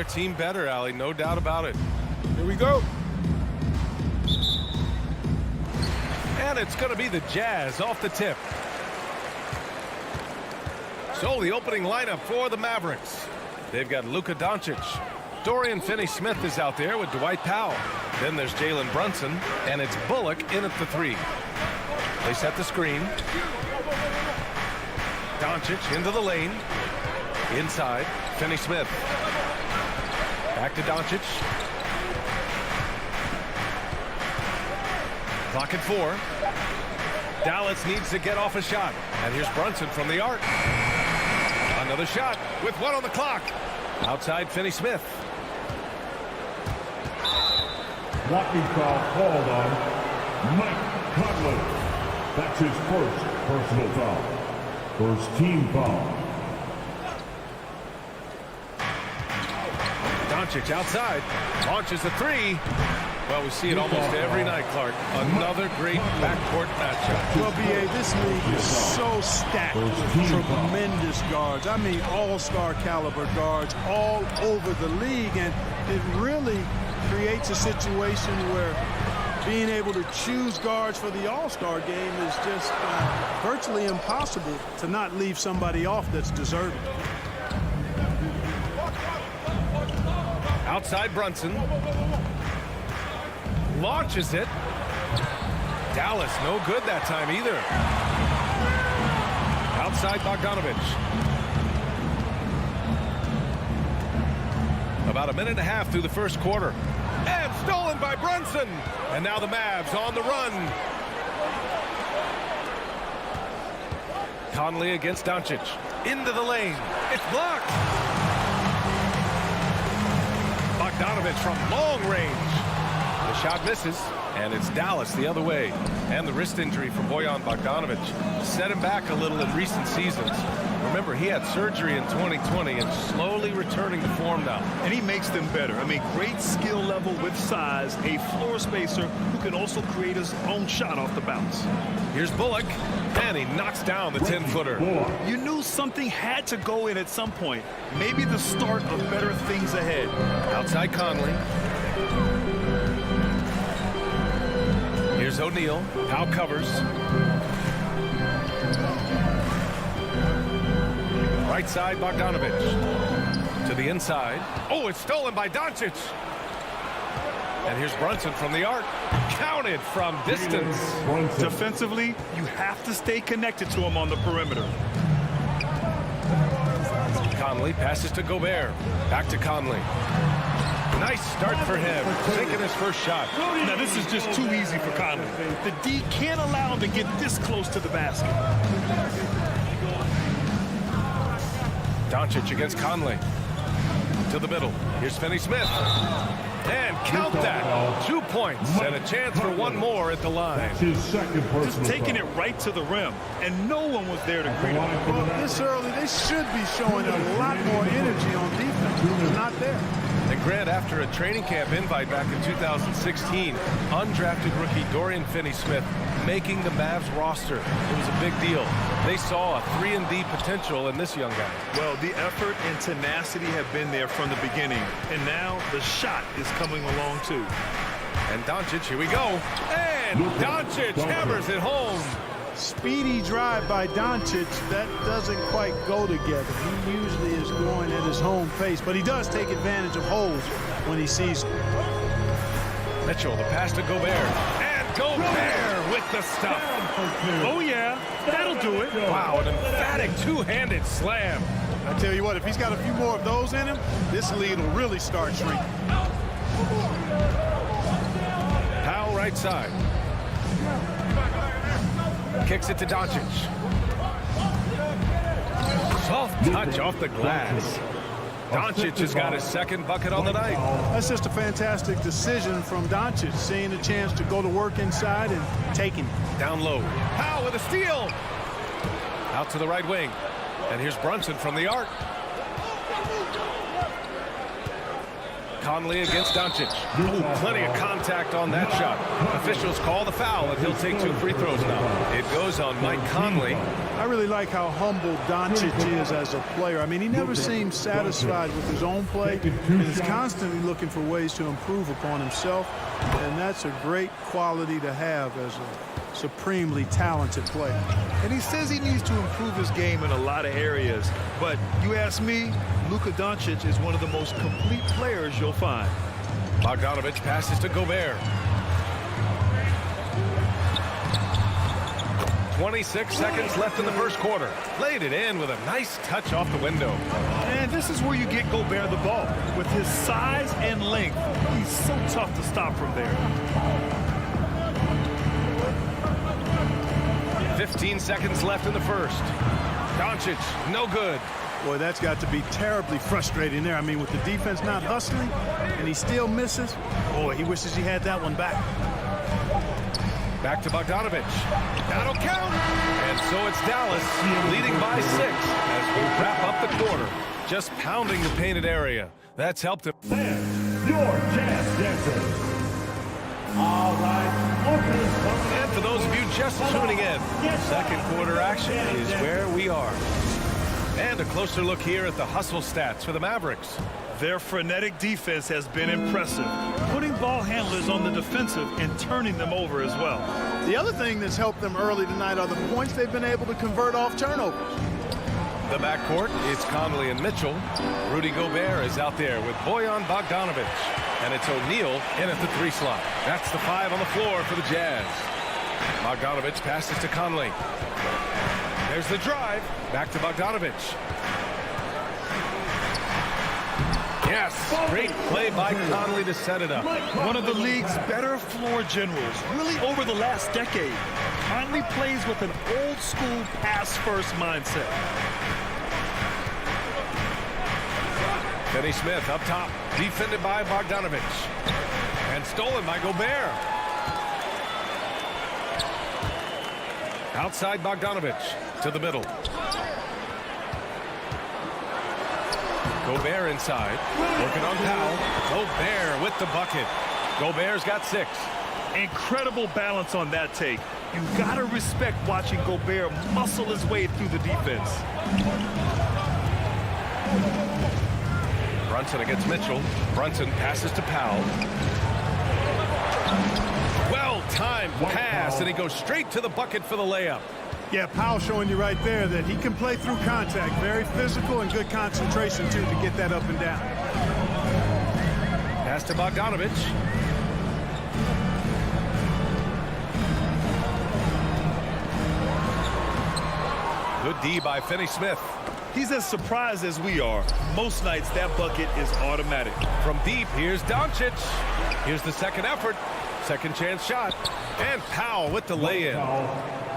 team better, Allie, no doubt about it. Here we go. And it's going to be the Jazz off the tip. So the opening lineup for the Mavericks. They've got Luka Doncic. Dorian Finney-Smith is out there with Dwight Powell. Then there's Jalen Brunson, and it's Bullock in at the 3. They set the screen. Doncic into the lane. Inside, Finney-Smith. Back to Doncic. Clock at 4. Dallas needs to get off a shot. And here's Brunson from the arc. Another shot with 1 on the clock. Outside Finney-Smith. Blocking foul called on Mike Conley. That's his first personal foul. First team foul. Doncic outside. Launches a 3. Well, we see it almost every night, Clark. Another great backcourt matchup. Well, B.A., this league is so stacked with tremendous guards. I mean, all-star caliber guards all over the league. And it really creates a situation where being able to choose guards for the all-star game is just virtually impossible to not leave somebody off that's deserving. Outside Brunson. Launches it. Dallas no good that time either. Outside Bogdanovich. About a minute and a half through the first quarter. And stolen by Brunson. And now the Mavs on the run. Conley against Doncic. Into the lane. It's blocked. Bogdanovich from long range. The shot misses, and it's Dallas the other way. And the wrist injury for Bojan Bogdanovich set him back a little in recent seasons. Remember, he had surgery in 2020 and slowly returning to form now. And he makes them better. I mean, great skill level with size, a floor spacer who can also create his own shot off the bounce. Here's Bullock, and he knocks down the 10-footer. You knew something had to go in at some point. Maybe the start of better things ahead. Outside Conley. Here's O'Neal. Powell covers. Right side, Bogdanovich. To the inside. Oh, it's stolen by Doncic. And here's Brunson from the arc. Counted from distance. Defensively, you have to stay connected to him on the perimeter. Conley passes to Gobert. Back to Conley. Nice start for him. Taking his first shot. Now, this is just too easy for Conley. The D can't allow him to get this close to the basket. Doncic against Conley. To the middle. Here's Finney-Smith. And count that. 2 points and a chance for one more at the line. That's his second personal Just taking foul. it right to the rim, and no one was there to greet him. Well, this early, they should be showing a lot more energy on defense. They're not there. And Grant, after a training camp invite back in 2016, undrafted rookie Dorian Finney-Smith making the Mavs roster. It was a big deal. They saw a 3-and-D potential in this young guy. Well, the effort and tenacity have been there from the beginning, and now the shot is coming along too. And Doncic, here we go. And Doncic hammers it home. Speedy drive by Doncic, that doesn't quite go together. He usually is going at his home pace, but he does take advantage of holes when he sees them. Mitchell, the pass to Gobert. And Gobert with the stuff. Oh, yeah, that'll do it. Wow, an emphatic two-handed slam. I tell you what, if he's got a few more of those in him, this lead will really start shrinking. Powell right side. Kicks it to Doncic. Soft touch off the glass. Doncic has got his second bucket on the night. That's just a fantastic decision from Doncic, seeing a chance to go to work inside and taking it. Down low. Powell with a steal. Out to the right wing. And here's Brunson from the arc. Conley against Doncic. Ooh, plenty of contact on that shot. Officials call the foul, and he'll take 2 free throws now. It goes on Mike Conley. I really like how humble Doncic is as a player. I mean, he never seems satisfied with his own play and is constantly looking for ways to improve upon himself, and that's a great quality to have as a supremely talented player. And he says he needs to improve his game in a lot of areas. But you ask me, Luka Doncic is one of the most complete players you'll find. Bogdanovic passes to Gobert. 26 seconds left in the first quarter. Laid it in with a nice touch off the window. And this is where you get Gobert the ball. With his size and length, he's so tough to stop from there. 15 seconds left in the first. Doncic, no good. Boy, that's got to be terribly frustrating there. I mean, with the defense not hustling and he still misses, boy, he wishes he had that one back. Back to Bogdanovic. That'll count. And so it's Dallas leading by 6 as we wrap up the quarter. Just pounding the painted area. That's helped him. And your jazz dancer. All right, And for those of you just tuning in, second quarter action is where we are. And a closer look here at the hustle stats for the Mavericks. Their frenetic defense has been impressive, putting ball handlers on the defensive and turning them over as well. The other thing that's helped them early tonight are the points they've been able to convert off turnovers. The backcourt, it's Conley and Mitchell. Rudy Gobert is out there with Bojan Bogdanovic. And it's O'Neal in at the 3 slot. That's the 5 on the floor for the Jazz. Bogdanovic passes to Conley. There's the drive. Back to Bogdanovic. Yes, great play by Conley to set it up. One of the league's better floor generals, really over the last decade. Conley plays with an old-school pass-first mindset. Finney Smith up top, defended by Bogdanovic. And stolen by Gobert. Outside Bogdanovic to the middle. Gobert inside, working on Powell. Gobert with the bucket. Gobert's got 6. Incredible balance on that take. You've got to respect watching Gobert muscle his way through the defense. Brunson against Mitchell. Brunson passes to Powell. Well-timed pass, and he goes straight to the bucket for the layup. Yeah, Powell showing you right there that he can play through contact. Very physical and good concentration, too, to get that up and down. Pass to Bogdanovic. Good D by Finney Smith. He's as surprised as we are. Most nights, that bucket is automatic. From deep, here's Doncic. Here's the second effort. Second chance shot. And Powell with the lay-in.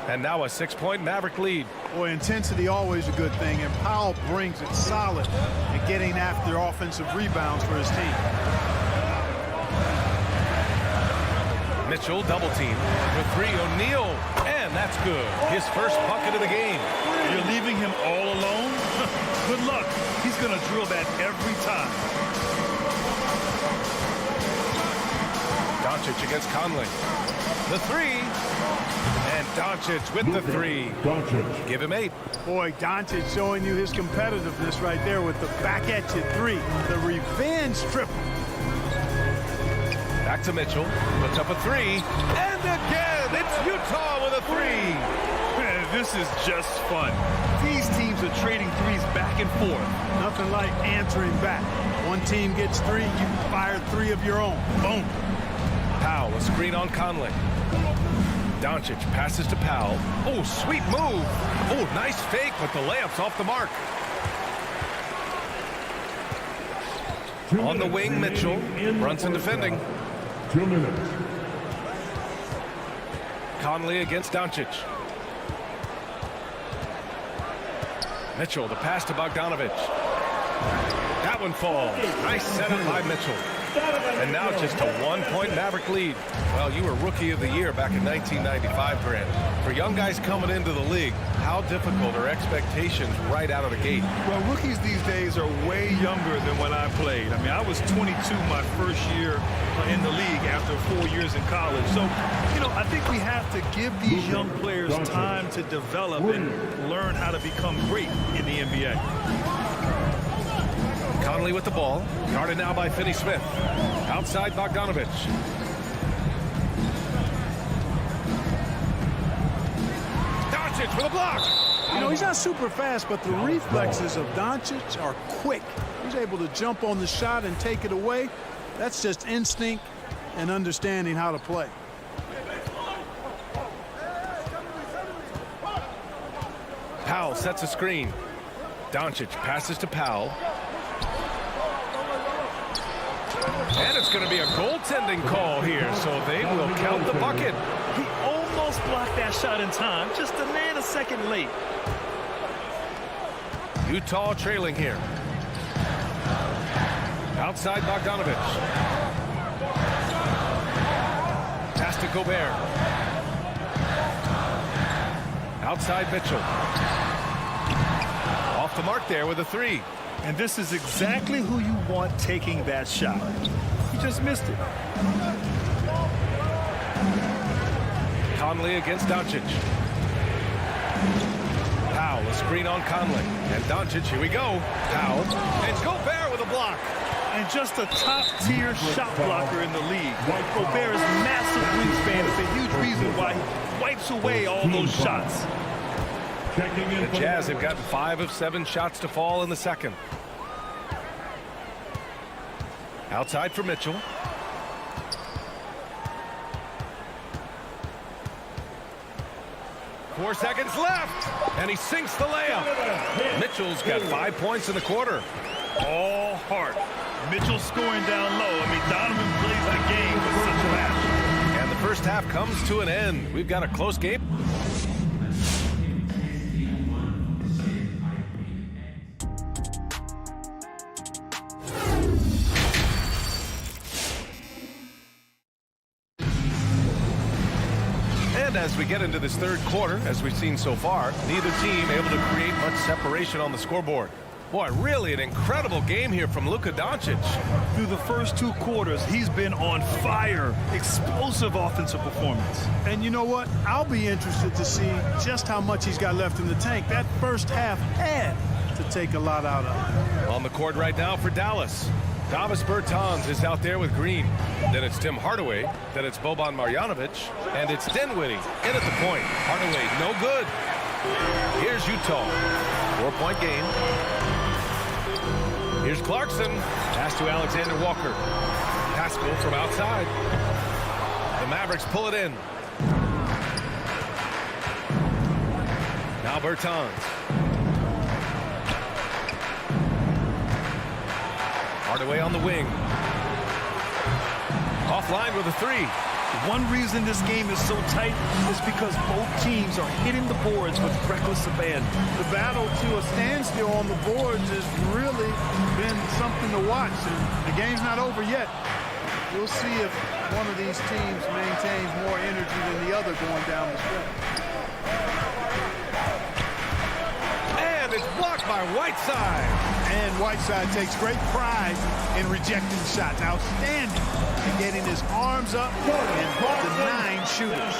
And now a 6-point Maverick lead. Boy, intensity always a good thing, and Powell brings it solid at getting after offensive rebounds for his team. Mitchell double team. The 3, O'Neal. And that's good. His first bucket of the game. You're leaving him all alone? Good luck. He's going to drill that every time. Doncic against Conley. The 3. And Doncic with the 3. Doncic. Give him 8. Boy, Doncic showing you his competitiveness right there with the back at you 3. The revenge triple. Back to Mitchell. Puts up a 3. And again, it's Utah with a 3. Man, this is just fun. These teams are trading threes back and forth. Nothing like answering back. One team gets 3, you fire 3 of your own. Boom. Powell, a screen on Conley. Doncic passes to Powell. Oh, sweet move. Oh, nice fake, but the layup's off the mark. On the wing, Mitchell. Brunson defending. 2 minutes. Conley against Doncic. Mitchell, the pass to Bogdanovic. That one falls. Nice setup by Mitchell. And now just a 1-point Maverick lead. Well, you were Rookie of the Year back in 1995, Grant. For young guys coming into the league, how difficult are expectations right out of the gate? Well, rookies these days are way younger than when I played. I mean, I was 22 my first year in the league after 4 years in college. So, you know, I think we have to give these young players time to develop and learn how to become great in the NBA. Conley with the ball, guarded now by Finney-Smith. Outside Bogdanovich. Doncic with a block. You know, he's not super fast, but the reflexes of Doncic are quick. He's able to jump on the shot and take it away. That's just instinct and understanding how to play. Powell sets a screen. Doncic passes to Powell. And it's going to be a goaltending call here, so they will count the bucket. He almost blocked that shot in time, just a nanosecond late. Utah trailing here. Outside Bogdanovich. Pass to Gobert. Outside Mitchell. Off the mark there with a three. And this is exactly who you want taking that shot. He just missed it. Conley against Doncic. Powell, a screen on Conley. And Doncic, here we go. Powell. And Gobert with a block. And just a top-tier shot blocker in the league. Gobert's massive wingspan is a huge reason why he wipes away all those shots. The Jazz have gotten 5 of 7 shots to fall in the second. Outside for Mitchell. Four seconds left, and he sinks the layup. Mitchell's got 5 points in the quarter. All heart. Mitchell scoring down low. I mean, Donovan plays the game with such passion. And the first half comes to an end. We've got a close game. And as we get into this third quarter, as we've seen so far, neither team able to create much separation on the scoreboard. Boy, really an incredible game here from Luka Doncic. Through the first 2 quarters, he's been on fire. Explosive offensive performance. And you know what? I'll be interested to see just how much he's got left in the tank. That first half had to take a lot out of him. On the court right now for Dallas. Davis Bertans is out there with Green. Then it's Tim Hardaway. Then it's Boban Marjanovic. And it's Dinwiddie in at the point. Hardaway, no good. Here's Utah. 4-point game. Here's Clarkson. Pass to Alexander Walker. Pascal from outside. The Mavericks pull it in. Now Bertans. Hardaway on the wing. Offline with a three. One reason this game is so tight is because both teams are hitting the boards with reckless abandon. The battle to a standstill on the boards has really been something to watch. And the game's not over yet. We'll see if one of these teams maintains more energy than the other going down the stretch. And it's blocked by Whiteside. And Whiteside takes great pride in rejecting shots. Outstanding in getting his arms up and denying shooters.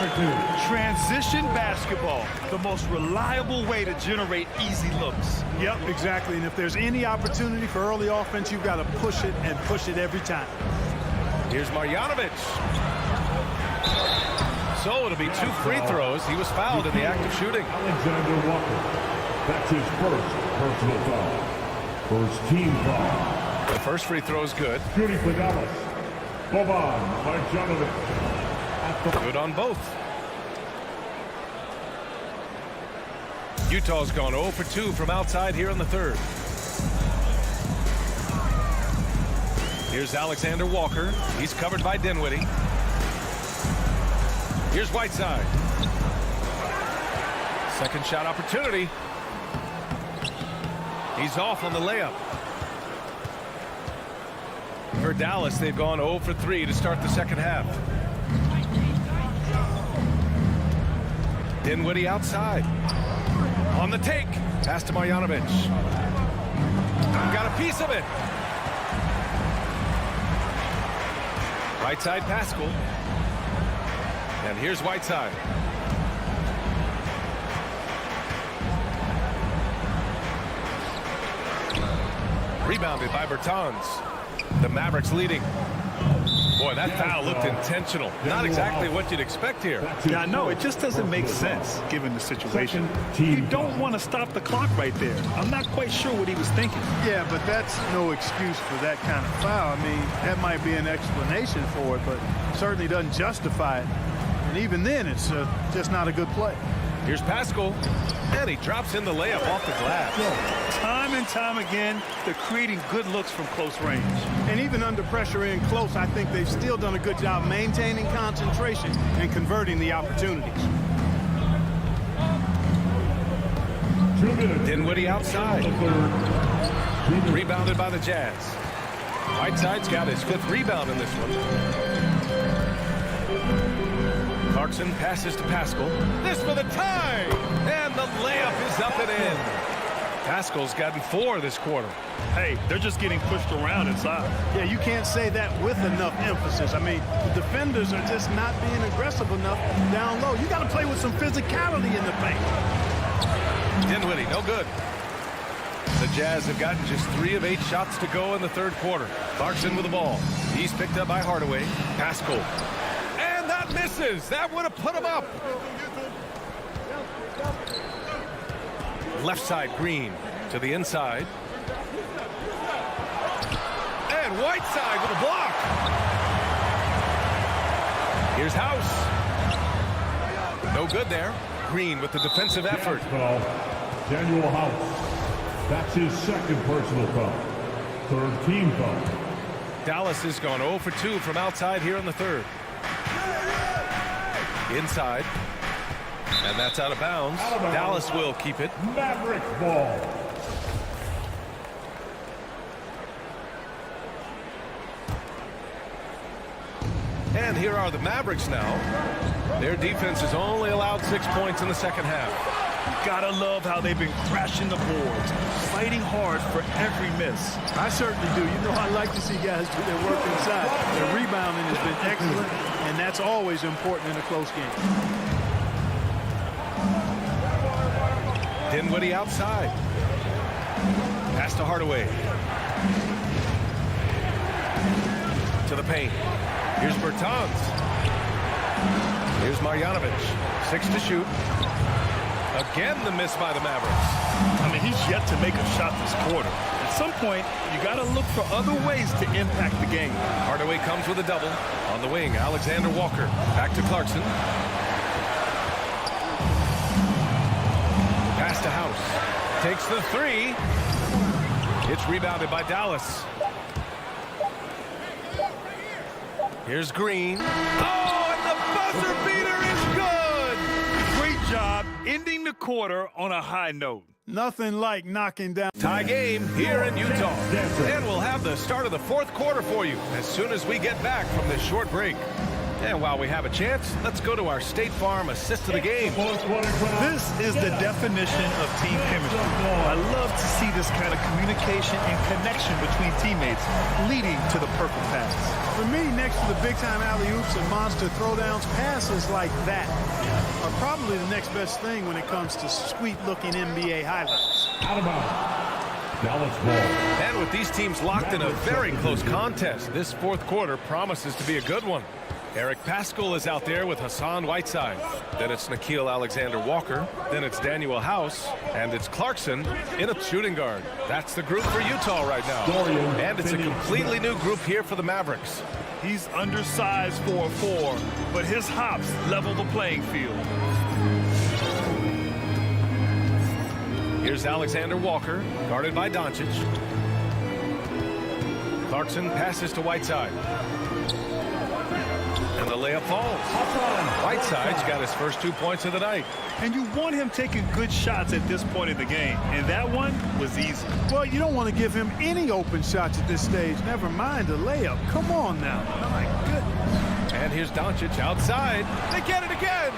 Transition basketball, the most reliable way to generate easy looks. Yep, exactly. And if there's any opportunity for early offense, you've got to push it and push it every time. Here's Marjanovic. So it'll be 2 free throws. He was fouled in the act of shooting. Alexander Walker. That's his first personal foul. First team foul. The first free throw is good. Shooting for Dallas. Boban Marjanovic. Good on both. Utah's gone 0 for 2 from outside here in the third. Here's Alexander Walker. He's covered by Dinwiddie. Here's Whiteside. Second shot opportunity. He's off on the layup. For Dallas, they've gone 0 for 3 to start the second half. Dinwiddie outside. On the take. Pass to Marjanovic. Got a piece of it. Right side, Pascal. And here's Whiteside. Rebounded by Bertans. The Mavericks leading. Boy, that foul looked intentional. Not exactly what you'd expect here. Yeah, I know. It just doesn't make sense given the situation. You don't want to stop the clock right there. I'm not quite sure what he was thinking. Yeah, but that's no excuse for that kind of foul. I mean, that might be an explanation for it, but certainly doesn't justify it. And even then, it's just not a good play. Here's Pascal, and he drops in the layup off the glass. Time and time again, they're creating good looks from close range. And even under pressure in close, I think they've still done a good job maintaining concentration and converting the opportunities. Dinwiddie outside. Rebounded by the Jazz. Whiteside's got his 5th rebound in this one. Clarkson passes to Pascal. This for the tie! And the layup is up and in. Pascal's gotten 4 this quarter. Hey, they're just getting pushed around inside. Yeah, you can't say that with enough emphasis. I mean, the defenders are just not being aggressive enough down low. You got to play with some physicality in the paint. Dinwiddie, no good. The Jazz have gotten just 3 of 8 shots to go in the 3rd quarter. Clarkson with the ball. He's picked up by Hardaway. Pascal. And that misses. That would have put him up. Left side, Green to the inside. And Whiteside with a block. Here's House. No good there. Green with the defensive effort. Daniel House. That's his 2nd personal foul. 3rd team foul. Dallas has gone 0 for 2 from outside here in the 3rd. Inside. And that's out of bounds. Dallas will keep it. Mavericks ball. And here are the Mavericks now. Their defense has only allowed 6 points in the 2nd half. Gotta love how they've been crashing the boards, fighting hard for every miss. I certainly do. You know, I like to see guys do their work inside. Their rebounding has been excellent, and that's always important in a close game. Dinwiddie outside. Pass to Hardaway. To the paint. Here's Bertans. Here's Marjanovic. 6 to shoot. Again, the miss by the Mavericks. I mean, he's yet to make a shot this quarter. At some point, you got to look for other ways to impact the game. Hardaway comes with a double. On the wing, Alexander Walker. Back to Clarkson. Pass to House. Takes the 3. It's rebounded by Dallas. Here's Green. Oh, and the buzzer beater is good! Great job ending the quarter on a high note. Nothing like knocking down. Tie game here in Utah. And we'll have the start of the 4th quarter for you as soon as we get back from this short break. And while we have a chance, let's go to our State Farm assist of the game. This is the definition of team chemistry. I love to see this kind of communication and connection between teammates leading to the perfect pass. For me, next to the big-time alley-oops and monster throwdowns, passes like that are probably the next best thing when it comes to sweet-looking NBA highlights. Out of bounds. Dallas ball. And with these teams locked in a very close contest, this 4th quarter promises to be a good one. Eric Pascal is out there with Hassan Whiteside. Then it's Nickeil Alexander-Walker. Then it's Daniel House. And it's Clarkson in a shooting guard. That's the group for Utah right now. And it's a completely new group here for the Mavericks. He's undersized for a 4, but his hops level the playing field. Here's Alexander Walker, guarded by Doncic. Clarkson passes to Whiteside. And the layup falls. Whiteside's got his first 2 points of the night. And you want him taking good shots at this point in the game. And that one was easy. Well, you don't want to give him any open shots at this stage. Never mind a layup. Come on now. My goodness. And here's Doncic outside. They get it again.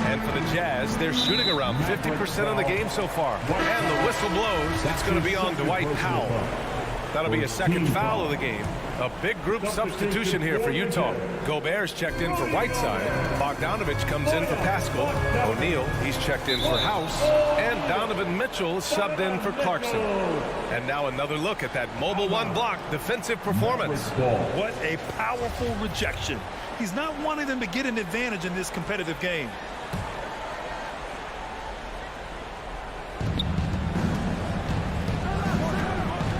And for the Jazz, they're shooting around 50% of the game so far. And the whistle blows. It's going to be on Dwight Powell. That'll be a second foul of the game. A big group substitution here for Utah. Gobert's checked in for Whiteside. Bogdanovich comes in for Pascal. O'Neal, he's checked in for House. And Donovan Mitchell subbed in for Clarkson. And now another look at that mobile one block defensive performance. What a powerful rejection. He's not wanting them to get an advantage in this competitive game.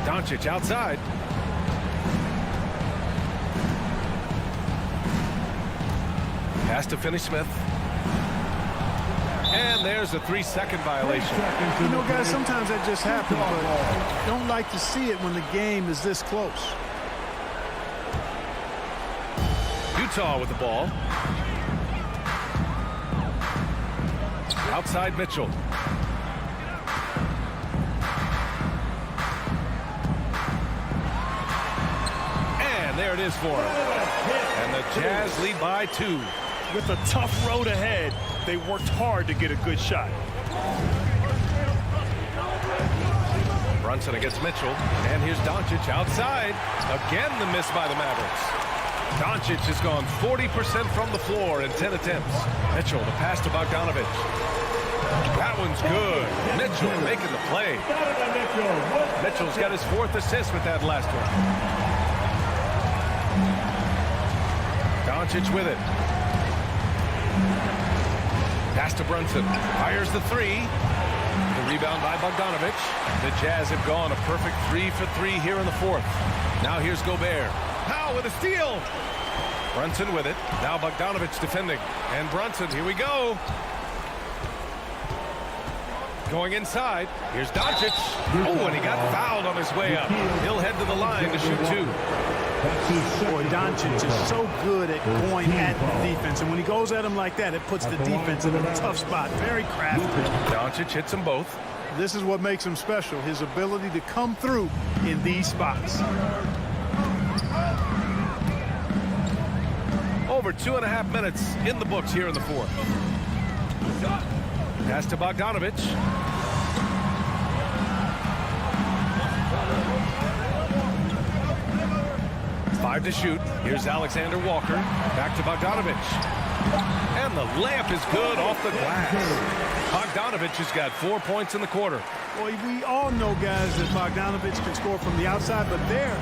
Doncic outside. Pass to Finney-Smith. And there's a 3-second violation. You know, guys, sometimes that just happens, but I don't like to see it when the game is this close. Utah with the ball. Outside Mitchell. There it is for him. And the Jazz lead by 2. With a tough road ahead, they worked hard to get a good shot. Brunson against Mitchell. And here's Doncic outside. Again, the miss by the Mavericks. Doncic has gone 40% from the floor in 10 attempts. Mitchell, the pass to Bogdanovich. That one's good. Mitchell making the play. Mitchell's got his 4th assist with that last one. Doncic with it. Pass to Brunson. Fires the 3. The rebound by Bogdanovich. The Jazz have gone a perfect 3 for 3 here in the 4th. Now here's Gobert. Powell with a steal. Brunson with it. Now Bogdanovich defending. And Brunson, here we go. Going inside. Here's Doncic. Oh, and he got fouled on his way up. He'll head to the line to shoot 2. Boy, Doncic is so good at going at the defense. And when he goes at him like that, it puts the defense in a tough spot. Very crafty. Doncic hits them both. This is what makes him special, his ability to come through in these spots. Over 2.5 minutes in the books here in the 4th. Pass to Bogdanovich. Five to shoot. Here's Alexander Walker. Back to Bogdanovich. And the layup is good off the glass. Bogdanovich has got 4 points in the quarter. Boy, we all know, guys, that Bogdanovich can score from the outside, but there,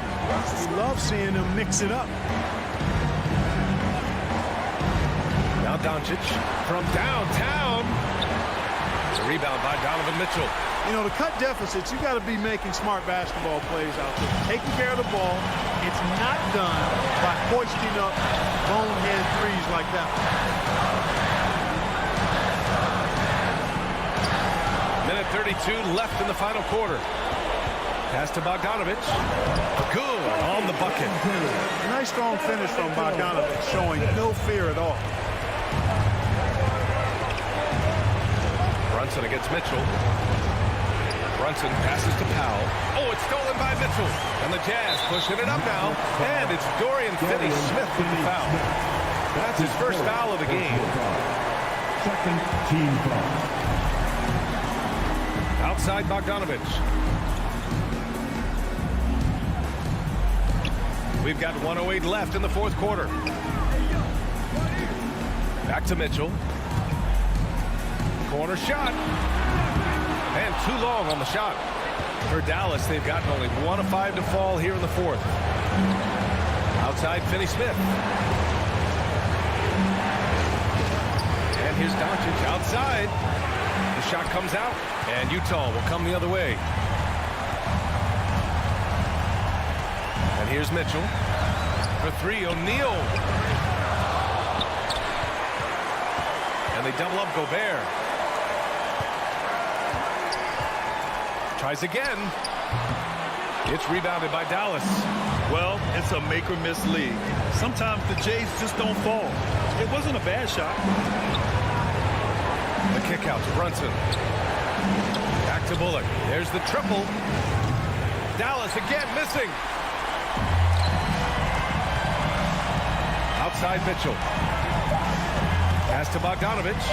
we love seeing him mix it up. Now Doncic from downtown. It's a rebound by Donovan Mitchell. You know, to cut deficits, you got to be making smart basketball plays out there. Taking care of the ball. It's not done by hoisting up bonehead threes like that. Minute 32 left in the final quarter. Pass to Bogdanovich. Good on the bucket. Nice strong finish from Bogdanovich, showing no fear at all. Brunson against Mitchell. Brunson passes to Powell. Oh, it's stolen by Mitchell. And the Jazz pushing it up now. And it's Dorian Finney-Smith with the foul. That's his first foul of the game. Second team foul. Outside Bogdanovich. We've got 1:08 left in the 4th quarter. Back to Mitchell. Corner shot. And too long on the shot. For Dallas, they've gotten only 1 of 5 to fall here in the 4th. Outside Finney-Smith. And here's Doncic outside. The shot comes out, and Utah will come the other way. And here's Mitchell. For 3, O'Neal. And they double up Gobert. Tries again. It's rebounded by Dallas. Well, it's a make or miss league. Sometimes the Jays just don't fall. It wasn't a bad shot. The kick out to Brunson. Back to Bullock. There's the triple. Dallas again missing. Outside Mitchell. Pass to Bogdanovich.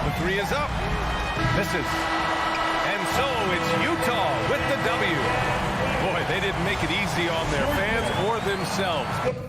The three is up. Misses. And so it's Utah with the W. Boy, they didn't make it easy on their fans or themselves.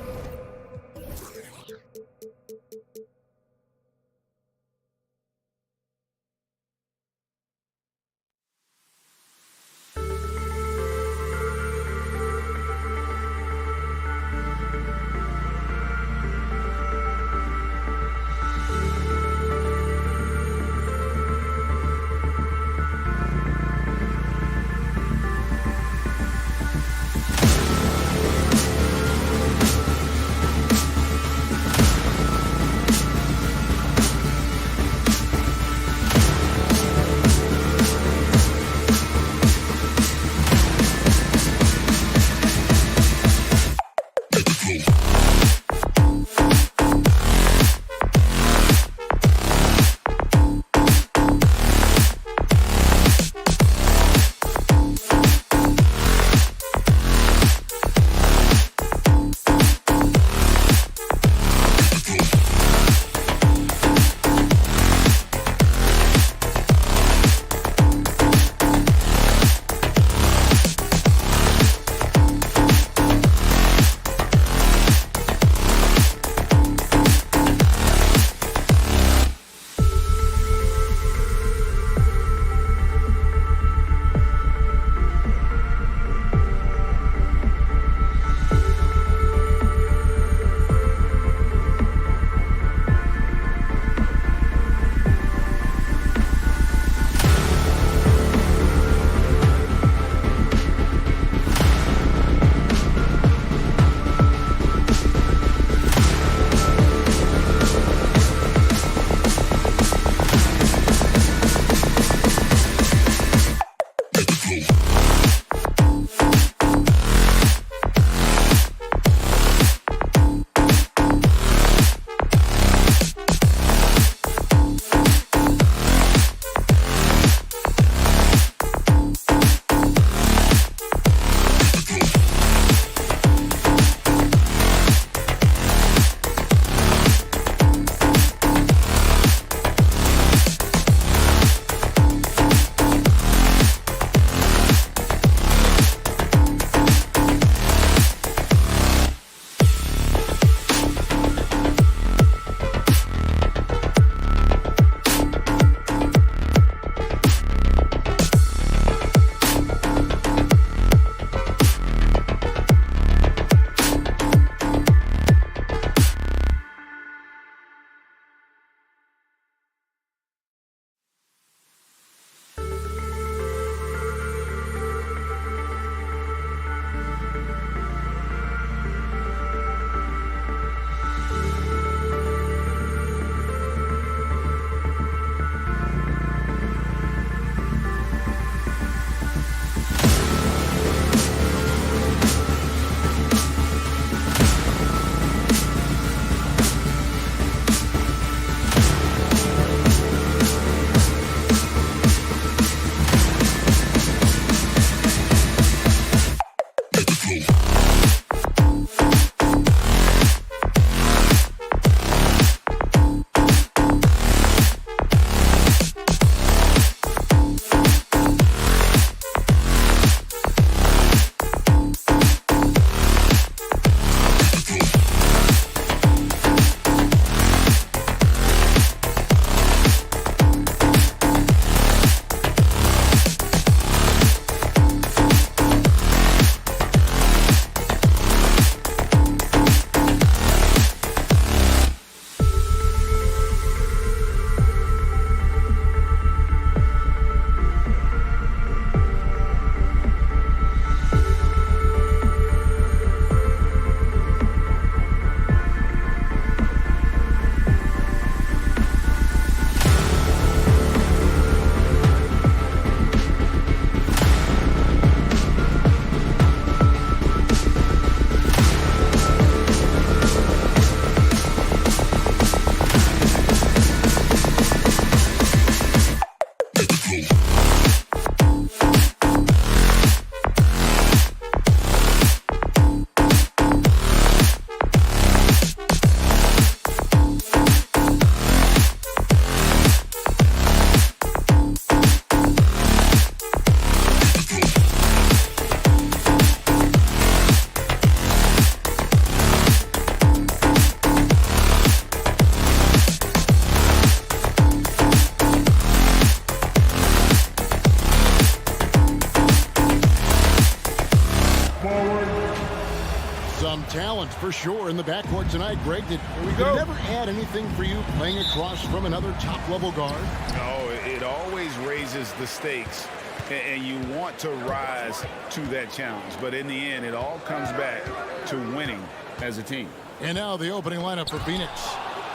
Some talent for sure in the backcourt tonight, Greg. Did it ever add anything for you playing across from another top-level guard? No, it always raises the stakes, and you want to rise to that challenge. But in the end, it all comes back to winning as a team. And now the opening lineup for Phoenix.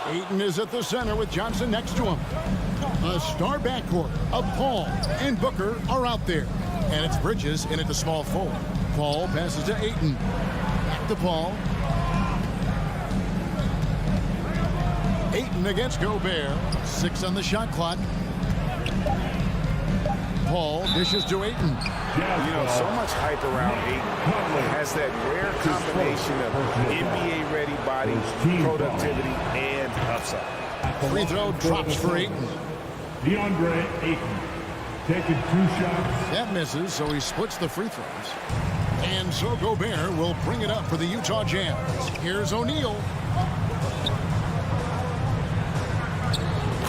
Ayton is at the center with Johnson next to him. A star backcourt of Paul and Booker are out there. And it's Bridges in at the small forward. Paul passes to Ayton. Back to Paul. Ayton against Gobert. 6 on the shot clock. Paul dishes to Ayton. You know, so much hype around Ayton. It has that rare combination of NBA-ready body, productivity, and upside. Free throw drops for Ayton. DeAndre Ayton taking 2 shots. That misses, so he splits the free throws. And so Gobert will bring it up for the Utah Jazz. Here's O'Neal.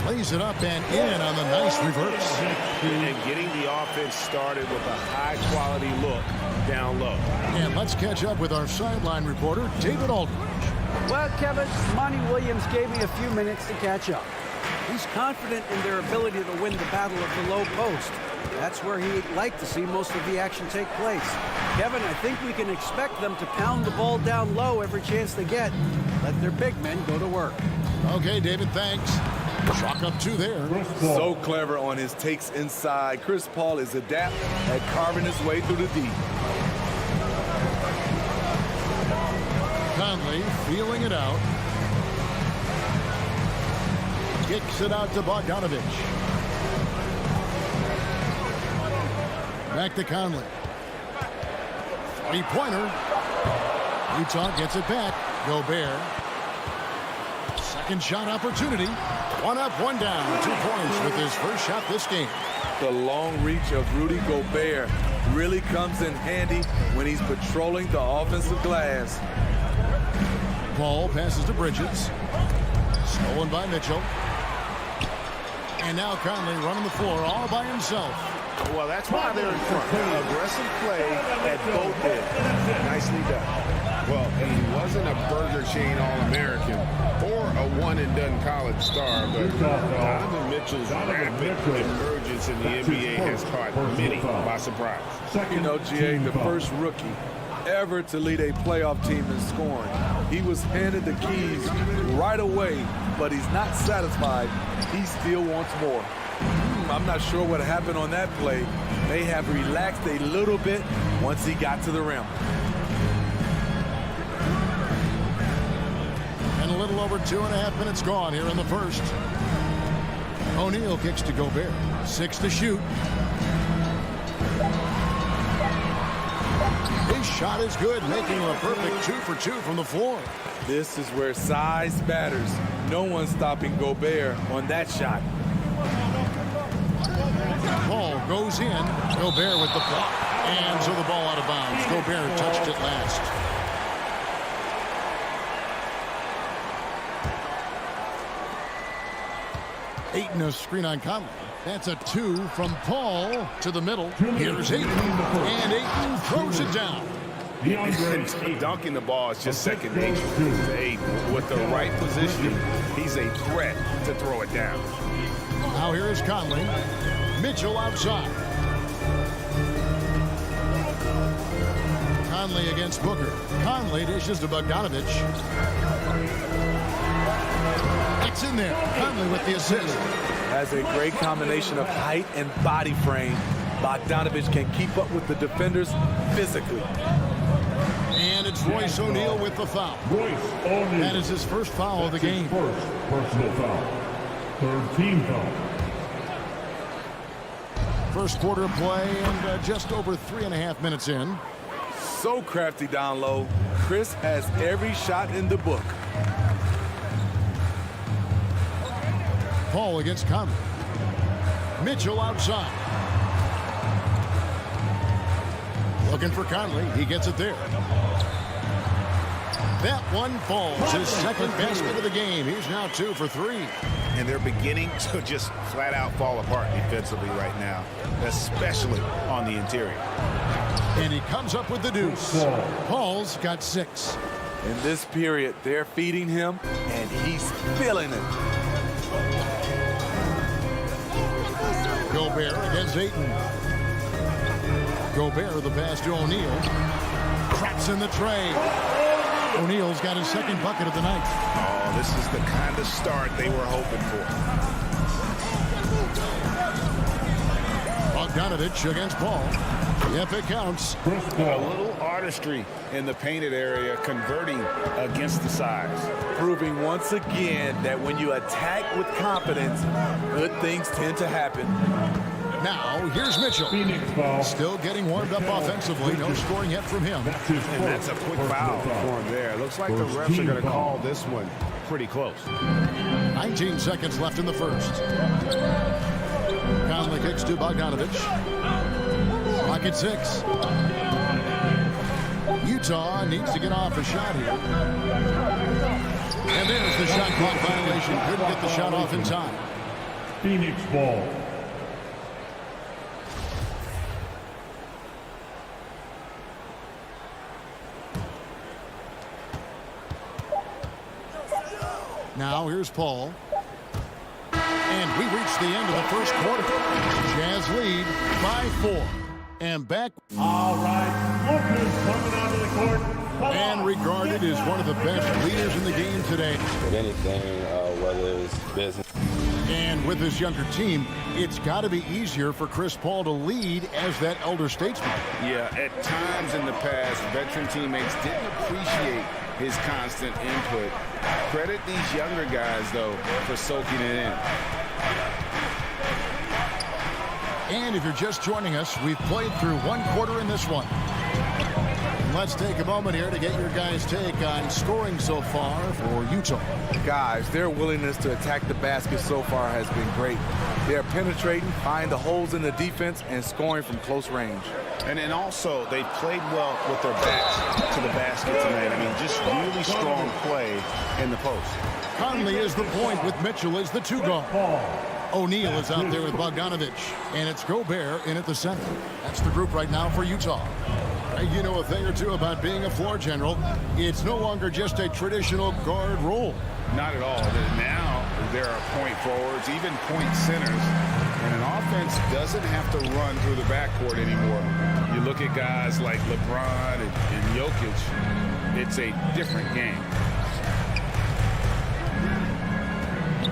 Plays it up and in on the nice reverse. And getting the offense started with a high-quality look down low. And let's catch up with our sideline reporter, David Aldridge. Well, Kevin, Monty Williams gave me a few minutes to catch up. He's confident in their ability to win the battle of the low post. That's where he'd like to see most of the action take place. Kevin, I think we can expect them to pound the ball down low every chance they get. Let their big men go to work. Okay, David, thanks. Chalk up 2 there. So clever on his takes inside. Chris Paul is adept at carving his way through the D. Conley feeling it out. Kicks it out to Bogdanovich. Back to Conley. 3-pointer. Utah gets it back. Gobert. Second shot opportunity. 1 up, 1 down. 2 points with his first shot this game. The long reach of Rudy Gobert really comes in handy when he's patrolling the offensive glass. Paul passes to Bridges. Stolen by Mitchell. And now Conley running the floor all by himself. Well, that's why they're in front. Aggressive play at both ends. Nicely done. Well, he wasn't a Burger Chain All-American or a one-and-done college star, but Donovan Mitchell's rapid emergence in the NBA has caught many by surprise. You know, GA, the first rookie ever to lead a playoff team in scoring. He was handed the keys right away, but he's not satisfied. He still wants more. I'm not sure what happened on that play. May have relaxed a little bit once he got to the rim. And a little over 2.5 minutes gone here in the first. O'Neal kicks to Gobert. 6 to shoot. His shot is good, making him a perfect 2 for 2 from the floor. This is where size matters. No one stopping Gobert on that shot. Ball goes in. Gobert with the block. And so the ball out of bounds. Gobert touched it last. Ayton a screen on Conley. That's a 2 from Paul to the middle. Here's Ayton. And Ayton throws it down. Dunking the ball is just second nature to Ayton. With the right positioning, he's a threat to throw it down. Now here is Conley. Mitchell outside. Conley against Booker. Conley dishes to Bogdanovich. It's in there. Conley with the assist. Has a great combination of height and body frame. Bogdanovich can keep up with the defenders physically. And it's Royce O'Neal with the foul. Royce O'Neal. That is his first foul of the game. First personal foul. Third team foul. First quarter play and just over 3.5 minutes in. So crafty down low. Chris has every shot in the book. Paul against Conley. Mitchell outside. Looking for Conley. He gets it there. That one falls. His second basket of the game. He's now 2 for 3. And they're beginning to just flat out fall apart defensively right now, especially on the interior. And he comes up with the deuce. Paul's got 6. In this period, they're feeding him, and he's feeling it. Gobert against Ayton. Gobert the pass to O'Neal. Cracks in the tray. O'Neal's got his second bucket of the night. Oh, this is the kind of start they were hoping for. Bogdanovich against Paul. Yep, it counts. A little artistry in the painted area, converting against the size. Proving once again that when you attack with confidence, good things tend to happen. Now, here's Mitchell. Still getting warmed up offensively. No scoring yet from him. And that's a quick foul for him there. Looks like the refs are going to call this one pretty close. 19 seconds left in the first. Conley kicks to Bogdanovich. Clock at 6. Utah needs to get off a shot here. And there's the shot clock violation. Couldn't get the shot off in time. Phoenix ball. Now here's Paul. And we reach the end of the first quarter. Jazz lead by 4. And back. All right, Lucas coming onto the court. And regarded as one of the best leaders in the game today. With anything, whether it's business. And with his younger team, it's got to be easier for Chris Paul to lead as that elder statesman. Yeah, at times in the past, veteran teammates didn't appreciate his constant input. Credit these younger guys, though, for soaking it in. And if you're just joining us, we've played through one quarter in this one. Let's take a moment here to get your guys' take on scoring so far for Utah. Guys, their willingness to attack the basket so far has been great. They're penetrating, finding the holes in the defense, and scoring from close range. And then also, they've played well with their backs to the basket tonight. I mean, just really strong play in the post. Conley is the point with Mitchell as the 2 guard. O'Neal is out there with Bogdanovich. And it's Gobert in at the center. That's the group right now for Utah. You know a thing or two about being a floor general. It's no longer just a traditional guard role. Not at all. Now there are point forwards, even point centers. And an offense doesn't have to run through the backcourt anymore. You look at guys like LeBron and Jokic, it's a different game.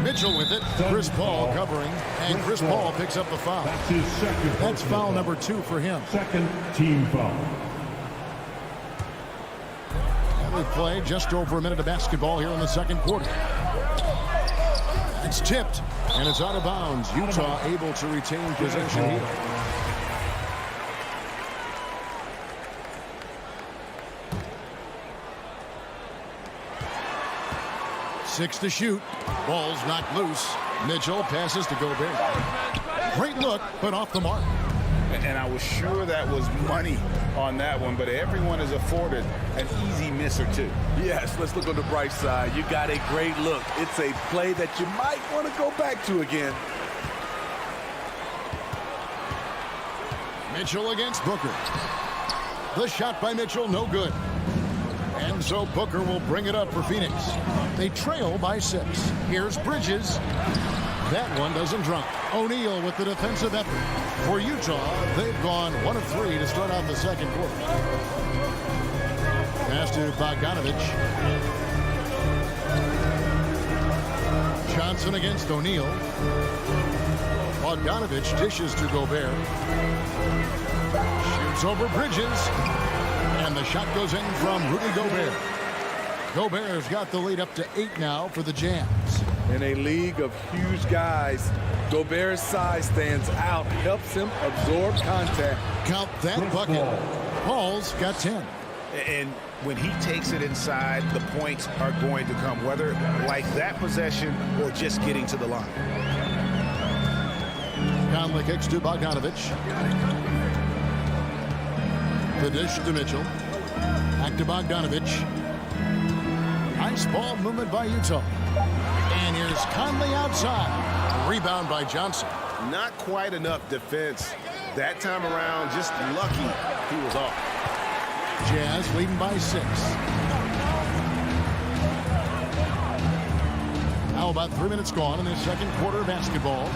Mitchell with it. Chris Paul covering. And Chris Paul picks up the foul. That's his second. That's foul number 2 for him. Second team foul. And we've played just over a minute of basketball here in the second quarter. It's tipped, and it's out of bounds. Utah able to retain possession here. Six to shoot. Ball's knocked loose. Mitchell passes to Gobert. Great look, but off the mark. And I was sure that was money on that one, but everyone is afforded an easy miss or two. Yes, let's look on the bright side. You got a great look. It's a play that you might want to go back to again. Mitchell against Booker. The shot by Mitchell, no good. And so Booker will bring it up for Phoenix. They trail by 6. Here's Bridges. That one doesn't drop. O'Neal with the defensive effort. For Utah, they've gone 1 of 3 to start out the second quarter. Pass to Bogdanovich. Johnson against O'Neal. Bogdanovich dishes to Gobert. Shoots over Bridges. And the shot goes in from Rudy Gobert. Gobert's got the lead up to 8 now for the Jazz. In a league of huge guys, Gobert's size stands out, helps him absorb contact. Count that bucket. Paul's got 10. And when he takes it inside, the points are going to come, whether like that possession or just getting to the line. Conley kicks to Bogdanovich. The dish to Mitchell. Back to Bogdanovich. Nice ball movement by Utah. And here's Conley outside. Rebound by Johnson. Not quite enough defense that time around. Just lucky He was off. Jazz leading by 6. Now about 3 minutes gone in the second quarter of basketball.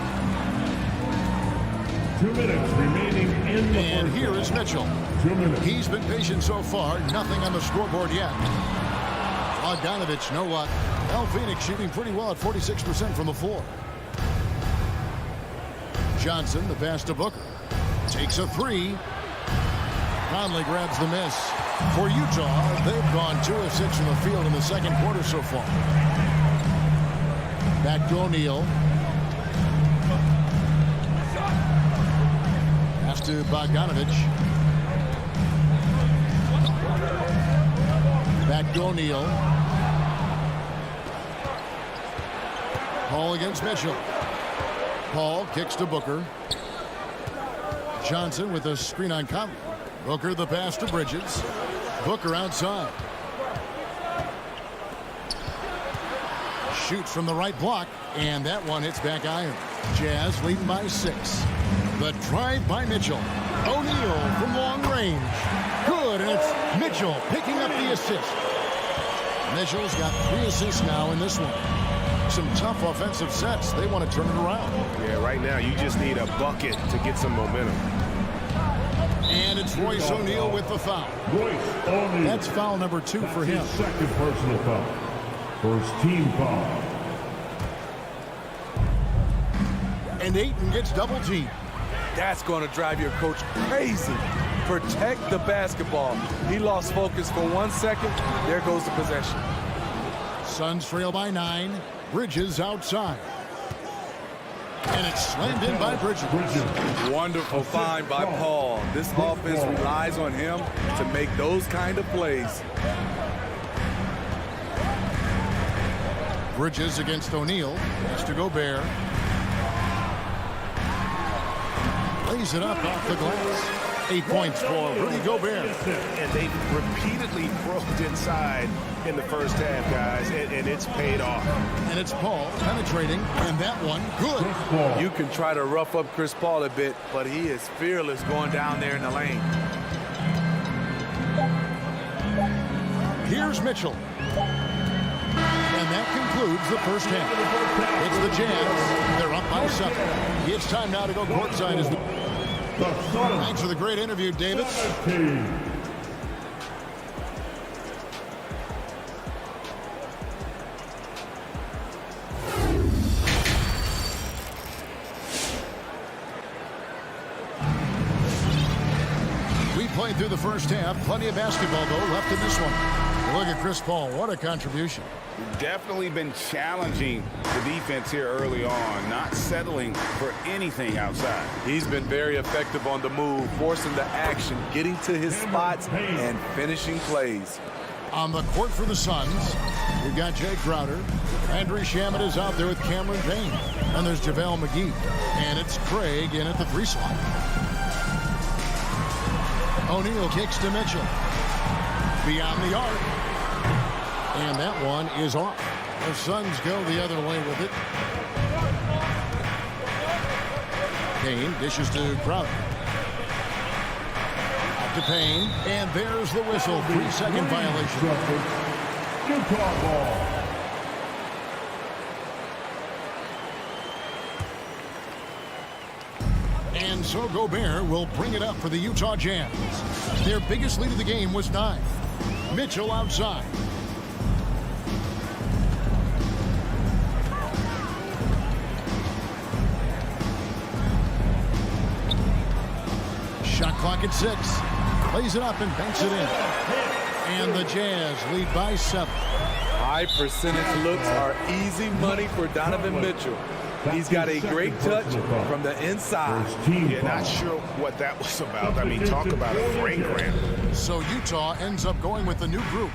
2 minutes remaining in the And first here half. is Mitchell. 2 minutes. He's been patient so far. Nothing on the scoreboard yet. Bogdanovich, no luck. El Phoenix shooting pretty well at 46% from the floor. Johnson, the pass to Booker. Takes a 3. Conley grabs the miss. For Utah, they've gone 2 of 6 from the field in the second quarter so far. Back to O'Neal. Pass to Bogdanovich. Back to O'Neal. Paul against Mitchell. Paul kicks to Booker. Johnson with a screen on Conley. Booker the pass to Bridges. Booker outside. Shoots from the right block, and that one hits back iron. Jazz leading by 6. The drive by Mitchell. O'Neal from long range. Good, and it's Mitchell picking up the assist. Mitchell's got 3 assists now in this one. Some tough offensive sets. They want to turn it around. Yeah, right now you just need a bucket to get some momentum. And it's Royce O'Neal with the foul. Royce O'Neal. That's foul number 2 for him. His second personal foul. First team foul. And Ayton gets double teamed. That's going to drive your coach crazy. Protect the basketball. He lost focus for 1 second. There goes the possession. Suns trail by 9. Bridges outside. And it's slammed in by Bridges. Wonderful find by Paul. This offense relies on him to make those kind of plays. Bridges against O'Neal. Has to Gobert. Lays it up off the glass. 8 points for Rudy Gobert. And they repeatedly broke inside in the first half, guys, and it's paid off. And it's Paul penetrating, and that one good. You can try to rough up Chris Paul a bit, but he is fearless going down there in the lane. Here's Mitchell. And that concludes the first half. It's the Jazz. They're up by 7. It's time now to go courtside as the... Thanks for the great interview, David. We played through the first half. Plenty of basketball, though, left in this one. Look at Chris Paul. What a contribution. Definitely been challenging the defense here early on, not settling for anything outside. He's been very effective on the move, forcing the action, getting to his spots, and finishing plays. On the court for the Suns, we've got Jay Crowder. Andrew Shamet is out there with Cameron Payne. And there's JaVale McGee. And it's Craig in at the 3 slot. O'Neal kicks to Mitchell. Beyond the arc. And that one is off. The Suns go the other way with it. Payne dishes to Crowder. Out to Payne. And there's the whistle. 3-second violation. Utah ball. And so Gobert will bring it up for the Utah Jazz. Their biggest lead of the game was 9. Mitchell outside. Shot clock at 6. Plays it up and banks it in. And the Jazz lead by 7. High percentage looks are easy money for Donovan Mitchell. He's got a great touch from the inside. Yeah, not sure what that was about. I mean, talk about a brain cramp. So Utah ends up going with the new group.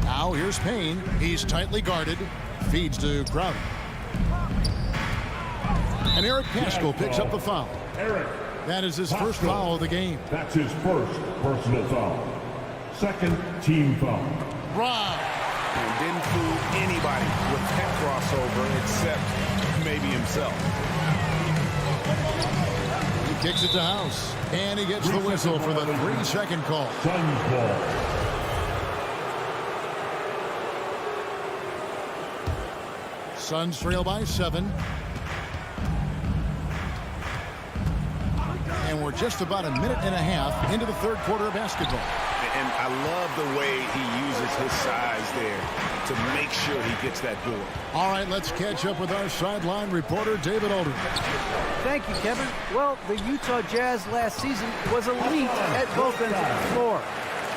Now here's Payne. He's tightly guarded. Feeds to Crowder. And Eric Paschal picks up the foul. That is his first foul of the game. That's his first personal foul. Second team foul. Rob. And didn't fool anybody with that crossover except maybe himself. kicks it to House. And he gets the whistle for the 3-second call. Suns ball. Suns trail by 7. And we're just about a minute and a half into the third quarter of basketball. And I love the way he uses his size there to make sure he gets that board. All right, let's catch up with our sideline reporter, David Aldridge. Thank you, Kevin. Well, the Utah Jazz last season was elite at both ends of the floor.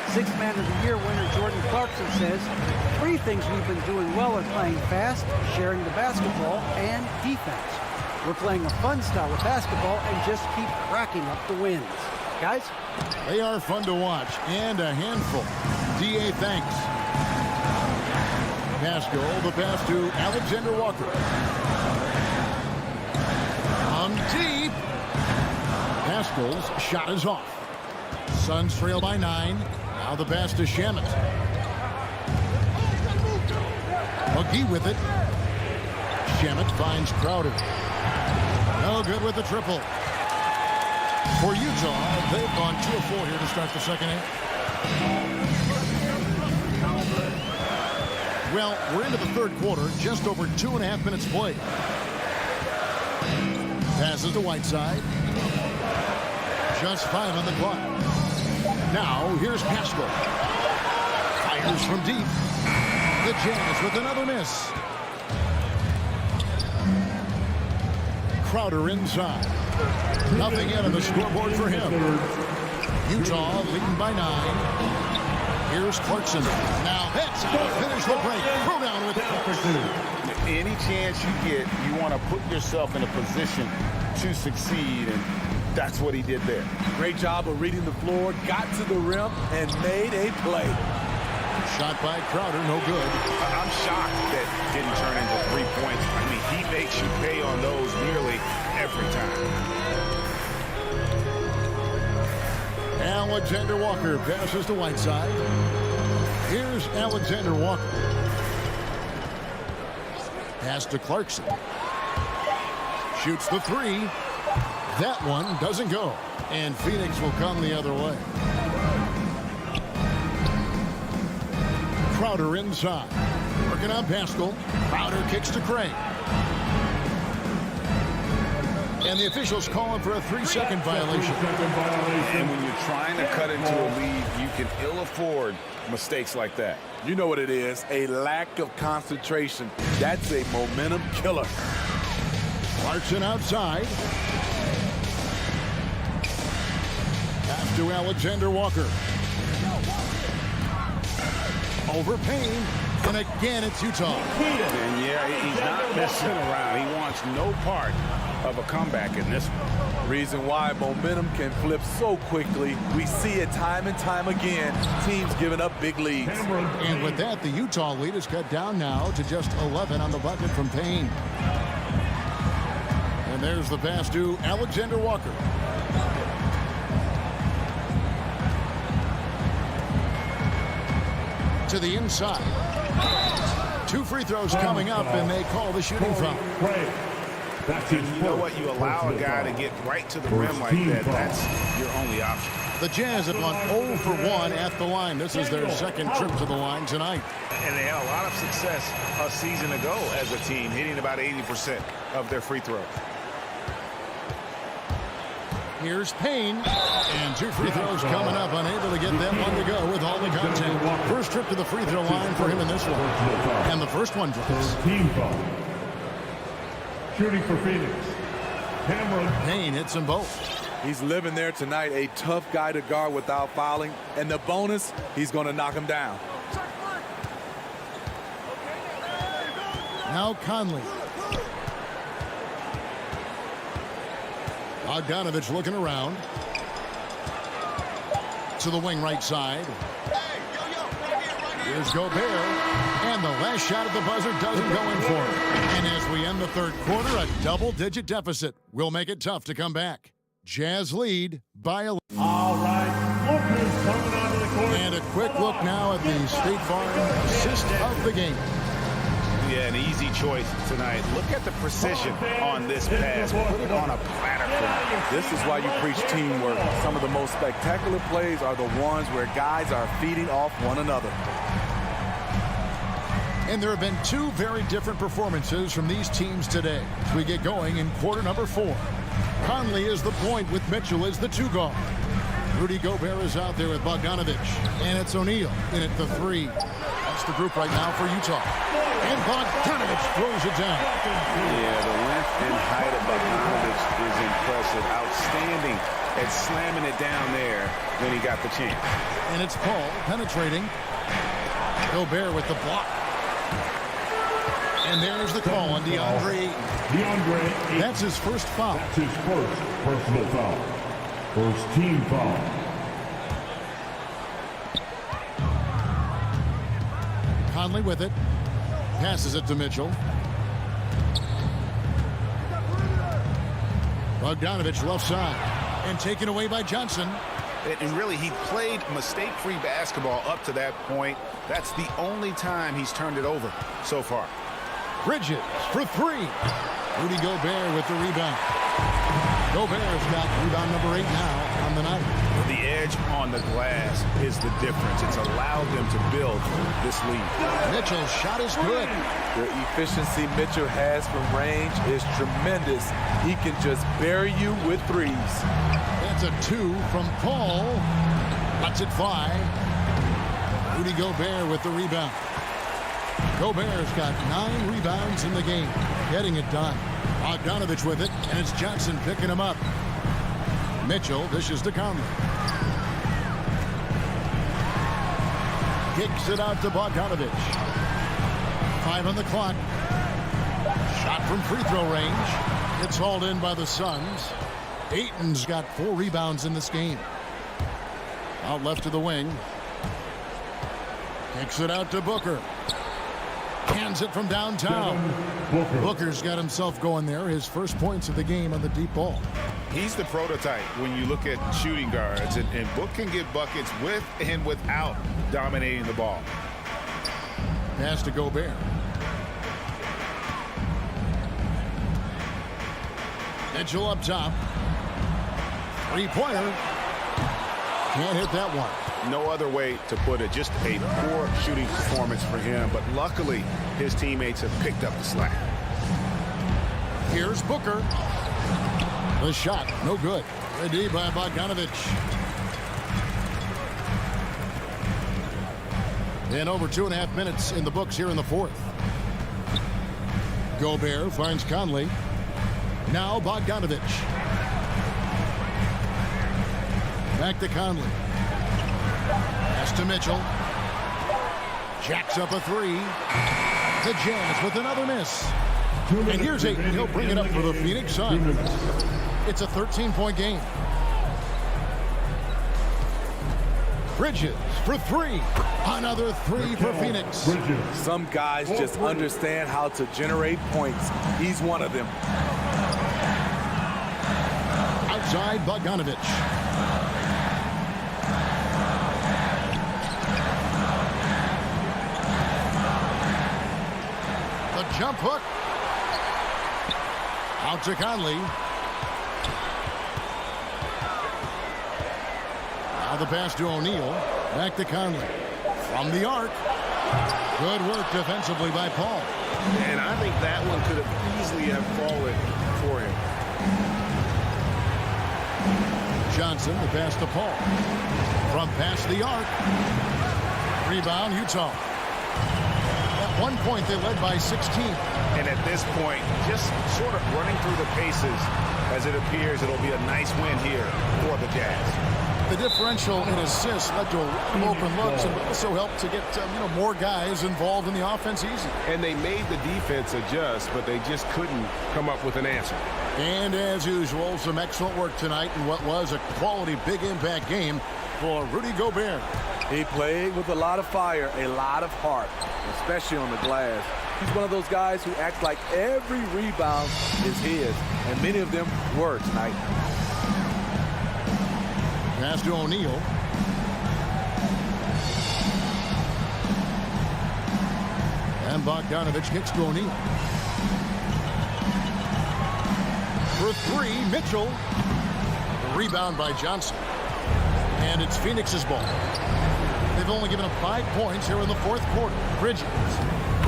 Sixth Man of the Year winner Jordan Clarkson says 3 things we've been doing well are playing fast, sharing the basketball, and defense. We're playing a fun style of basketball and just keep racking up the wins. Guys? They are fun to watch and a handful. D.A. thanks. Pascal, the pass to Alexander Walker. On deep. Pascal's shot is off. Suns trail by 9. Now the pass to Shamet. McGee with it. Shamet finds Crowder. No good with the triple. For Utah, they've gone 2 of 4 here to start the second half. Well, we're into the third quarter, just over 2.5 minutes played. Passes to Whiteside. Just 5 on the clock. Now, here's Pascal. Fires from deep. The Jazz with another miss. Crowder inside. Nothing yet on the scoreboard for him. Utah leading by 9. Here's Clarkson. Now that's how to finish the break. Throw down with it. Any chance you get, you want to put yourself in a position to succeed, and that's what he did there. Great job of reading the floor, got to the rim, and made a play. Shot by Crowder, no good. I'm shocked that didn't turn into 3 points. I mean, he makes you pay on those nearly every time. Alexander Walker passes to Whiteside. Here's Alexander Walker. Pass to Clarkson. Shoots the 3. That one doesn't go. And Phoenix will come the other way. Crowder inside. Working on Pascal. Crowder kicks to Craig. And the officials calling for a 3-second violation. And when you're trying to cut into a lead, you can ill afford mistakes like that. You know what it is, a lack of concentration. That's a momentum killer. Clarkson outside. Pass to Alexander Walker. Over Payne. And again, it's Utah. And yeah, he's not messing around. He wants no part of a comeback in this one. Reason why momentum can flip so quickly. We see it time and time again. Teams giving up big leads. And with that, the Utah lead is cut down now to just 11 on the bucket from Payne. And there's the pass to Alexander Walker. To the inside. 2 free throws coming up, and they call the shooting foul. You know what? You allow a guy to get right to the rim like that. That's your only option. The Jazz have gone 0 for 1 at the line. This is their second trip to the line tonight. And they had a lot of success a season ago as a team, hitting about 80% of their free throws. Here's Payne. And 2 free throws coming up. Unable to get that one to go with all the contact. First trip to the free throw line for him in this one. And the first one drops. Team foul. Shooting for Phoenix. Payne hits them both. He's living there tonight, a tough guy to guard without fouling. And the bonus, he's going to knock him down. Now Conley. Bogdanovich looking around. To the wing right side. Here's Gobert. And the last shot at the buzzer doesn't go in for him. And as we end the third quarter, a double-digit deficit will make it tough to come back. Jazz lead by 11. All right, Lucas coming onto the court. And a quick look now at the State Farm assist of the game. Yeah, an easy choice tonight. Look at the precision on this pass. Put it on a platter for him. This is why you preach teamwork. Some of the most spectacular plays are the ones where guys are feeding off one another. And there have been two very different performances from these teams today as we get going in quarter number 4. Conley is the point with Mitchell as the 2 guard. Rudy Gobert is out there with Bogdanovich. And it's O'Neal in at the 3. That's the group right now for Utah. And Bogdanovich throws it down. Yeah, the length and height of Bogdanovich is impressive. Outstanding at slamming it down there when he got the chance. And it's Paul penetrating. Gobert with the block. And there's the call on DeAndre. That's his first foul. That's his first personal foul. First team foul. Conley with it. Passes it to Mitchell. Bogdanovich left side. And taken away by Johnson. And really, he played mistake-free basketball up to that point. That's the only time he's turned it over so far. Bridges for 3. Rudy Gobert with the rebound. Gobert's got rebound number 8 now on the night. The edge on the glass is the difference. It's allowed them to build this lead. Mitchell's shot is good. The efficiency Mitchell has from range is tremendous. He can just bury you with threes. That's a 2 from Paul. Lets it fly. Rudy Gobert with the rebound. Gobert's got 9 rebounds in the game. Getting it done. Bogdanovich with it, and it's Johnson picking him up. Mitchell dishes to Conley. Kicks it out to Bogdanovich. 5 on the clock. Shot from free throw range. It's hauled in by the Suns. Ayton's got 4 rebounds in this game. Out left to the wing. Kicks it out to Booker. Hands it from downtown. Booker's got himself going there. His first points of the game on the deep ball. He's the prototype when you look at shooting guards. And Book can get buckets with and without dominating the ball. Pass to Gobert. Mitchell up top. 3-pointer. Can't hit that one. No other way to put it. Just a poor shooting performance for him. But luckily, his teammates have picked up the slack. Here's Booker. The shot, no good. Ready by Bogdanovich. And over 2.5 minutes in the books here in the 4th. Gobert finds Conley. Now Bogdanovich. Back to Conley. Pass to Mitchell. Jacks up a 3. The Jazz with another miss. And here's Ayton. He'll bring it up for the Phoenix Suns. It's a 13-point game. Bridges for 3. Another 3 for Phoenix. Some guys just understand how to generate points. He's one of them. Outside Bogdanovich. Jump hook. Out to Conley. Now the pass to O'Neal. Back to Conley. From the arc. Good work defensively by Paul. And I think that one could have easily have fallen for him. Johnson, the pass to Paul. From past the arc. Rebound, Utah. At one point, they led by 16. And at this point, just sort of running through the paces as it appears it'll be a nice win here for the Jazz. The differential in assists led to a lot of open looks and also helped to get more guys involved in the offense easy. And they made the defense adjust, but they just couldn't come up with an answer. And as usual, some excellent work tonight in what was a quality big impact game for Rudy Gobert. He played with a lot of fire, a lot of heart, especially on the glass. He's one of those guys who acts like every rebound is his, and many of them were tonight. Pass to O'Neal. And Bogdanovich kicks to O'Neal. For three, Mitchell. The rebound by Johnson. And it's Phoenix's ball. They've only given up 5 points here in the fourth quarter. Bridges.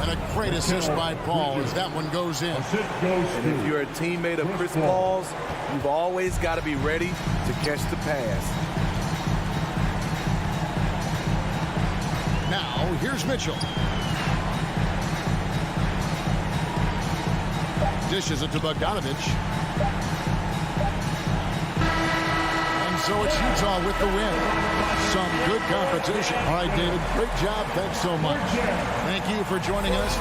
And a great assist by Paul as that one goes in. And if you're a teammate of Chris Paul's, you've always got to be ready to catch the pass. Now, here's Mitchell. Dishes it to Bogdanovich. And so it's Utah with the win. Some good competition. All right, David, great job. Thanks so much. Thank you for joining us.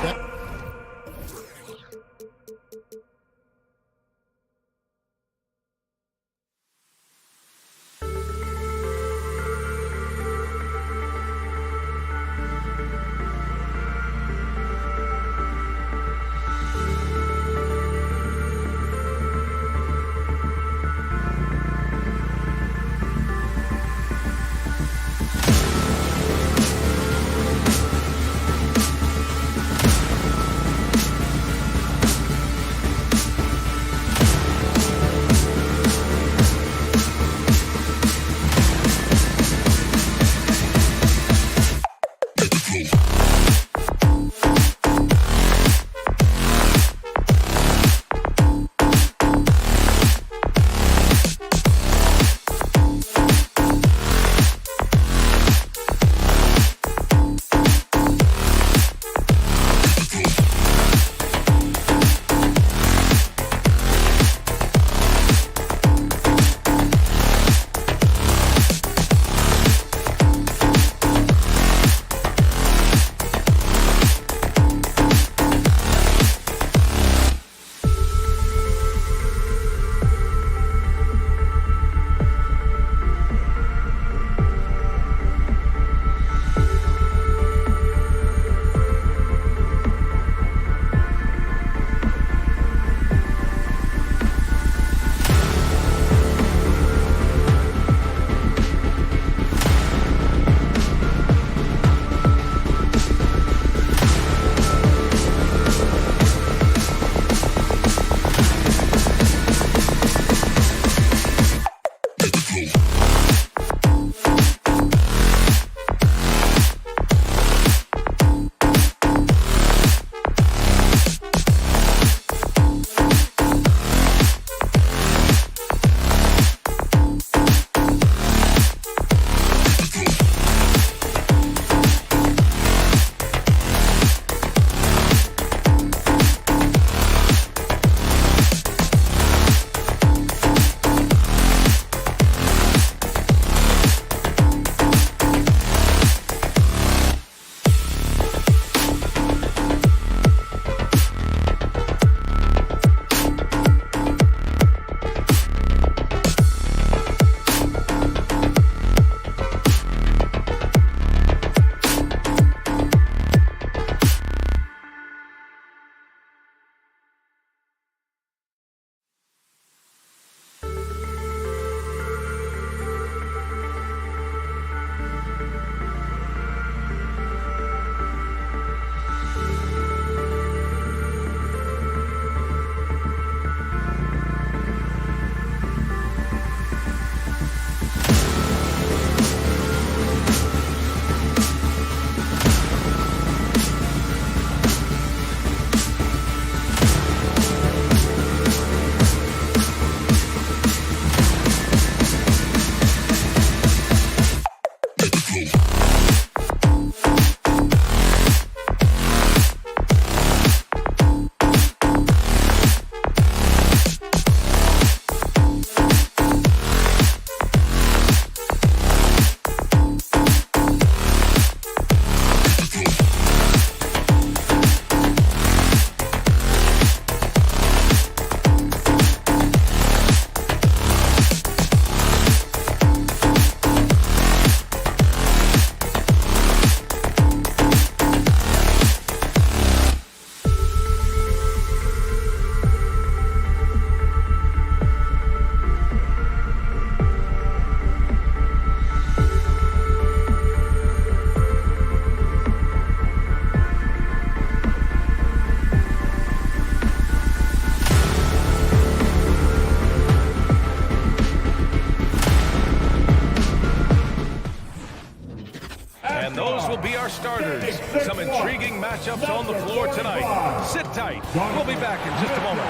And those will be our starters. Some intriguing matchups on the floor tonight. Sit tight. We'll be back in just a moment.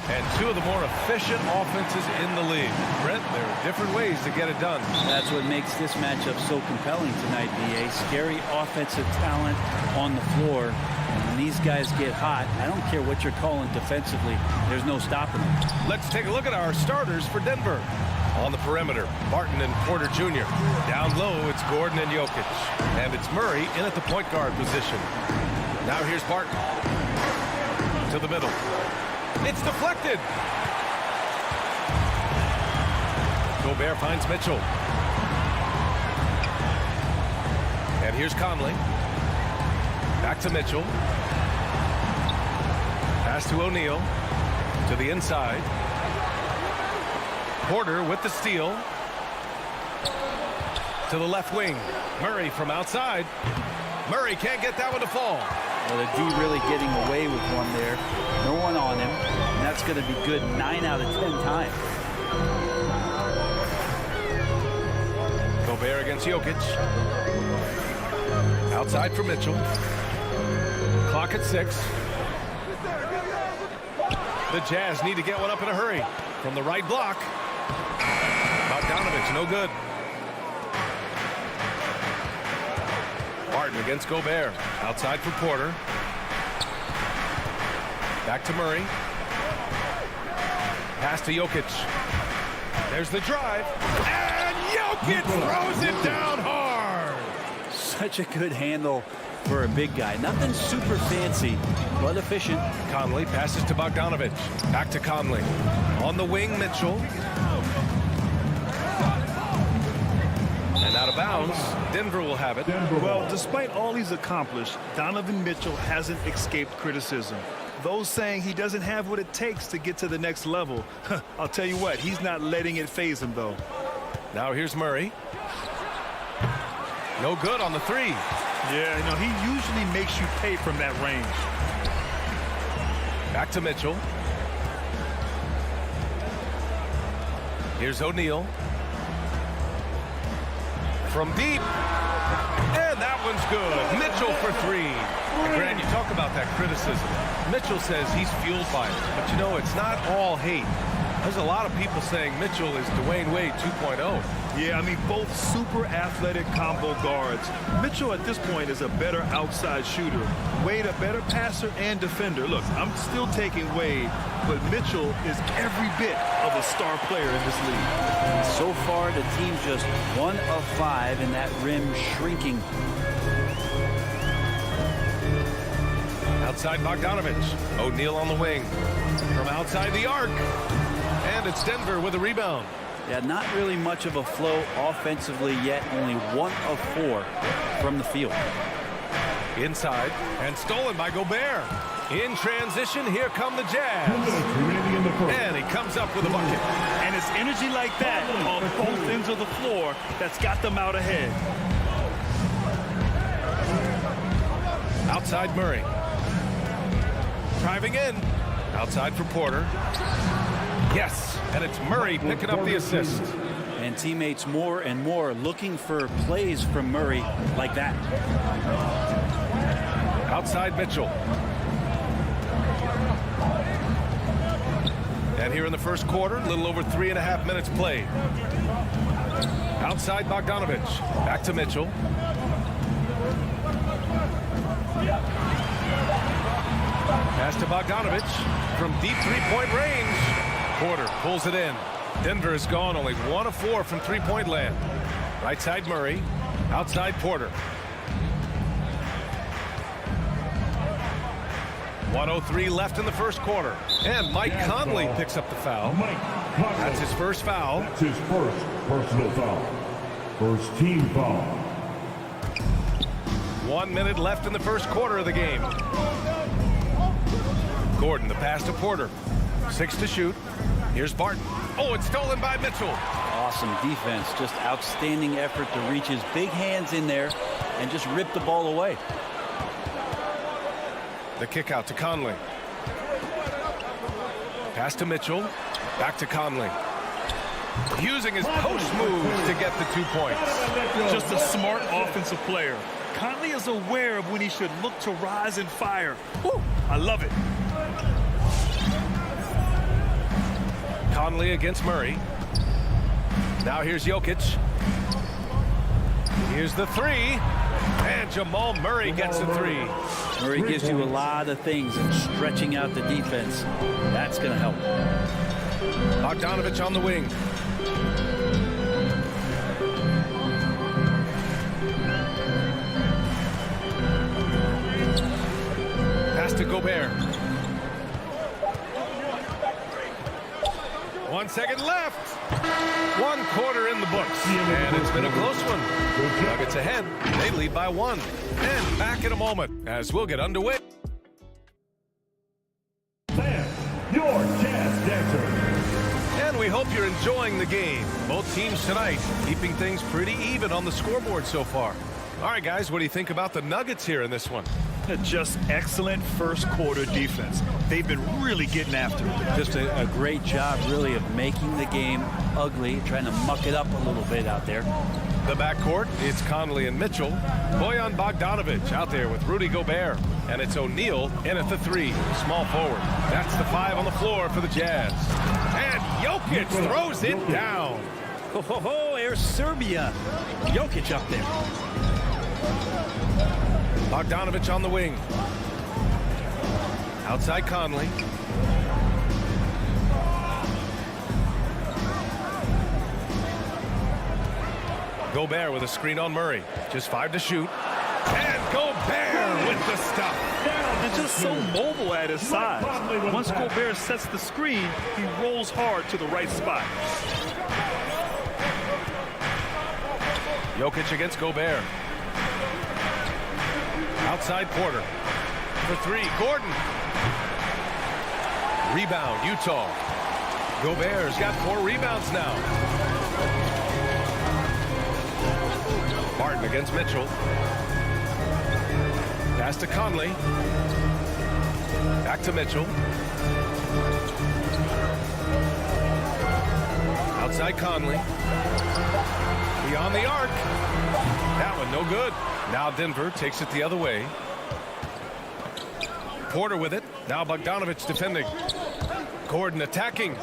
And two of the more efficient offenses in the league. Brent, there are different ways to get it done. That's what makes this matchup so compelling tonight, B.A. Scary offensive talent on the floor. And when these guys get hot, I don't care what you're calling defensively. There's no stopping them. Let's take a look at our starters for Denver. On the perimeter, Barton and Porter Jr. Down low, it's Gordon and Jokic. And it's Murray in at the point guard position. Now here's Barton. To the middle. It's deflected. Gobert finds Mitchell. And here's Conley. Back to Mitchell. Pass to O'Neal. To the inside. Porter with the steal. To the left wing. Murray from outside. Murray can't get that one to fall. Well, the D really getting away with one there. No one on him. And that's going to be good 9 out of 10 times. Gobert against Jokic. Outside for Mitchell. Clock at 6. The Jazz need to get one up in a hurry. From the right block. Bogdanovich, no good. Barton against Gobert. Outside for Porter. Back to Murray. Pass to Jokic. There's the drive. And Jokic throws it down hard. Such a good handle for a big guy. Nothing super fancy, but efficient. Conley passes to Bogdanovich. Back to Conley. On the wing, Mitchell. And out of bounds, Denver will have it. Well, despite all he's accomplished, Donovan Mitchell hasn't escaped criticism. Those saying he doesn't have what it takes to get to the next level. I'll tell you what, he's not letting it faze him, though. Now here's Murray. No good on the 3. Yeah, you know, he usually makes you pay from that range. Back to Mitchell. Here's O'Neal. From deep. And that one's good. Mitchell for 3. And Grant, you talk about that criticism. Mitchell says he's fueled by it. But you know, it's not all hate. There's a lot of people saying Mitchell is Dwayne Wade 2.0. Yeah, I mean, both super athletic combo guards. Mitchell at this point is a better outside shooter. Wade a better passer and defender. Look, I'm still taking Wade, but Mitchell is every bit of a star player in this league. So far, the team just 1 of 5 and that rim shrinking. Outside Bogdanovich. O'Neal on the wing. From outside the arc. And it's Denver with a rebound. Yeah, not really much of a flow offensively yet. Only 1 of 4 from the field. Inside and stolen by Gobert. In transition, here come the Jazz. And he comes up with a bucket. And it's energy like that on both ends of the floor that's got them out ahead. Outside Murray. Driving in. Outside for Porter. Yes, and it's Murray picking up the assist. And teammates more and more looking for plays from Murray like that. Outside Mitchell. And here in the first quarter, a little over 3.5 minutes played. Outside Bogdanovich. Back to Mitchell. Pass to Bogdanovich from deep three-point range. Porter pulls it in. Denver has gone only 1 of 4 from three-point land. Right side Murray. Outside Porter. 1:03 left in the first quarter. And Mike Conley picks up the foul. That's his first foul. That's his first personal foul. First team foul. 1 minute left in the first quarter of the game. Gordon, the pass to Porter. 6 to shoot. Here's Barton. Oh, it's stolen by Mitchell. Awesome defense. Just outstanding effort to reach his big hands in there and just rip the ball away. The kick out to Conley. Pass to Mitchell. Back to Conley. using his post moves to get the 2 points. Just a smart offensive player. Conley is aware of when he should look to rise and fire. Woo, I love it. Conley against Murray. Now here's Jokic. Here's the three. And Jamal Murray gets the three. Murray gives you a lot of things, and stretching out the defense, that's going to help. Bogdanovich on the wing. Pass to Gobert. 1 second left. 1 quarter in the books. And it's been a close one. Nuggets ahead. They lead by 1. And back in a moment as we'll get underway. Your Jazz Dancer. And we hope you're enjoying the game. Both teams tonight keeping things pretty even on the scoreboard so far. All right, guys, what do you think about the Nuggets here in this one? Just excellent first quarter defense. They've been really getting after it. Just a great job, really, of making the game ugly, trying to muck it up a little bit out there. The backcourt, it's Conley and Mitchell. Bojan Bogdanovich out there with Rudy Gobert. And it's O'Neal in at the 3, small forward. That's the 5 on the floor for the Jazz. And Jokic throws it down. Ho, ho, ho, there's Serbia. Jokic up there. Bogdanovich on the wing. Outside Conley. Gobert with a screen on Murray. Just 5 to shoot. And Gobert with the stop. And just so mobile at his size. Once Gobert sets the screen, he rolls hard to the right spot. Jokic against Gobert. Outside Porter. For 3, Gordon. Rebound, Utah. Gobert's got 4 rebounds now. Martin against Mitchell. Pass to Conley. Back to Mitchell. Outside Conley. Beyond the arc. That one no good. Now Denver takes it the other way. Porter with it. Now Bogdanovich defending. Gordon attacking.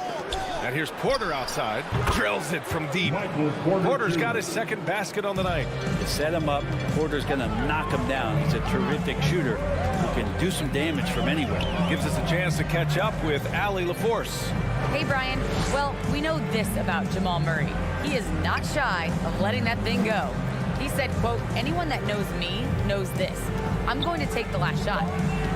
And here's Porter outside. Drills it from deep. Porter's got his second basket on the night. You set him up. Porter's going to knock him down. He's a terrific shooter who can do some damage from anywhere. Gives us a chance to catch up with Allie LaForce. Hey, Brian. Well, we know this about Jamal Murray. He is not shy of letting that thing go. He said, quote, anyone that knows me knows this. I'm going to take the last shot.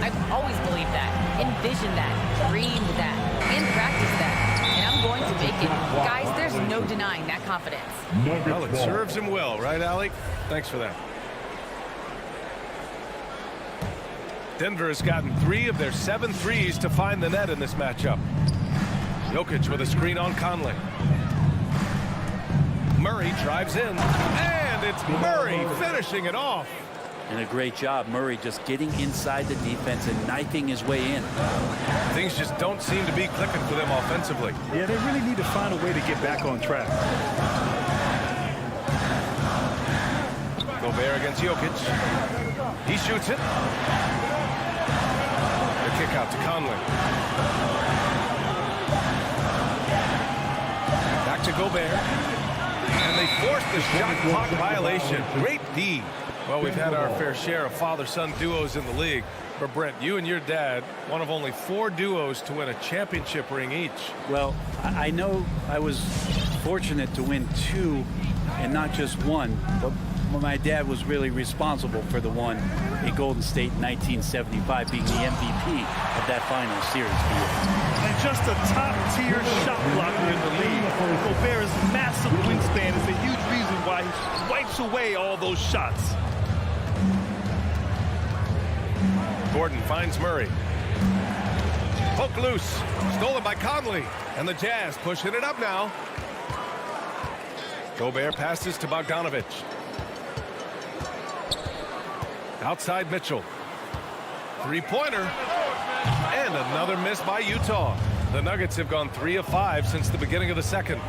I've always believed that, envisioned that, dreamed that, and practiced that. And I'm going to make it. Guys, there's no denying that confidence. Well, it serves him well, right, Allie? Thanks for that. Denver has gotten 3 of their 7 threes to find the net in this matchup. Jokic with a screen on Conley. Murray drives in, and it's Murray finishing it off. And a great job, Murray just getting inside the defense and knifing his way in. Things just don't seem to be clicking for them offensively. Yeah, they really need to find a way to get back on track. Gobert against Jokic. He shoots it. The kick out to Conley. Back to Gobert. And they forced the shot clock violation. Great D. Well, we've had our fair share of father-son duos in the league. But, Brent, you and your dad, one of only 4 duos to win a championship ring each. Well, I know I was fortunate to win 2 and not just 1, but my dad was really responsible for the one in Golden State in 1975, being the MVP of that final series. And just a top-tier shot blocker in the league. Gobert's massive wingspan is a huge reason why he wipes away all those shots. Gordon finds Murray. Poke loose. Stolen by Conley. And the Jazz pushing it up now. Gobert passes to Bogdanovich. Outside Mitchell. 3-pointer. And another miss by Utah. The Nuggets have gone 3 of 5 since the beginning of the second.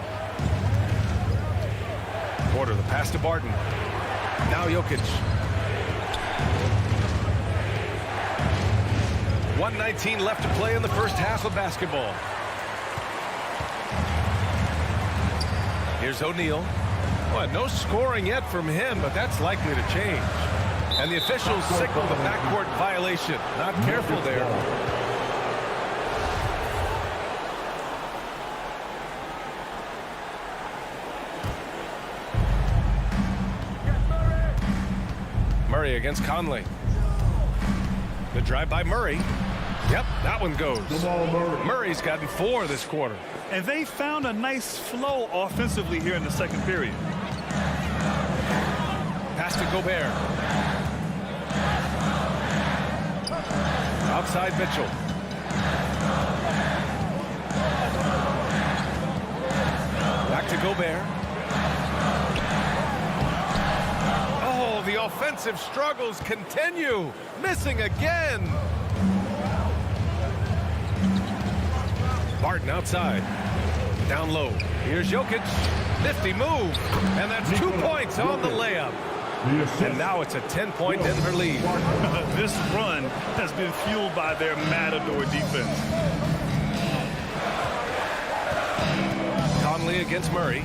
quarter. The pass to Barton. Now Jokic. 1:19 left to play in the first half of basketball. Here's O'Neal. Well, no scoring yet from him, but that's likely to change. And the officials signal the backcourt violation. Not careful there. Murray against Conley. The drive by Murray. Yep, that one goes. Murray's gotten 4 this quarter. And they found a nice flow offensively here in the second period. Pass to Gobert. Outside Mitchell. Back to Gobert. Oh, the offensive struggles continue. Missing again. Barton outside. Down low. Here's Jokic. Nifty move. And that's 2 points on the layup. And now it's a 10-point Denver lead. This run has been fueled by their Matador defense. Conley against Murray.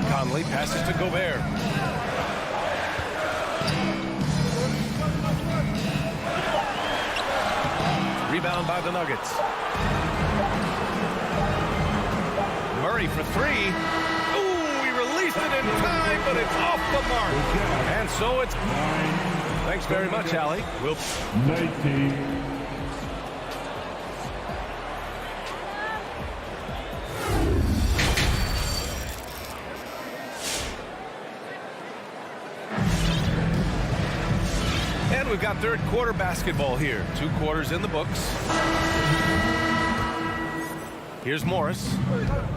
Conley passes to Gobert. Rebound by the Nuggets. Murray for 3. Ooh, he released it in time, but it's off the mark. And so it's... Thanks very much, Allie. 19. And we've got third quarter basketball here. 2 quarters in the books. Here's Morris.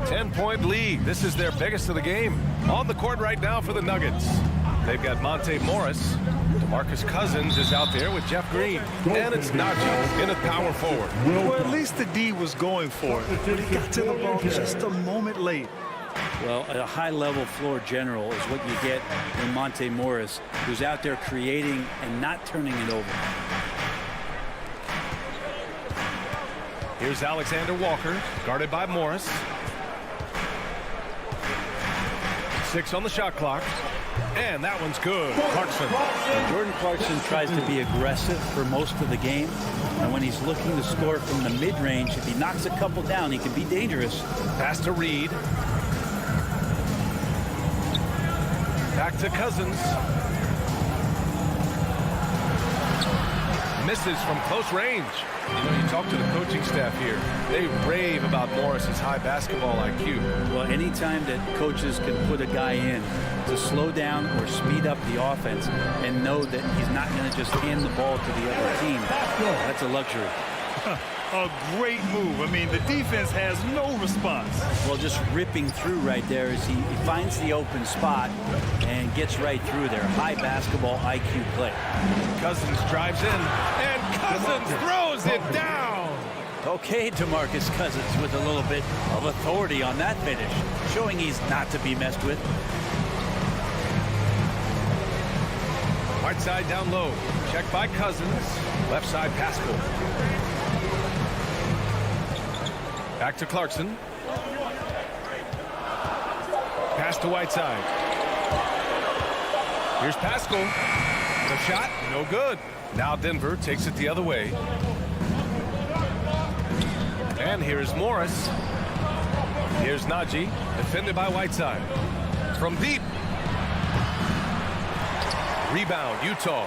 10-point lead. This is their biggest of the game. On the court right now for the Nuggets. They've got Monte Morris. DeMarcus Cousins is out there with Jeff Green. And it's Najee in a power forward. Well, at least the D was going for it. But he got to the ball just a moment late. Well, a high-level floor general is what you get in Monte Morris, who's out there creating and not turning it over. Here's Alexander Walker, guarded by Morris. 6 on the shot clock. And that one's good. Clarkson. Jordan Clarkson tries to be aggressive for most of the game. And when he's looking to score from the mid-range, if he knocks a couple down, he can be dangerous. Pass to Reed. Back to Cousins. Misses from close range. You know, you talk to the coaching staff here. They rave about Morris's high basketball IQ. Well, anytime that coaches can put a guy in to slow down or speed up the offense and know that he's not going to just hand the ball to the other team, that's a luxury. A great move. I mean, the defense has no response. Well, just ripping through right there as he finds the open spot and gets right through there. High basketball IQ play. Cousins drives in, and Cousins throws it down. Okay, DeMarcus Cousins with a little bit of authority on that finish, showing he's not to be messed with. Right side down low. Check by Cousins. Left side Pascal. Back to Clarkson. Pass to Whiteside. Here's Pascal. The shot, no good. Now Denver takes it the other way. And here's Morris. Here's Najee, defended by Whiteside. From deep. Rebound, Utah.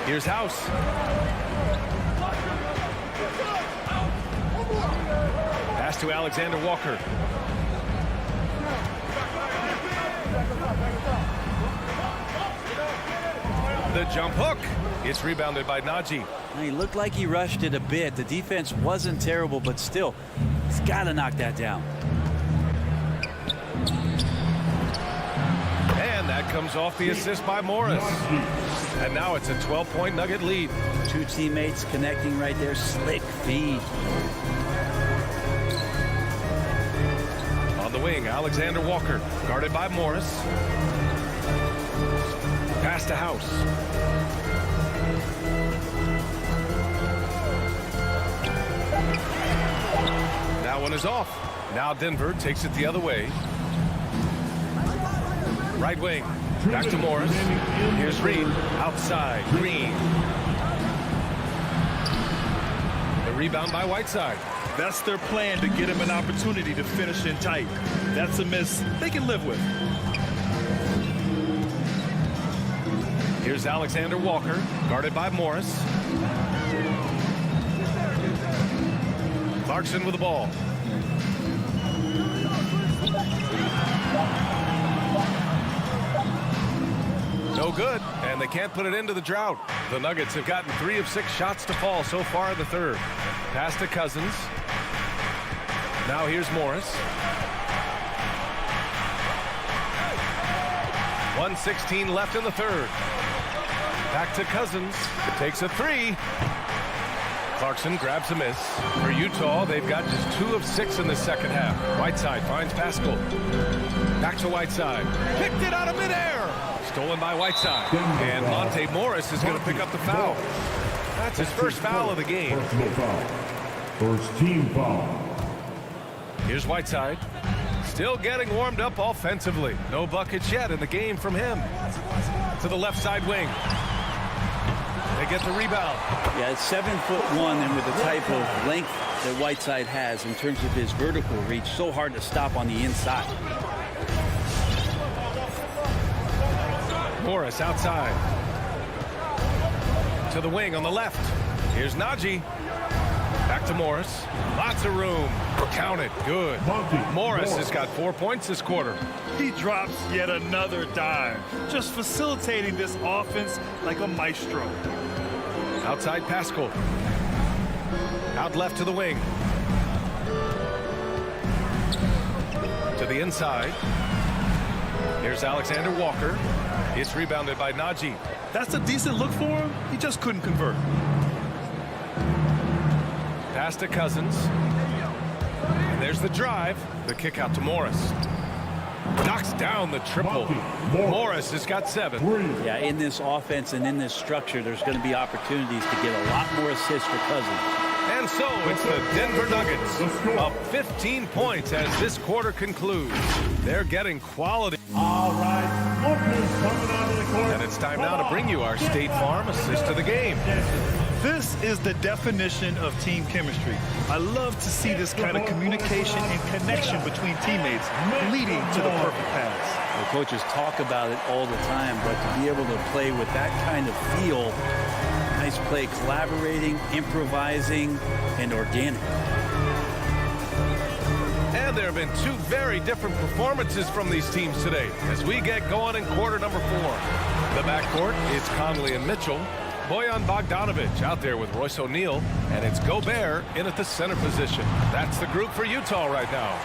Here's House. Pass to Alexander Walker. The jump hook. It's rebounded by Najee. He looked like he rushed it a bit. The defense wasn't terrible, but still, he's got to knock that down. And that comes off the assist by Morris. And now it's a 12-point Nugget lead. 2 teammates connecting right there. Slick feed. wing, Alexander Walker, guarded by Morris. Pass to House. That one is off. Now Denver takes it the other way. Right wing, back to Morris. Here's Reed, outside, Green. The rebound by Whiteside. That's their plan, to get him an opportunity to finish in tight. That's a miss they can live with. Here's Alexander Walker, guarded by Morris. Clarkson with the ball. No good, and they can't put it into the drought. The Nuggets have gotten 3 of 6 shots to fall so far in the third. Pass to Cousins. Now here's Morris. 1:16 left in the third. Back to Cousins. Takes a 3. Clarkson grabs a miss. For Utah, they've got just 2 of 6 in the second half. Whiteside finds Pascal. Back to Whiteside. Picked it out of midair. Stolen by Whiteside. And Monte Morris is going to pick up the foul. That's his first foul of the game. First team foul. Here's Whiteside. Still getting warmed up offensively. No buckets yet in the game from him. To the left side wing. They get the rebound. Yeah, it's 7'1", and with the type of length that Whiteside has in terms of his vertical reach, so hard to stop on the inside. Morris outside. To the wing on the left. Here's Najee. Back to Morris. Lots of room. Count it. Good. Morris has got 4 points this quarter. He drops yet another dime, just facilitating this offense like a maestro. Outside Pascal. Out left to the wing. To the inside. Here's Alexander Walker. It's rebounded by Najee. That's a decent look for him. He just couldn't convert. Pass to Cousins. And there's the drive. The kick out to Morris. Knocks down the triple. Morris has got 7. Yeah, in this offense and in this structure, there's going to be opportunities to get a lot more assists for Cousins. And so it's the Denver Nuggets up 15 points as this quarter concludes. They're getting quality. All right, coming onto the court. And it's time now to bring you our State Farm assist of the game. This is the definition of team chemistry. I love to see this kind of communication and connection between teammates leading to the perfect pass. The coaches talk about it all the time, but to be able to play with that kind of feel, nice play, collaborating, improvising, and organic. And there have been 2 very different performances from these teams today as we get going in quarter number 4. The backcourt is Conley and Mitchell. Bojan Bogdanovic out there with Royce O'Neal, and it's Gobert in at the center position. That's the group for Utah right now.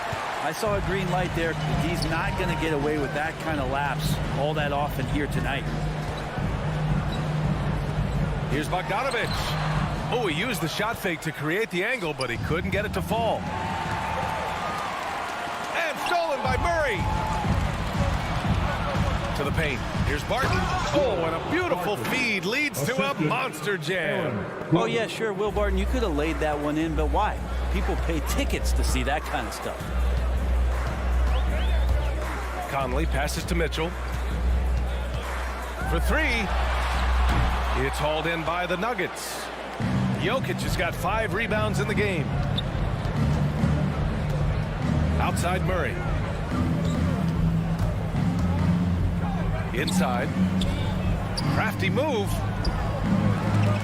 I saw a green light there. He's not going to get away with that kind of lapse all that often here tonight. Here's Bogdanovic. Oh, he used the shot fake to create the angle, but he couldn't get it to fall. And stolen by Murray. To the paint. Here's Barton. Oh, and a beautiful feed leads to a monster jam. Oh, yeah, sure, Will Barton, you could have laid that one in, but why? People pay tickets to see that kind of stuff. Conley passes to Mitchell. For 3. It's hauled in by the Nuggets. Jokic has got 5 rebounds in the game. Outside Murray. Inside. Crafty move.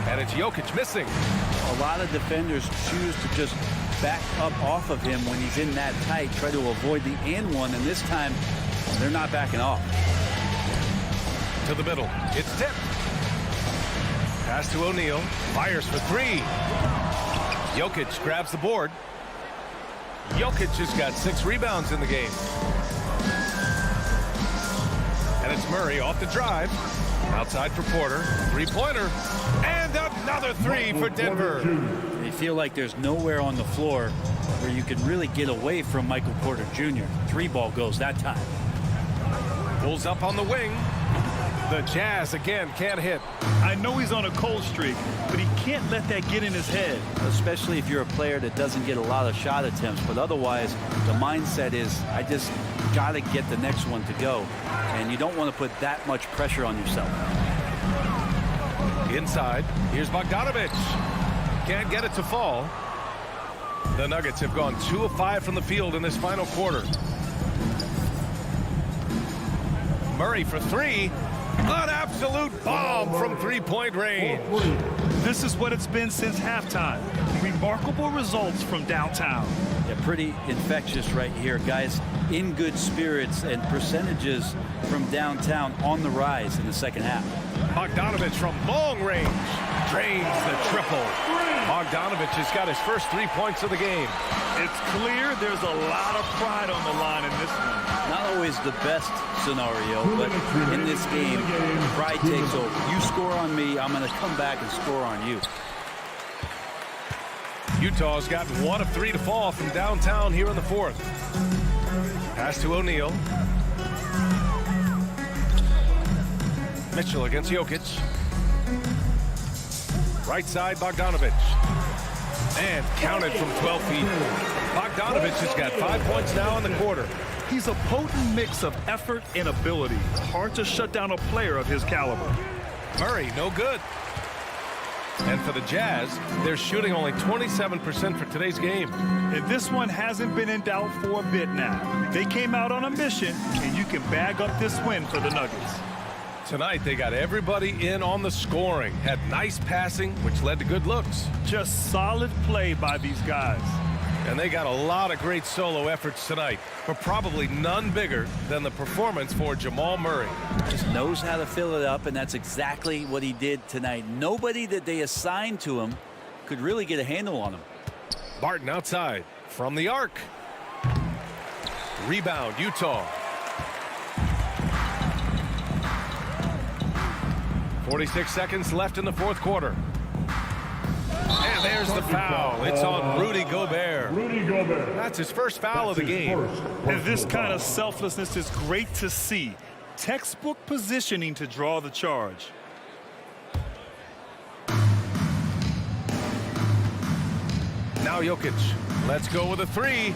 And it's Jokic missing. A lot of defenders choose to just back up off of him when he's in that tight, try to avoid the and one, and this time they're not backing off. To the middle. It's tipped. Pass to O'Neal. Fires for 3. Jokic grabs the board. Jokic has got 6 rebounds in the game. And it's Murray off the drive. Outside for Porter. 3-pointer. And another 3 for Denver. They feel like there's nowhere on the floor where you can really get away from Michael Porter Jr. 3-ball goes that time. Pulls up on the wing. The Jazz again can't hit. I know he's on a cold streak, but he can't let that get in his head. Especially if you're a player that doesn't get a lot of shot attempts. But otherwise, the mindset is, I just got to get the next one to go. And you don't want to put that much pressure on yourself. Inside, here's Bogdanovich. Can't get it to fall. The Nuggets have gone 2 of 5 from the field in this final quarter. Murray for 3. An absolute bomb from 3-point range. This is what it's been since halftime. Remarkable results from downtown. Yeah, pretty infectious right here, guys. In good spirits, and percentages from downtown on the rise in the second half. Bogdanovich from long range drains the triple. Bogdanovich has got his first 3 points of the game. It's clear there's a lot of pride on the line in this one. Not always the best scenario, but in this game, pride takes over. You score on me, I'm going to come back and score on you. Utah's got 1 of 3 to fall from downtown here in the fourth. Pass to O'Neal. Mitchell against Jokic. Right side, Bogdanovich. And counted from 12 feet. Bogdanovich has got 5 points now in the quarter. He's a potent mix of effort and ability. Hard to shut down a player of his caliber. Murray, no good. And for the Jazz, they're shooting only 27% for today's game. And this one hasn't been in doubt for a bit now. They came out on a mission, and you can bag up this win for the Nuggets. Tonight, they got everybody in on the scoring. Had nice passing, which led to good looks. Just solid play by these guys. And they got a lot of great solo efforts tonight, but probably none bigger than the performance for Jamal Murray. Just knows how to fill it up, and that's exactly what he did tonight. Nobody that they assigned to him could really get a handle on him. Barton outside from the arc. Rebound, Utah. 46 seconds left in the fourth quarter. And there's the foul. It's on Rudy Gobert. That's his first foul of the game. And this kind of selflessness is great to see. Textbook positioning to draw the charge. Now Jokic. Let's go with a 3.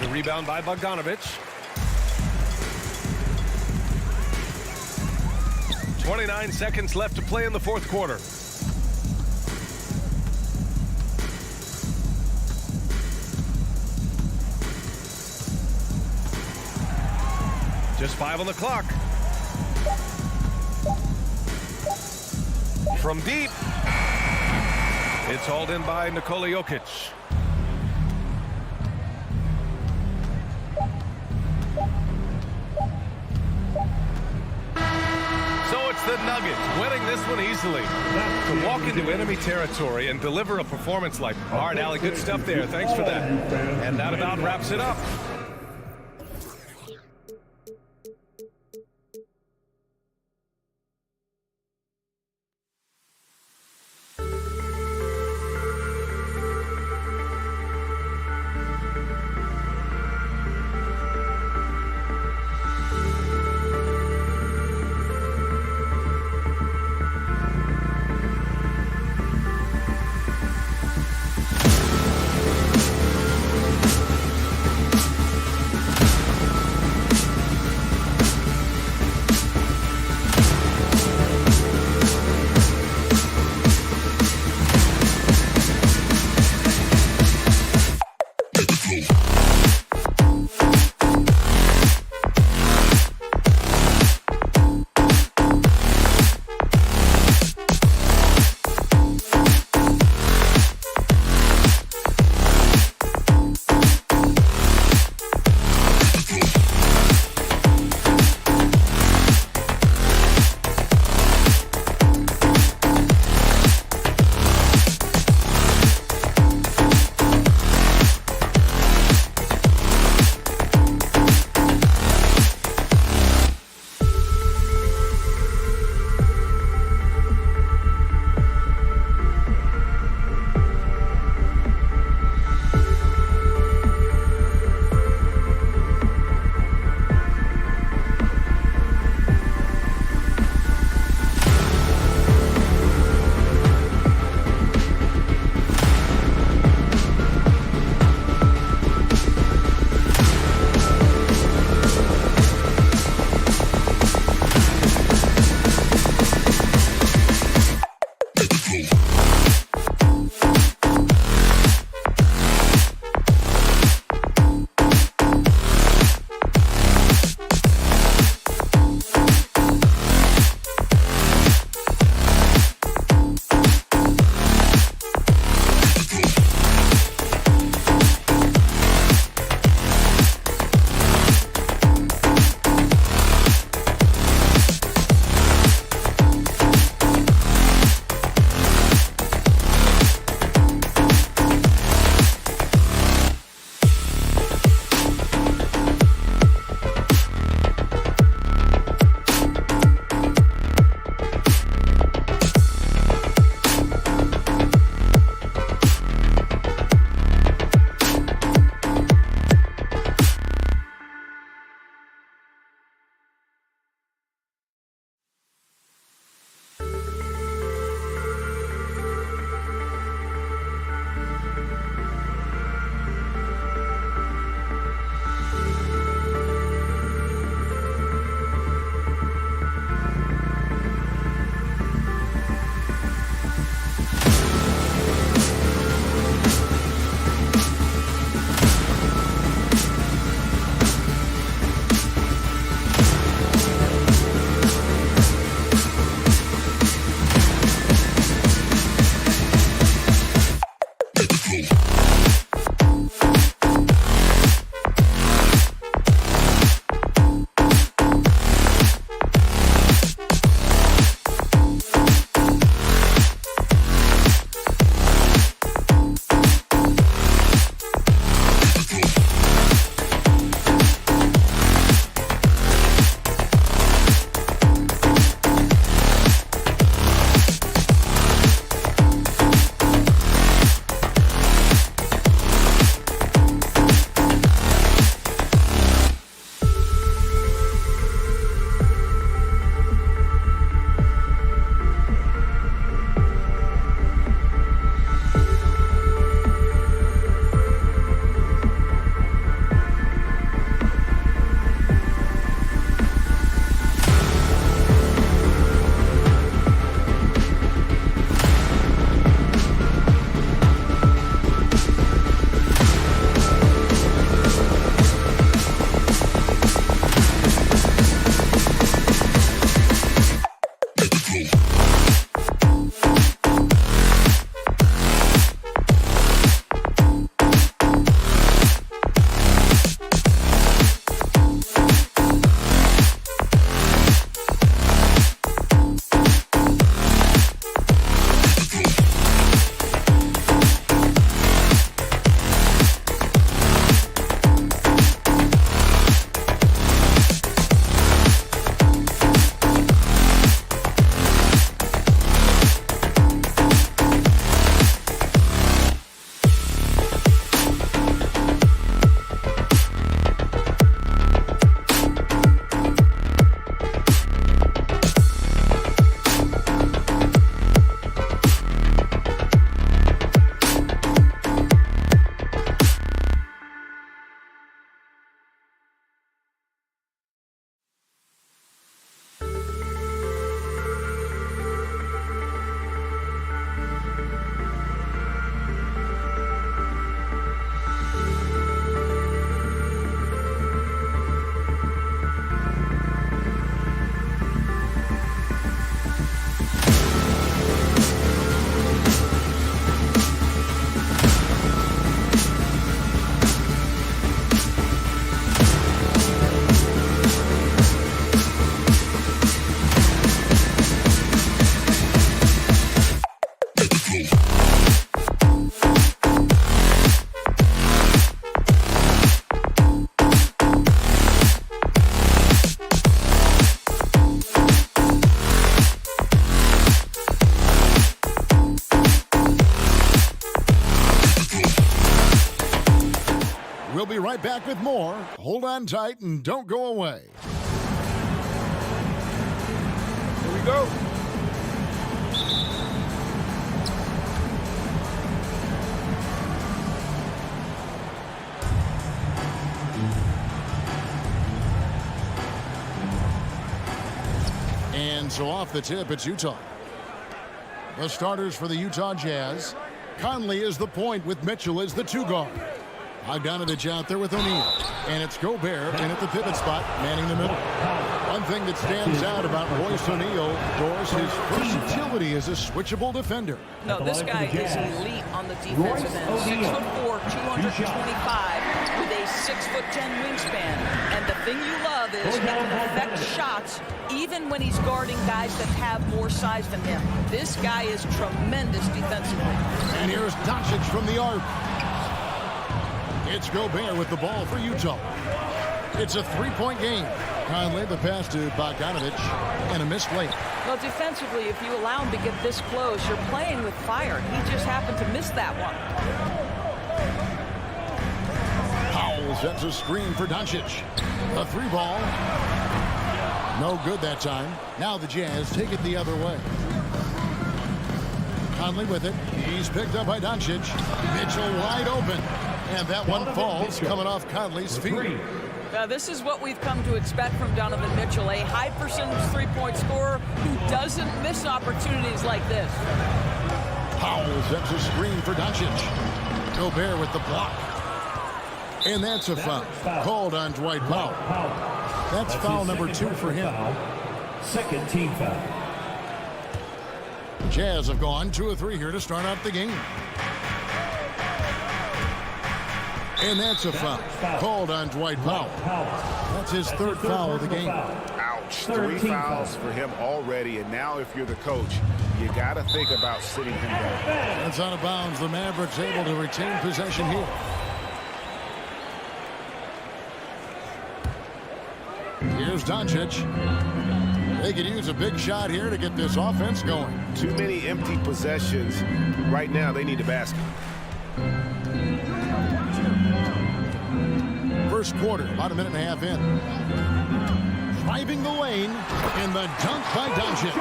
The rebound by Bogdanovich. 29 seconds left to play in the fourth quarter. Just 5 on the clock. From deep. It's hauled in by Nikola Jokic. So it's the Nuggets winning this one easily. To walk into enemy territory and deliver a performance like, all right, Allie, good stuff there. Thanks for that. And that about wraps it up. back with more. Hold on tight and don't go away. Here we go. And so off the tip, it's Utah. The starters for the Utah Jazz. Conley is the point with Mitchell as the 2 guard. Bogdanovich out there with O'Neal. And it's Gobert in at the pivot spot, manning the middle. One thing that stands out about Royce O'Neal, Doris, his versatility as a switchable defender. No, this guy is elite on the defensive end. 6'4", 225, with a 6'10" wingspan. And the thing you love is he can affect shots even when he's guarding guys that have more size than him. This guy is tremendous defensively. And here's Doncic from the arc. It's Gobert with the ball for Utah. It's a 3-point game. Conley, the pass to Bogdanovich, and a missed layup. Well, defensively, if you allow him to get this close, you're playing with fire. He just happened to miss that one. Powell sets a screen for Doncic. A 3-ball. No good that time. Now the Jazz take it the other way. Conley with it. He's picked up by Doncic. Mitchell wide open. And that one falls, coming off Conley's feet. Now, this is what we've come to expect from Donovan Mitchell, a high percentage 3-point scorer who doesn't miss opportunities like this. Powell sets a screen for Doncic. Gobert with the block. And that's a foul. Called on Dwight Powell. That's foul number 2 for him. Second team foul. Jazz have gone 2 of 3 here to start out the game. And that's a foul. Called on Dwight Powell. That's his 3rd foul of the game. Ouch. 3 fouls for him already. And now if you're the coach, you got to think about sitting him down. That's out of bounds. The Mavericks able to retain possession here. Here's Doncic. They could use a big shot here to get this offense going. Too many empty possessions. Right now, they need a basket. First quarter, about a minute and a half in. Driving the lane, and the dunk by Doncic.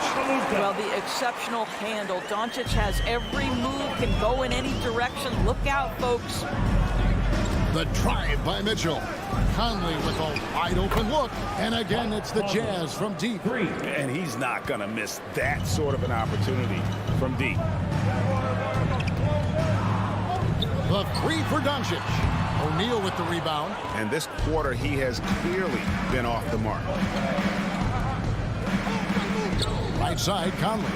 Well, the exceptional handle. Doncic has every move, can go in any direction. Look out, folks. The drive by Mitchell. Conley with a wide open look. And again, it's the Jazz from deep. And he's not going to miss that sort of an opportunity from deep. The 3 for Doncic. O'Neal with the rebound. And this quarter, he has clearly been off the mark. Right side, Conley.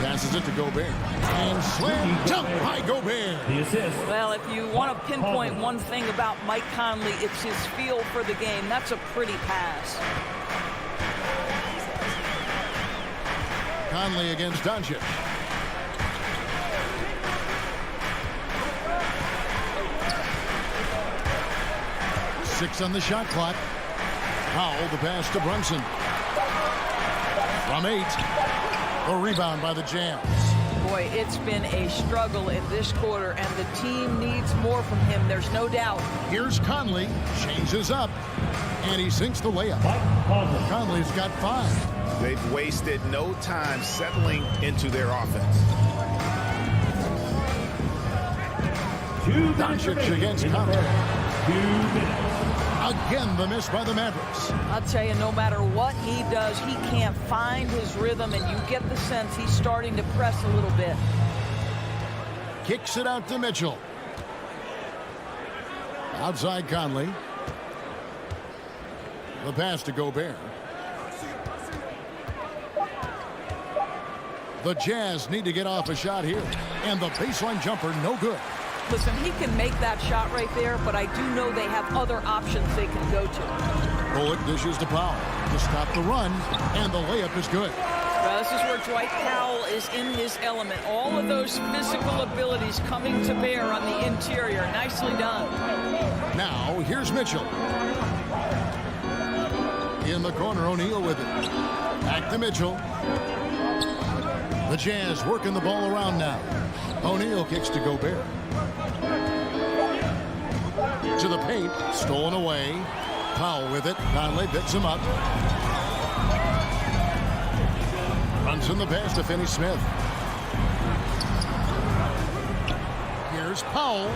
Passes it to Gobert. And slam dunk by Gobert. The assist. Well, if you want to pinpoint one thing about Mike Conley, it's his feel for the game. That's a pretty pass. Conley against Doncic. Six on the shot clock. Powell, the pass to Brunson. From 8. The rebound by the Jazz. Boy, it's been a struggle in this quarter, and the team needs more from him. There's no doubt. Here's Conley. Changes up. And he sinks the layup. Conley's got 5. They've wasted no time settling into their offense. Doncic against Conley. 2 minutes. Again, the miss by the Mavericks. I'll tell you, no matter what he does, he can't find his rhythm, and you get the sense he's starting to press a little bit. Kicks it out to Mitchell. Outside Conley. The pass to Gobert. The Jazz need to get off a shot here. And the baseline jumper, no good. Listen, he can make that shot right there, but I do know they have other options they can go to. Bullock dishes to Powell to stop the run, and the layup is good. Well, this is where Dwight Powell is in his element. All of those physical abilities coming to bear on the interior. Nicely done. Now, here's Mitchell. In the corner, O'Neal with it. Back to Mitchell. The Jazz working the ball around now. O'Neal kicks to Gobert. To the paint, stolen away. Powell with it. Conley picks him up. Brunson the pass to Finney-Smith. Here's Powell.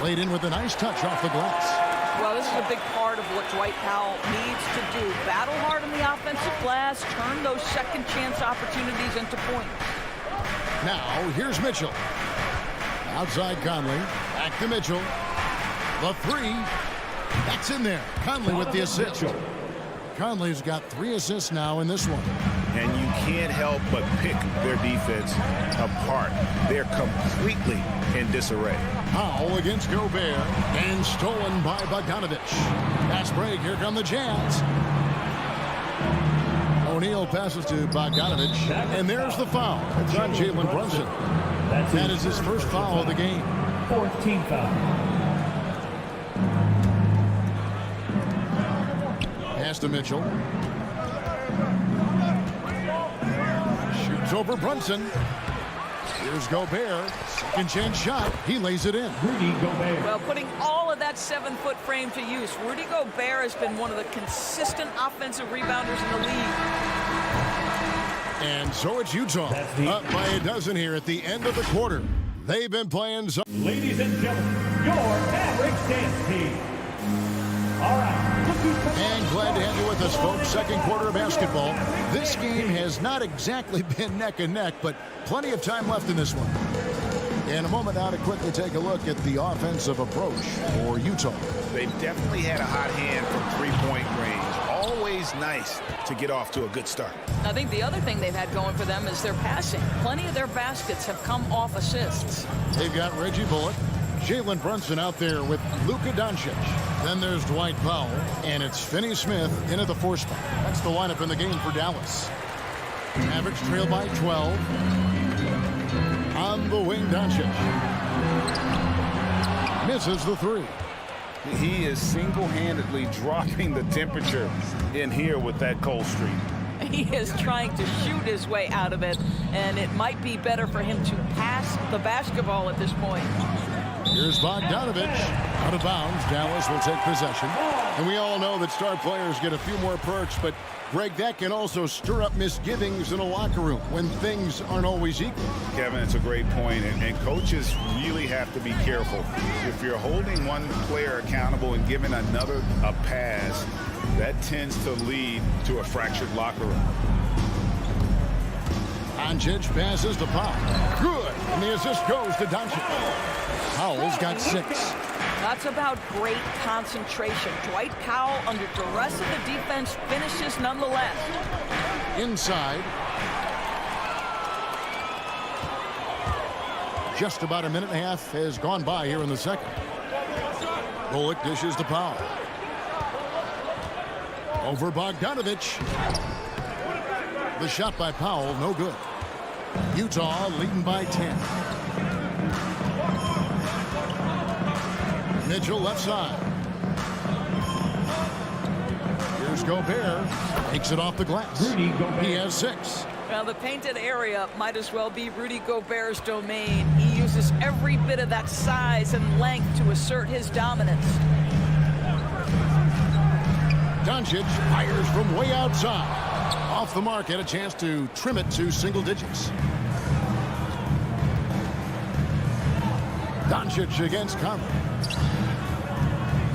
Played in with a nice touch off the glass. Well, this is a big part of what Dwight Powell needs to do. Battle hard on the offensive glass, turn those second chance opportunities into points. Now, here's Mitchell. Outside Conley. Back to Mitchell. The three. That's in there. Conley with the assist. Conley's got 3 assists now in this one. And you can't help but pick their defense apart. They're completely in disarray. Powell against Gobert, and stolen by Bogdanovich. Pass break, here come the Jazz. O'Neal passes to Bogdanovich, and there's the foul. It's on Jalen Brunson. That is his first foul of the game. 14th foul. Pass to Mitchell. Shoots over Brunson. Here's Gobert. Second chance shot. He lays it in. Rudy Gobert. Well, putting all of that 7-foot frame to use, Rudy Gobert has been one of the consistent offensive rebounders in the league. And so it's Utah. Up by a dozen here at the end of the quarter. They've been playing some. Ladies and gentlemen, your Mavericks dance team. All right. And glad to have you with us, folks. Second quarter of basketball. This game has not exactly been neck and neck, but plenty of time left in this one. In a moment now to quickly take a look at the offensive approach for Utah. They've definitely had a hot hand from three-point range. Always nice to get off to a good start. I think the other thing they've had going for them is their passing. Plenty of their baskets have come off assists. They've got Reggie Bullock, Jalen Brunson out there with Luka Doncic. Then there's Dwight Powell, and it's Finney-Smith into the 4 spot. That's the lineup in the game for Dallas. Mavericks trail by 12. On the wing, Doncic. Misses the 3. He is single-handedly dropping the temperature in here with that cold streak. He is trying to shoot his way out of it, and it might be better for him to pass the basketball at this point. Here's Bogdanovich. Out of bounds. Dallas will take possession. And we all know that star players get a few more perks, but Greg, that can also stir up misgivings in a locker room when things aren't always equal. Kevin, it's a great point, and coaches really have to be careful. If you're holding one player accountable and giving another a pass, that tends to lead to a fractured locker room. Doncic passes to Powell. Good. And the assist goes to Doncic. Powell's got 6. That's about great concentration. Dwight Powell, under duress of the defense, finishes nonetheless. Inside. Just about a minute and a half has gone by here in the second. Bullock dishes to Powell. Over Bogdanovich. The shot by Powell, no good. Utah leading by 10. Mitchell left side. Here's Gobert. Takes it off the glass. He has 6. Well, the painted area might as well be Rudy Gobert's domain. He uses every bit of that size and length to assert his dominance. Doncic fires from way outside. Off the mark, had a chance to trim it to single digits. Doncic against Conley.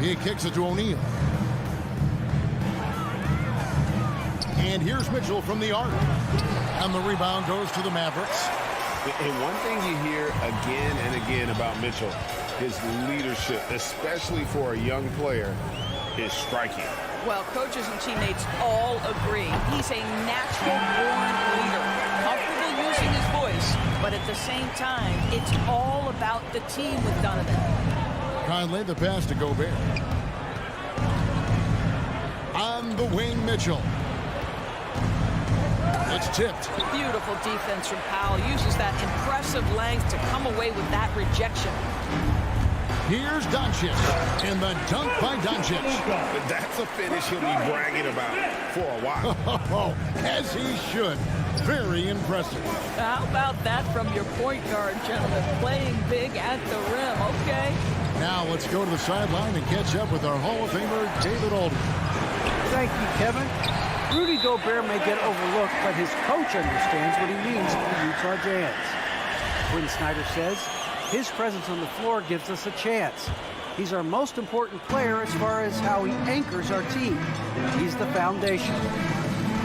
He kicks it to O'Neal. And here's Mitchell from the arc. And the rebound goes to the Mavericks. And one thing you hear again and again about Mitchell, his leadership, especially for a young player, is striking. Well, coaches and teammates all agree. He's a natural-born leader, comfortable using his voice, but at the same time, it's all about the team with Donovan. Conley, the pass to Gobert. On the wing, Mitchell. It's tipped. Beautiful defense from Powell. Uses that impressive length to come away with that rejection. Here's Doncic, and the dunk by Doncic. But that's a finish he'll be bragging about for a while. As he should. Very impressive. How about that from your point guard, gentlemen? Playing big at the rim. Okay. Now let's go to the sideline and catch up with our Hall of Famer, David Aldridge. Thank you, Kevin. Rudy Gobert may get overlooked, but his coach understands what he means to the Utah Jazz. Quinn Snyder says, his presence on the floor gives us a chance. He's our most important player as far as how he anchors our team. He's the foundation.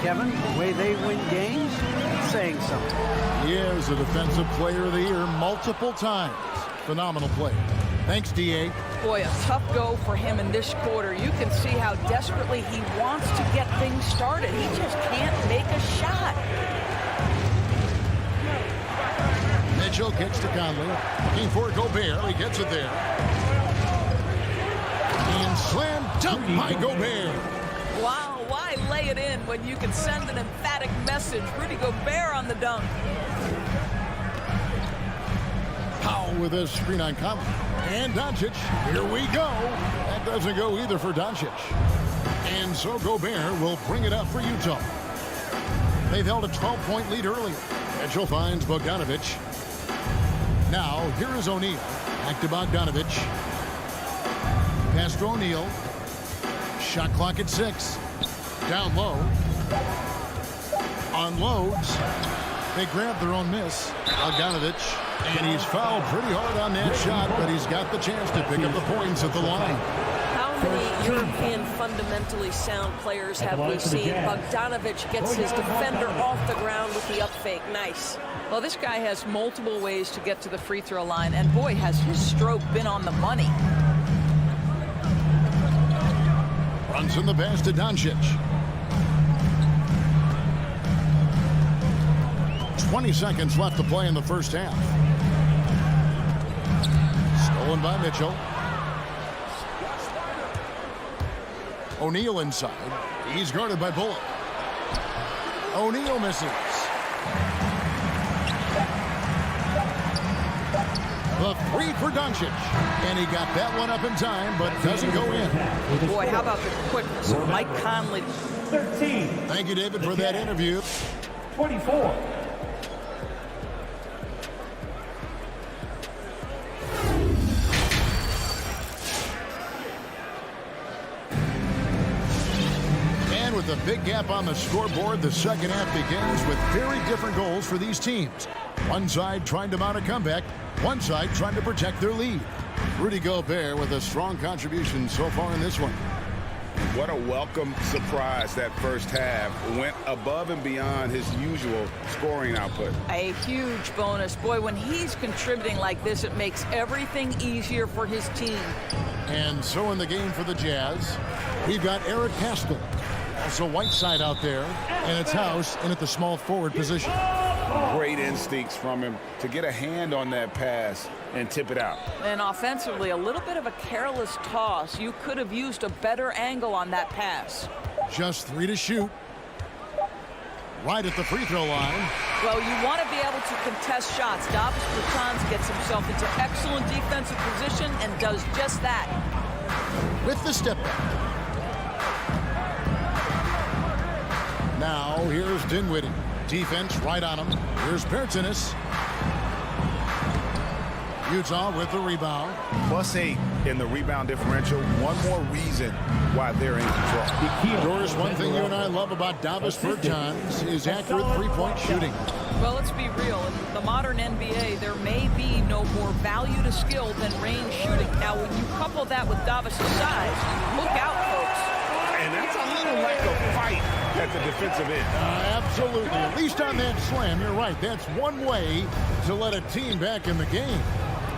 Kevin, the way they win games, saying something. He is a Defensive Player of the Year multiple times. Phenomenal player. Thanks, D.A. Boy, a tough go for him in this quarter. You can see how desperately he wants to get things started. He just can't make a shot. Mitchell kicks to Conley. Looking for Gobert. He gets it there. And slam dunk by Gobert. Wow, why lay it in when you can send an emphatic message? Rudy Gobert on the dunk. Powell with a screen on Conley. And Doncic. Here we go. That doesn't go either for Doncic. And so Gobert will bring it up for Utah. They've held a 12-point lead earlier. Mitchell finds Bogdanovic. Now, here is O'Neal. Back to Bogdanovic. Pass to O'Neal. Shot clock at 6. Down low. Unloads. They grab their own miss. Bogdanovic. And he's fouled pretty hard on that shot, but he's got the chance to pick up the points at the line. How many European fundamentally sound players have we seen? Bogdanovic gets his defender off the ground with the up fake. Nice. Well, this guy has multiple ways to get to the free throw line, and boy, has his stroke been on the money. Runs in the pass to Doncic. 20 seconds left to play in the first half. Stolen by Mitchell. O'Neal inside. He's guarded by Bullock. O'Neal misses. The three for Doncic. And he got that one up in time, but doesn't go in. Boy, how about the quickness of Mike Conley? 13. Thank you, David, for that interview. 24. With a big gap on the scoreboard, the second half begins with very different goals for these teams. One side trying to mount a comeback, one side trying to protect their lead. Rudy Gobert with a strong contribution so far in this one. What a welcome surprise that first half. Went above and beyond his usual scoring output. A huge bonus. Boy, when he's contributing like this, it makes everything easier for his team. And so in the game for the Jazz, we've got Eric Pascal. Also Whiteside out there, and it's House in at the small forward position. Great instincts from him to get a hand on that pass and tip it out. And offensively, a little bit of a careless toss. You could have used a better angle on that pass. Just 3 to shoot. Right at the free throw line. Well, you want to be able to contest shots. Davis Bertans gets himself into excellent defensive position and does just that. With the step back. Now, here's Dinwiddie. Defense right on him. Here's Bertans. Utah with the rebound. +8 in the rebound differential. One more reason why they're in control. Doris, one thing you and I love about Davis Bertans is accurate three-point shooting. Well, let's be real. In the modern NBA, there may be no more value to skill than range shooting. Now, when you couple that with Davis' size, look out, folks. And that's a little lack of fight at the defensive end. Absolutely. At least on that slam, you're right. That's one way to let a team back in the game.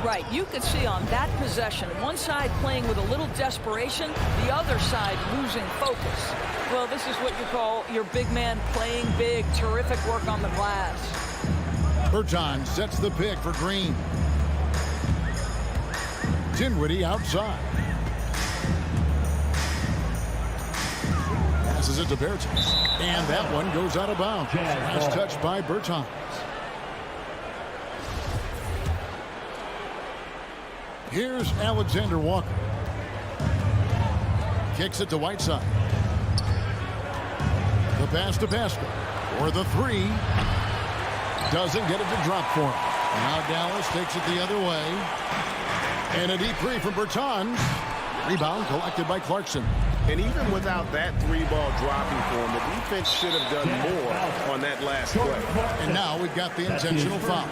Right. You could see on that possession, one side playing with a little desperation, the other side losing focus. Well, this is what you call your big man playing big. Terrific work on the glass. Bertans sets the pick for Green. Dinwiddie outside. Passes it to Bertans. And that one goes out of bounds. Nice touch by Bertans. Here's Alexander Walker. Kicks it to Whiteside. The pass to Pascal. For the three. Doesn't get it to drop for him. Now Dallas takes it the other way. And a deep three from Bertans. Rebound collected by Clarkson. And even without that three-ball dropping for him, the defense should have done more on that last play. And now we've got the intentional foul.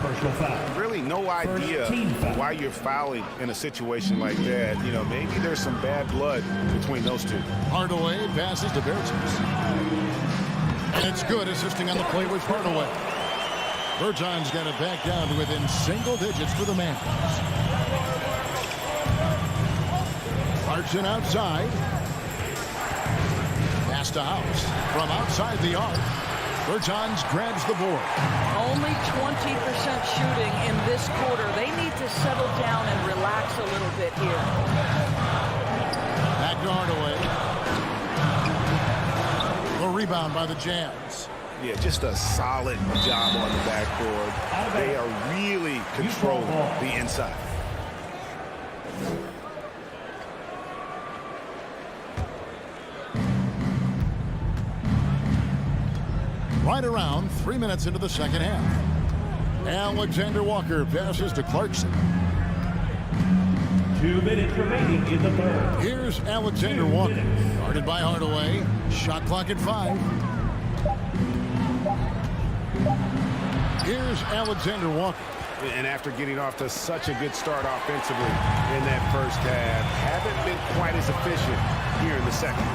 Really no idea why you're fouling in a situation like that. You know, maybe there's some bad blood between those two. Hardaway passes to Bertans. And it's good, assisting on the play with Hardaway. Bertans got it back down to within single digits for the Mavericks. Clarkson outside. Pass to House. From outside the arc, Bertans grabs the board. Only 20% shooting in this quarter. They need to settle down and relax a little bit here. Back to Hardaway. The rebound by the Jazz. Yeah, just a solid job on the backboard. They are really controlling the inside. Right around 3 minutes into the second half. Alexander Walker passes to Clarkson. 2 minutes remaining in the third. Here's Alexander Walker. Guarded by Hardaway. Shot clock at 5. Here's Alexander Walker. And after getting off to such a good start offensively in that first half, haven't been quite as efficient here in the second.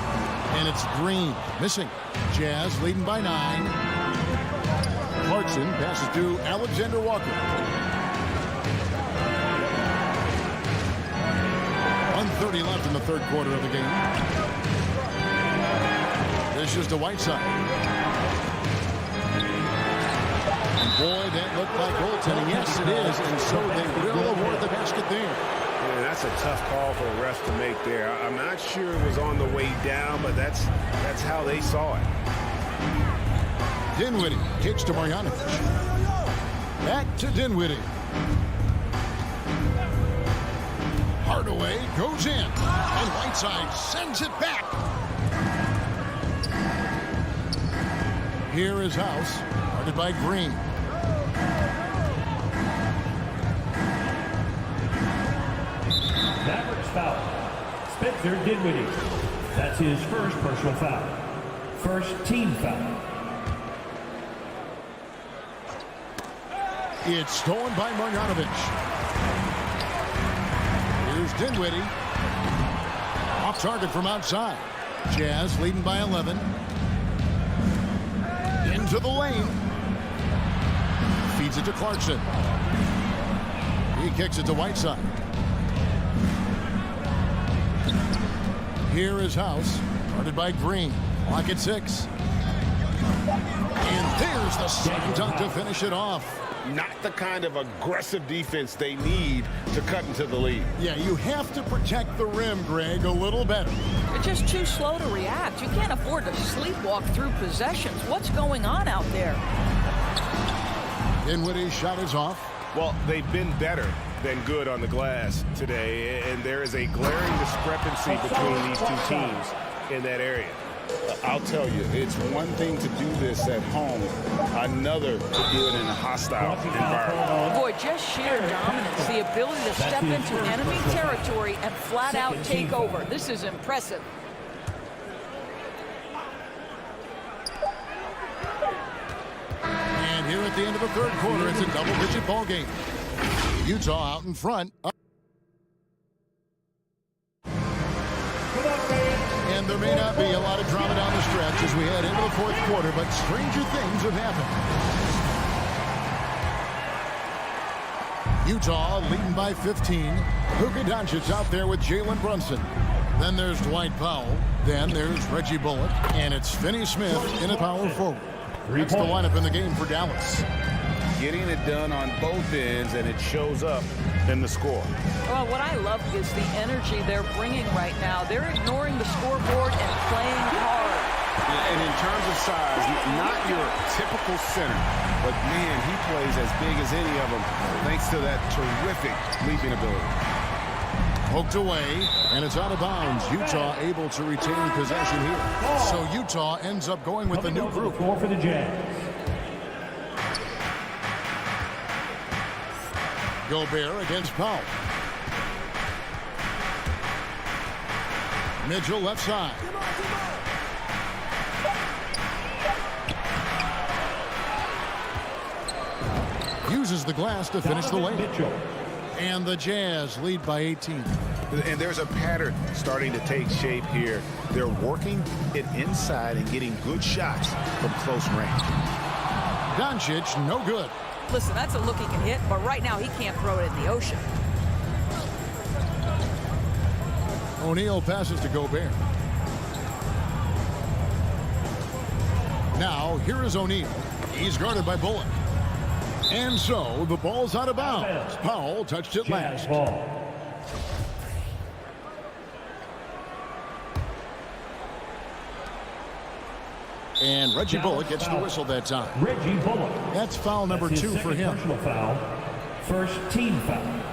And it's Green missing. Jazz leading by 9. Clarkson passes to Alexander Walker. 1:30 left in the third quarter of the game. This is to Whiteside. Boy, that looked like goaltending. Yes, it is. And so they will award the basket there. Yeah, that's a tough call for a ref to make there. I'm not sure it was on the way down, but that's how they saw it. Dinwiddie kicks to Marjanovic. Back to Dinwiddie. Hardaway goes in. And Whiteside sends it back. Here is House. Guarded by Green. Mavericks foul. Spencer Dinwiddie. That's his first personal foul. First team foul. It's stolen by Marjanovic. Here's Dinwiddie. Off target from outside. Jazz leading by 11. Into the lane. Feeds it to Clarkson. He kicks it to Whiteside. Here is House, guarded by Green. Clock at 6. And there's the second dunk to finish it off. Not the kind of aggressive defense they need to cut into the lead. Yeah, you have to protect the rim, Greg, a little better. You're just too slow to react. You can't afford to sleepwalk through possessions. What's going on out there? Dinwiddie's shot is off. Well, they've been better than good on the glass today, and there is a glaring discrepancy between these two teams in that area. I'll tell you, it's one thing to do this at home, another to do it in a hostile environment. Boy, just sheer dominance, the ability to step into enemy territory and flat out take over. This is impressive. And here at the end of the third quarter, it's a double-digit ball game. Utah out in front. And there may not be a lot of drama down the stretch as we head into the fourth quarter, but stranger things have happened. Utah leading by 15. Luka Doncic out there with Jalen Brunson. Then there's Dwight Powell. Then there's Reggie Bullock. And it's Finney Smith in a power forward. That's the lineup in the game for Dallas. Getting it done on both ends, and it shows up in the score. Well, what I love is the energy they're bringing right now. They're ignoring the scoreboard and playing hard. And in terms of size, not your typical center, but man, he plays as big as any of them thanks to that terrific leaping ability. Poked away, and it's out of bounds. Utah able to retain possession here. So Utah ends up going with the new group. For the Jazz. Gobert against Powell. Mitchell left side. Uses the glass to finish the lane. And the Jazz lead by 18. And there's a pattern starting to take shape here. They're working it inside and getting good shots from close range. Doncic, no good. Listen, that's a look he can hit, but right now he can't throw it in the ocean. O'Neal passes to Gobert. Now, here is O'Neal. He's guarded by Bullock. And so, the ball's out of bounds. Powell touched it last. And Reggie Bullock gets the whistle that time. Reggie Bullock. That's foul number 2 for him. Personal foul. First team foul.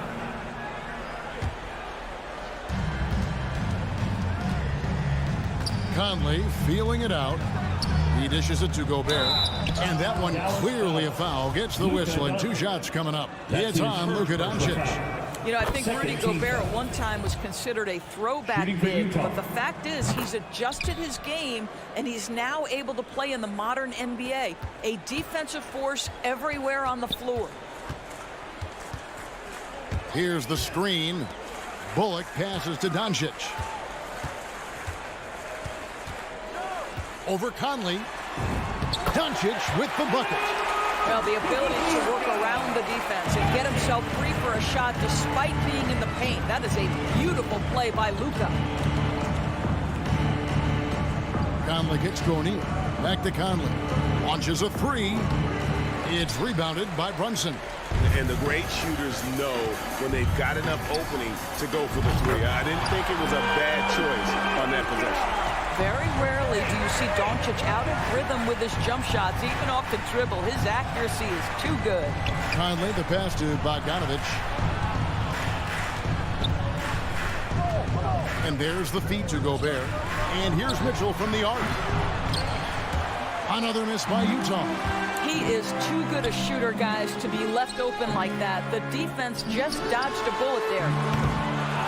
Conley feeling it out. He dishes it to Gobert. And that one clearly a foul. Gets the whistle and 2 shots coming up. It's on Luka Doncic. You know, I think Rudy Gobert at one time was considered a throwback big, but the fact is he's adjusted his game and he's now able to play in the modern NBA. A defensive force everywhere on the floor. Here's the screen. Bullock passes to Doncic. Over Conley. Doncic with the bucket. Well, the ability to work around the defense and get himself free for a shot despite being in the paint. That is a beautiful play by Luka. Conley kicks to O'Neal. Back to Conley. Launches a 3. It's rebounded by Brunson. And the great shooters know when they've got enough opening to go for the 3. I didn't think it was a bad choice on that possession. Very rarely do you see Doncic out of rhythm with his jump shots, even off the dribble. His accuracy is too good. Conley, the pass to Bogdanovich. And there's the feed to Gobert. And here's Mitchell from the arc. Another miss by Utah. He is too good a shooter, guys, to be left open like that. The defense just dodged a bullet there.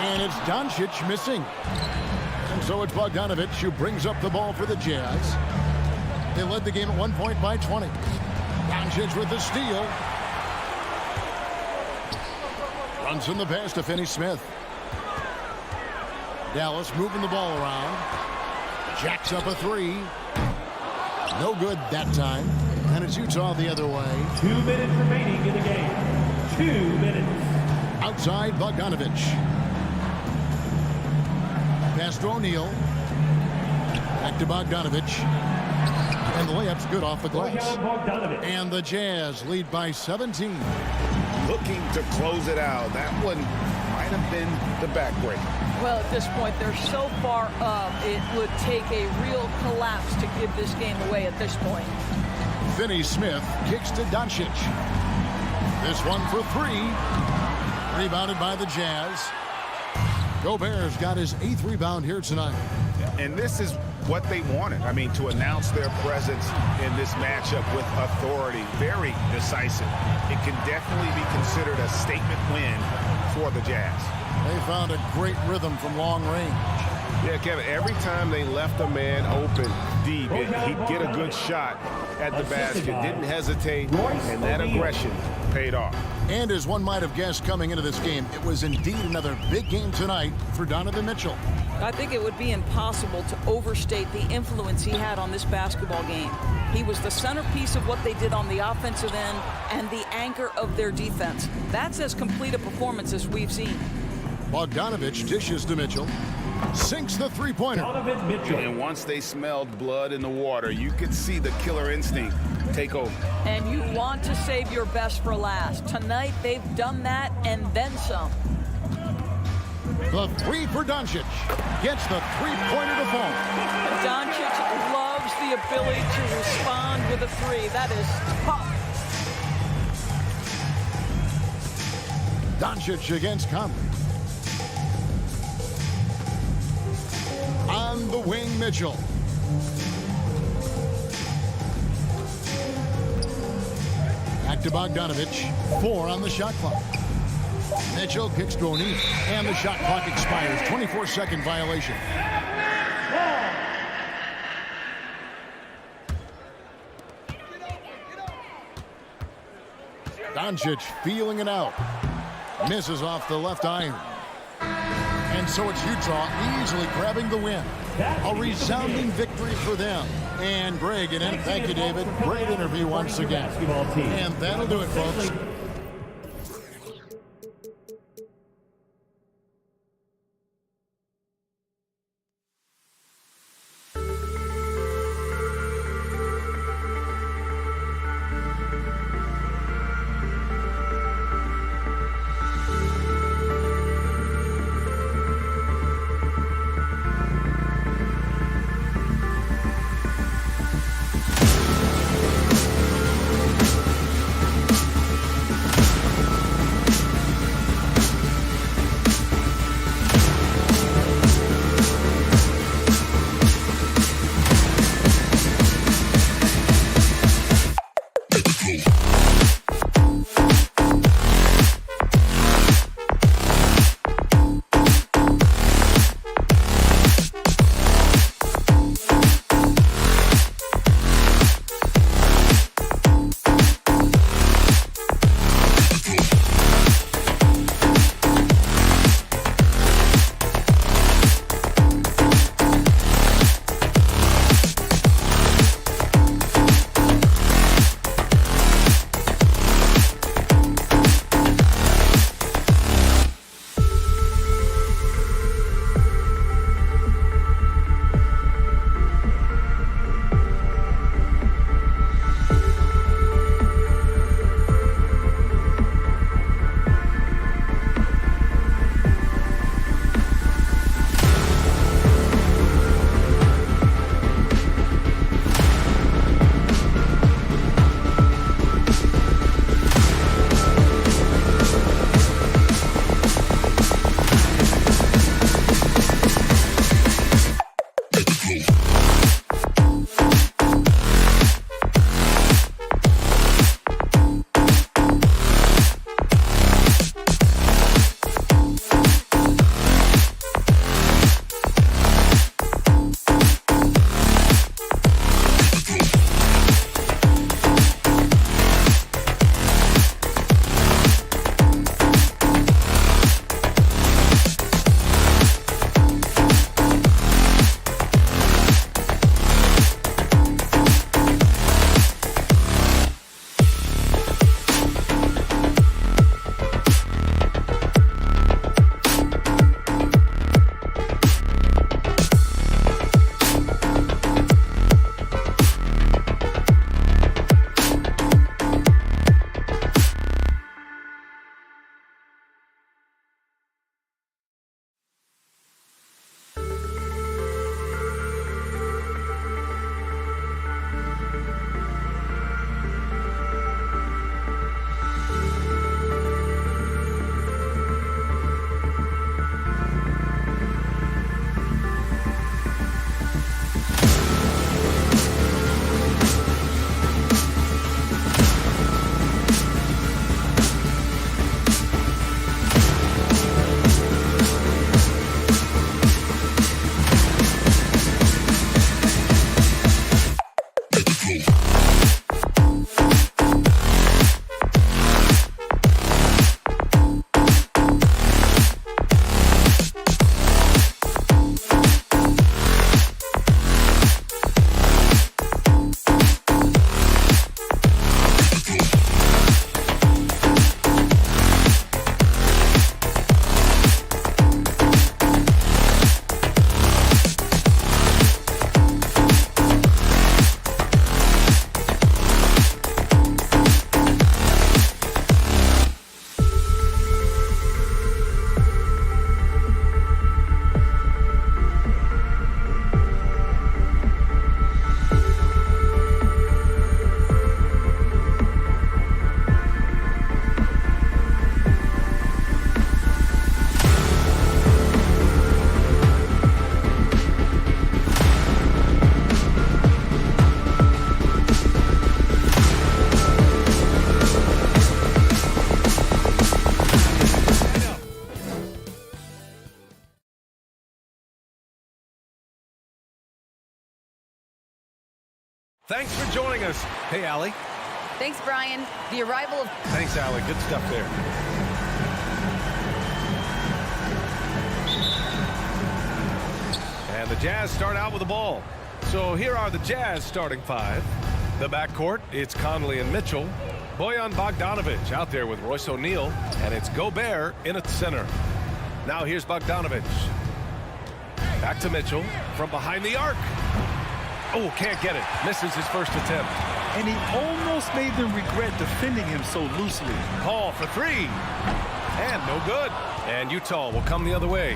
And it's Doncic missing. And so it's Bogdanovich who brings up the ball for the Jazz. They led the game at 1 point by 20. Doncic with the steal. Runs in the pass to Finney-Smith. Dallas moving the ball around. Jacks up a 3. No good that time. And it's Utah the other way. 2 minutes remaining in the game. 2 minutes. Outside Bogdanovich. Pass to O'Neal. Back to Bogdanovich. And the layup's good off the glass. And the Jazz lead by 17. Looking to close it out. That one might have been the backbreaker. Well, at this point, they're so far up, it would take a real collapse to give this game away at this point. Finney-Smith kicks to Doncic. This one for 3. Rebounded by the Jazz. Gobert's got his 8th rebound here tonight. And this is what they wanted. I mean, to announce their presence in this matchup with authority. Very decisive. It can definitely be considered a statement win for the Jazz. They found a great rhythm from long range. Yeah, Kevin, every time they left a man open deep, he'd get a good shot at the basket. Didn't hesitate, and that aggression paid off. And as one might have guessed coming into this game, it was indeed another big game tonight for Donovan Mitchell. I think it would be impossible to overstate the influence he had on this basketball game. He was the centerpiece of what they did on the offensive end and the anchor of their defense. That's as complete a performance as we've seen. Bogdanovich dishes to Mitchell. Sinks the three-pointer. Donovan Mitchell. And once they smelled blood in the water, you could see the killer instinct take over. And you want to save your best for last. Tonight, they've done that and then some. The 3 for Doncic. Gets the three-pointer to fall. Doncic loves the ability to respond with a 3. That is tough. Doncic against Conley. wing, Mitchell. Back to Bogdanovich. 4 on the shot clock. Mitchell kicks to O'Neal, and the shot clock expires. 24-second violation. Doncic feeling it out. Misses off the left iron. And so it's Utah easily grabbing the win. A resounding victory for them. And Greg, and thank you, David. Great interview once again. And that'll do it, folks. Thanks for joining us. Hey, Allie. Thanks, Brian. The arrival of... Thanks, Allie. Good stuff there. And the Jazz start out with the ball. So here are the Jazz starting five. The backcourt, it's Conley and Mitchell. Bojan Bogdanovic out there with Royce O'Neal. And it's Gobert in at center. Now here's Bogdanovic. Back to Mitchell from behind the arc. Oh, can't get it. Misses his first attempt. And he almost made them regret defending him so loosely. Paul for three. And no good. And Utah will come the other way.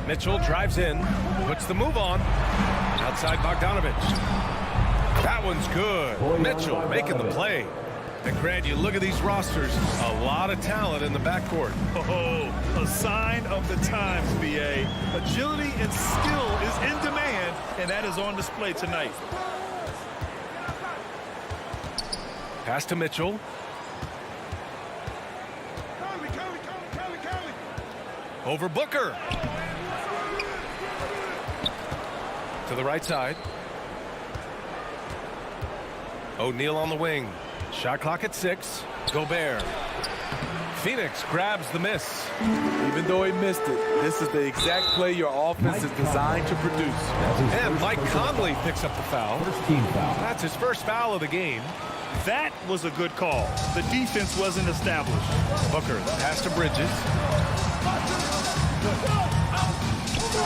Mitchell drives in, puts the move on. Outside Bogdanovic. That one's good. Mitchell making the play. And Grant, you look at these rosters, a lot of talent in the backcourt. Oh, a sign of the times, BA. Agility and skill is in demand, and that is on display tonight. Pass to Mitchell. Over Booker. To the right side. O'Neal on the wing. Shot clock at 6. Gobert. Phoenix grabs the miss. Even though he missed it, this is the exact play your offense is designed to produce. And Mike Conley picks up the foul. First team foul. That's his first foul of the game. That was a good call. The defense wasn't established. Booker, the pass to Bridges.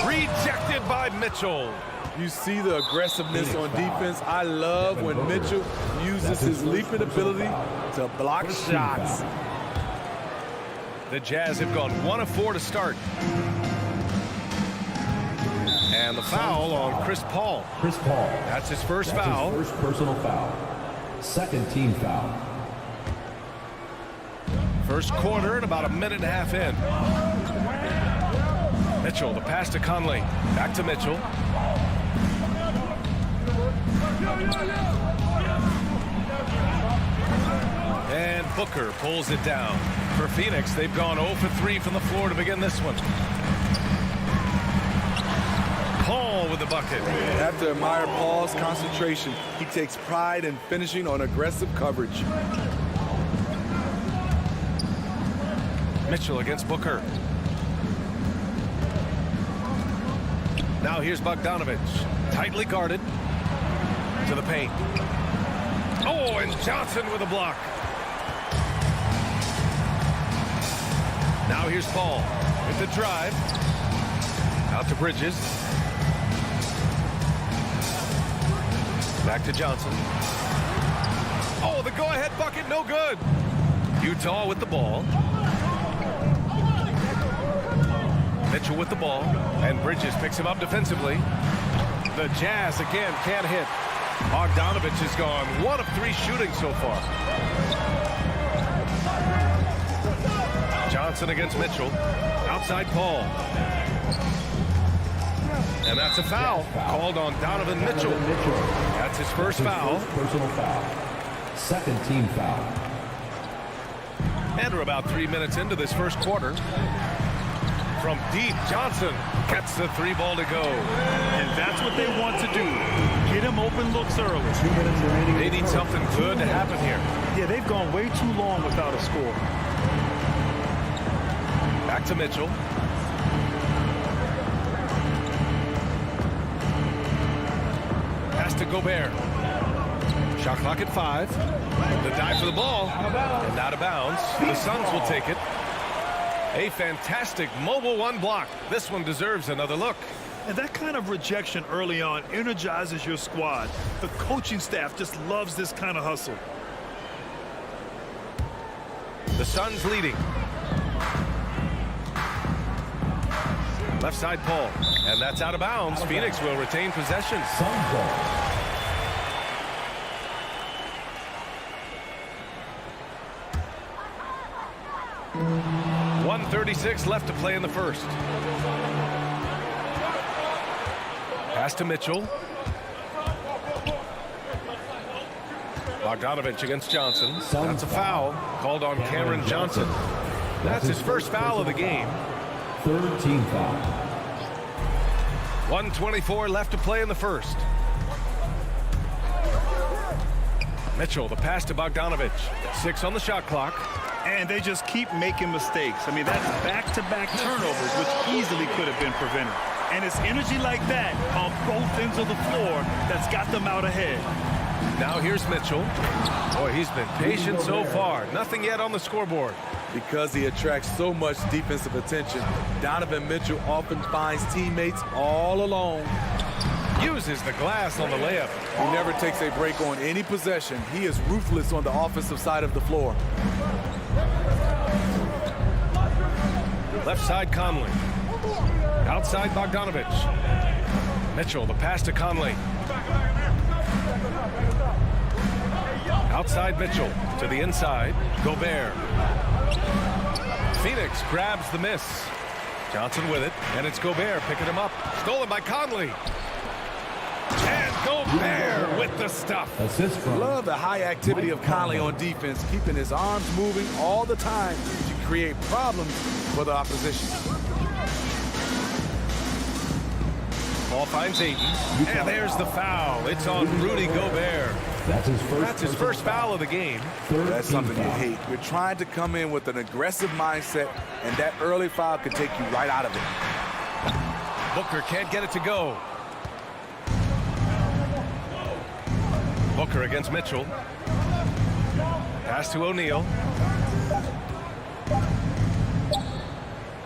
Rejected by Mitchell. You see the aggressiveness on defense. I love when Mitchell uses his leaping ability to block shots. The Jazz have gone 1 of 4 to start. And the foul on Chris Paul. Chris Paul. That's his first foul. His first personal foul. Second team foul. First quarter and about a minute and a half in. Mitchell, the pass to Conley. Back to Mitchell. And Booker pulls it down. For Phoenix, they've gone 0 for 3 from the floor to begin this one. Paul with the bucket. I have to admire Paul's concentration. He takes pride in finishing on aggressive coverage. Mitchell against Booker. Now here's Bogdanovic. Tightly guarded. To the paint. Oh, and Johnson with a block. Now here's Paul with the drive. Out to Bridges. Back to Johnson. Oh, the go-ahead bucket, no good. Utah with the ball. Mitchell with the ball. And Bridges picks him up defensively. The Jazz again can't hit. Bogdanovic has gone 1 of 3 shooting so far. Johnson against Mitchell. Outside Paul. And that's a foul called on Donovan Mitchell. That's his first foul. Personal foul. Second team foul. And we're about 3 minutes into this first quarter. From deep, Johnson gets the 3 ball to go. And that's what they want to do. Get him open looks early. 2 minutes remaining. They need something good to happen here. Yeah, they've gone way too long without a score. Back to Mitchell. Pass to Gobert. Shot clock at 5. The dive for the ball. And out of bounds. The Suns will take it. A fantastic mobile 1 block. This one deserves another look. And that kind of rejection early on energizes your squad. The coaching staff just loves this kind of hustle. The Suns leading. Left side Paul. And that's out of bounds. Phoenix will retain possession. Suns ball. .136 left to play in the first. Pass to Mitchell. Bogdanovic against Johnson. That's a foul called on Cameron Johnson. That's his first foul of the game. Third team foul. 1:24 left to play in the first. Mitchell, the pass to Bogdanovich. 6 on the shot clock. And they just keep making mistakes. I mean, that's back-to-back turnovers, which easily could have been prevented. And it's energy like that on both ends of the floor that's got them out ahead. Now here's Mitchell. Boy, he's been patient so far. Nothing yet on the scoreboard. Because he attracts so much defensive attention, Donovan Mitchell often finds teammates all alone. Uses the glass on the layup. He never takes a break on any possession. He is ruthless on the offensive side of the floor. Left side, Conley. Outside, Bogdanovich. Mitchell, the pass to Conley. Outside, Mitchell. To the inside, Gobert. Phoenix grabs the miss. Johnson with it, and it's Gobert picking him up. Stolen by Conley. And Gobert with the stuff. Love the high activity of Conley on defense, keeping his arms moving all the time to create problems for the opposition. Ball finds Ayton, and there's the foul. It's on Rudy Gobert. That's his first foul of the game. That's something you hate. You're trying to come in with an aggressive mindset, and that early foul could take you right out of it. Booker can't get it to go. Booker against Mitchell. Pass to O'Neal.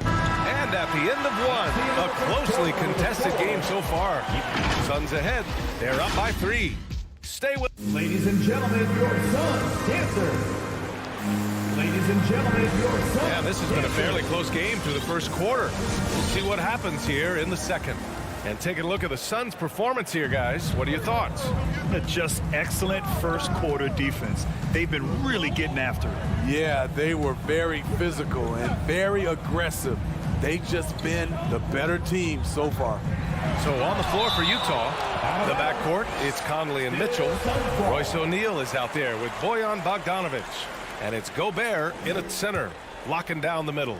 And at the end of one, a closely contested game so far. Suns ahead. They're up by 3. Stay with. Ladies and gentlemen, your Suns dancer. Ladies and gentlemen, your Suns. Yeah, this has been a fairly close game through the first quarter. We'll see what happens here in the second. And taking a look at the Suns' performance here, guys. What are your thoughts? Just excellent first quarter defense. They've been really getting after it. Yeah, they were very physical and very aggressive. They've just been the better team so far. So on the floor for Utah, the backcourt, it's Conley and Mitchell. Royce O'Neal is out there with Bojan Bogdanovich. And it's Gobert in at center, locking down the middle.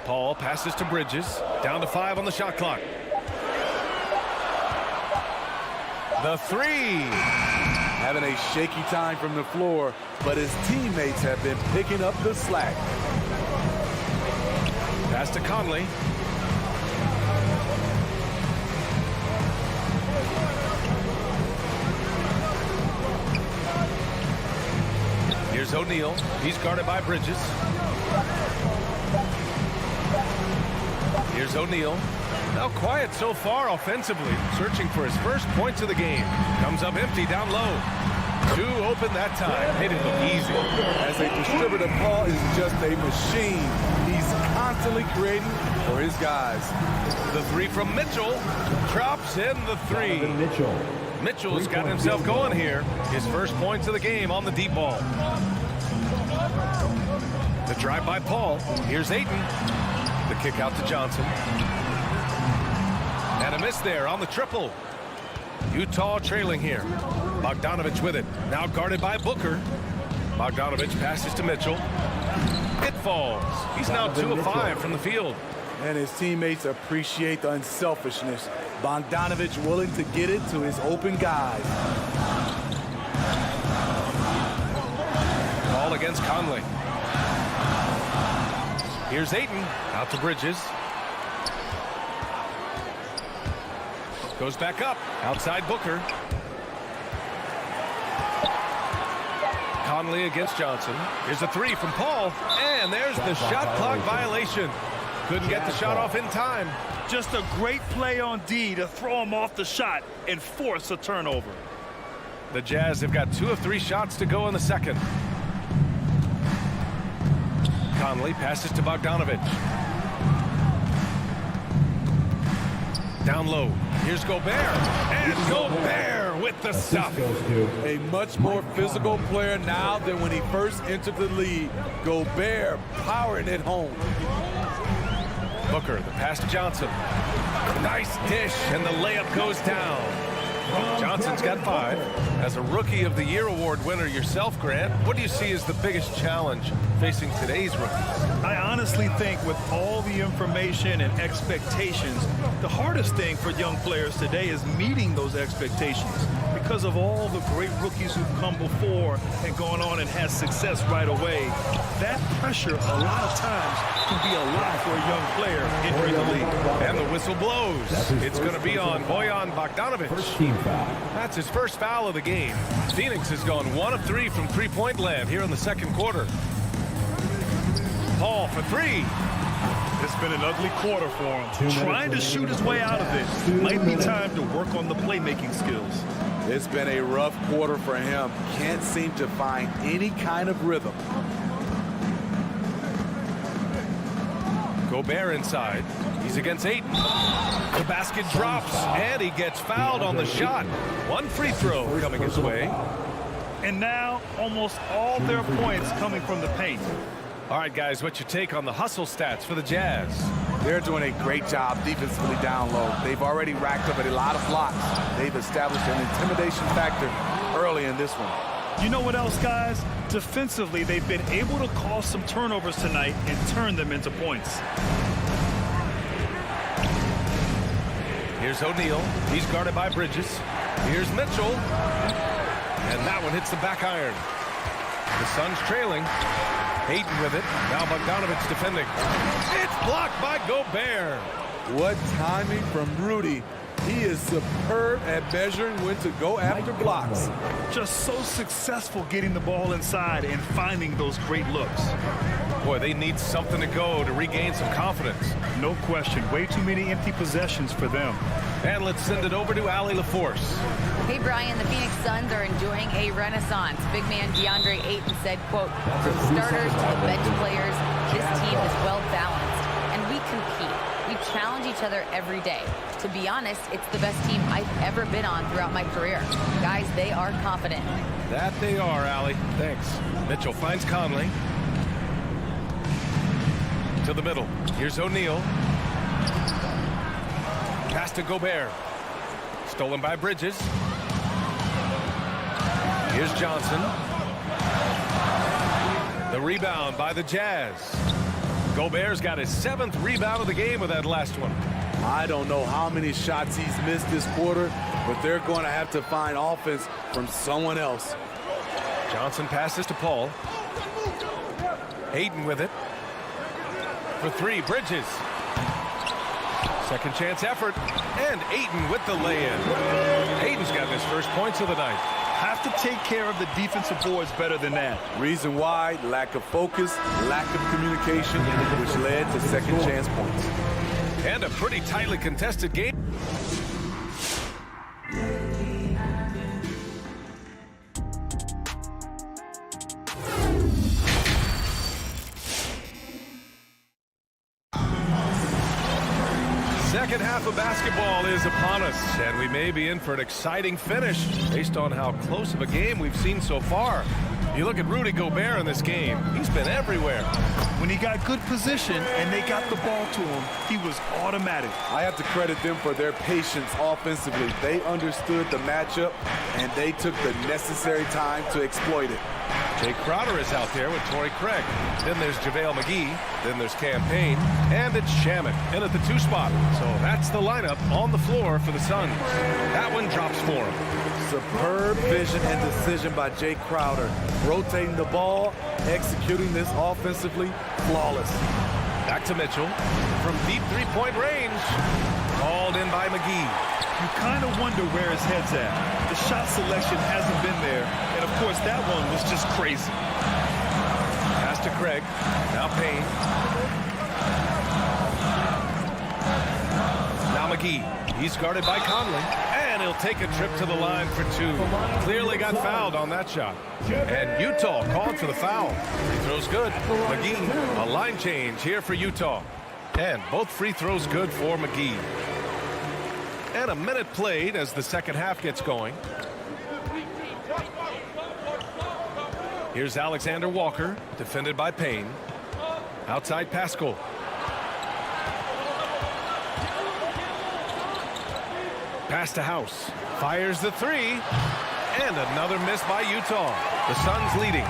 Paul passes to Bridges, down to 5 on the shot clock. The 3. Having a shaky time from the floor, but his teammates have been picking up the slack. Pass to Conley. Here's O'Neal. He's guarded by Bridges. Here's O'Neal. Now quiet so far offensively, searching for his first points of the game. Comes up empty down low. 2 open that time. Made it look easy. As a distributor, Paul is just a machine. He's constantly creating for his guys. The 3 from Mitchell. Drops in the 3. Mitchell's got himself going here. His first points of the game on the deep ball. The drive by Paul. Here's Ayton. The kick out to Johnson. And a miss there on the triple. Utah trailing here. Bogdanovich with it. Now guarded by Booker. Bogdanovich passes to Mitchell. It falls. He's now 2 of 5 from the field. And his teammates appreciate the unselfishness. Bogdanovich willing to get it to his open guys. Ball against Conley. Here's Ayton. Out to Bridges. Goes back up. Outside Booker. Conley against Johnson. Here's a 3 from Paul. And there's the shot clock violation. Couldn't get the shot off in time. Just a great play on D to throw him off the shot and force a turnover. The Jazz have got 2 of 3 shots to go in the second. Conley passes to Bogdanovich. Down low. Here's Gobert. And Gobert with the stuff. A much more physical player now than when he first entered the league. Gobert powering it home. Booker, the pass to Johnson. Nice dish, and the layup goes down. Johnson's got 5. As a Rookie of the Year award winner yourself, Grant, what do you see as the biggest challenge facing today's rookies? I honestly think with all the information and expectations, the hardest thing for young players today is meeting those expectations. because of all the great rookies who've come before and gone on and had success right away, that pressure a lot of times can be a lot for a young player entering the league. And the whistle blows. It's going to be on Bojan Bogdanovic. First team foul. That's his first foul of the game. Phoenix has gone 1 of 3 from three-point land here in the second quarter. Paul for 3. It's been an ugly quarter for him. Trying to shoot his way out of it. Might be time to work on the playmaking skills. It's been a rough quarter for him. Can't seem to find any kind of rhythm. Gobert inside. He's against Ayton. The basket drops, and he gets fouled on the shot. 1 free throw coming his way. And now almost all their points coming from the paint. All right, guys, what's your take on the hustle stats for the Jazz? They're doing a great job defensively down low. They've already racked up a lot of blocks. They've established an intimidation factor early in this one. You know what else, guys? Defensively, they've been able to cause some turnovers tonight and turn them into points. Here's O'Neal. He's guarded by Bridges. Here's Mitchell. And that one hits the back iron. The Suns trailing. Ayton with it. Now Bogdanovic defending. It's blocked by Gobert. What timing from Rudy. He is superb at measuring when to go after blocks. Just so successful getting the ball inside and finding those great looks. Boy, they need something to go to regain some confidence. No question. Way too many empty possessions for them. And let's send it over to Allie LaForce. Hey, Brian, the Phoenix Suns are enjoying a renaissance. Big man DeAndre Ayton said, quote, from starters to the bench players, this team is well balanced, and we compete. We challenge each other every day. To be honest, it's the best team I've ever been on throughout my career. Guys, they are confident. That they are, Allie. Thanks. Mitchell finds Conley. To the middle. Here's O'Neal. Pass to Gobert. Stolen by Bridges. Here's Johnson. The rebound by the Jazz. Gobert's got his 7th rebound of the game with that last one. I don't know how many shots he's missed this quarter, but they're going to have to find offense from someone else. Johnson passes to Paul. Ayton with it. For 3, Bridges. Second chance effort. And Ayton with the lay-in. Ayton's got his first points of the night. Have to take care of the defensive boards better than that. Reason why, lack of focus, lack of communication, which led to second chance points. And a pretty tightly contested game. Second half of basketball is upon us, and we may be in for an exciting finish based on how close of a game we've seen so far. You look at Rudy Gobert in this game. He's been everywhere. When he got good position and they got the ball to him, he was automatic. I have to credit them for their patience offensively. They understood the matchup, and they took the necessary time to exploit it. Jay Crowder is out there with Torrey Craig. Then there's JaVale McGee. Then there's Campaign. And it's Shamet in at the 2 spot. So that's the lineup on the floor for the Suns. That one drops for him. Superb vision and decision by Jay Crowder. Rotating the ball, executing this offensively, flawless. Back to Mitchell from deep 3-point range. Called in by McGee. You kind of wonder where his head's at. The shot selection hasn't been there. And, of course, that one was just crazy. Pass to Craig. Now Payne. Now McGee. He's guarded by Conley. And he'll take a trip to the line for 2. Clearly got fouled on that shot. And Utah called for the foul. Free throws good. McGee, a line change here for Utah. And both free throws good for McGee. And a minute played as the second half gets going. Here's Alexander Walker, defended by Payne. Outside Pascal. Pass to House. Fires the 3. And another miss by Utah. The Suns leading.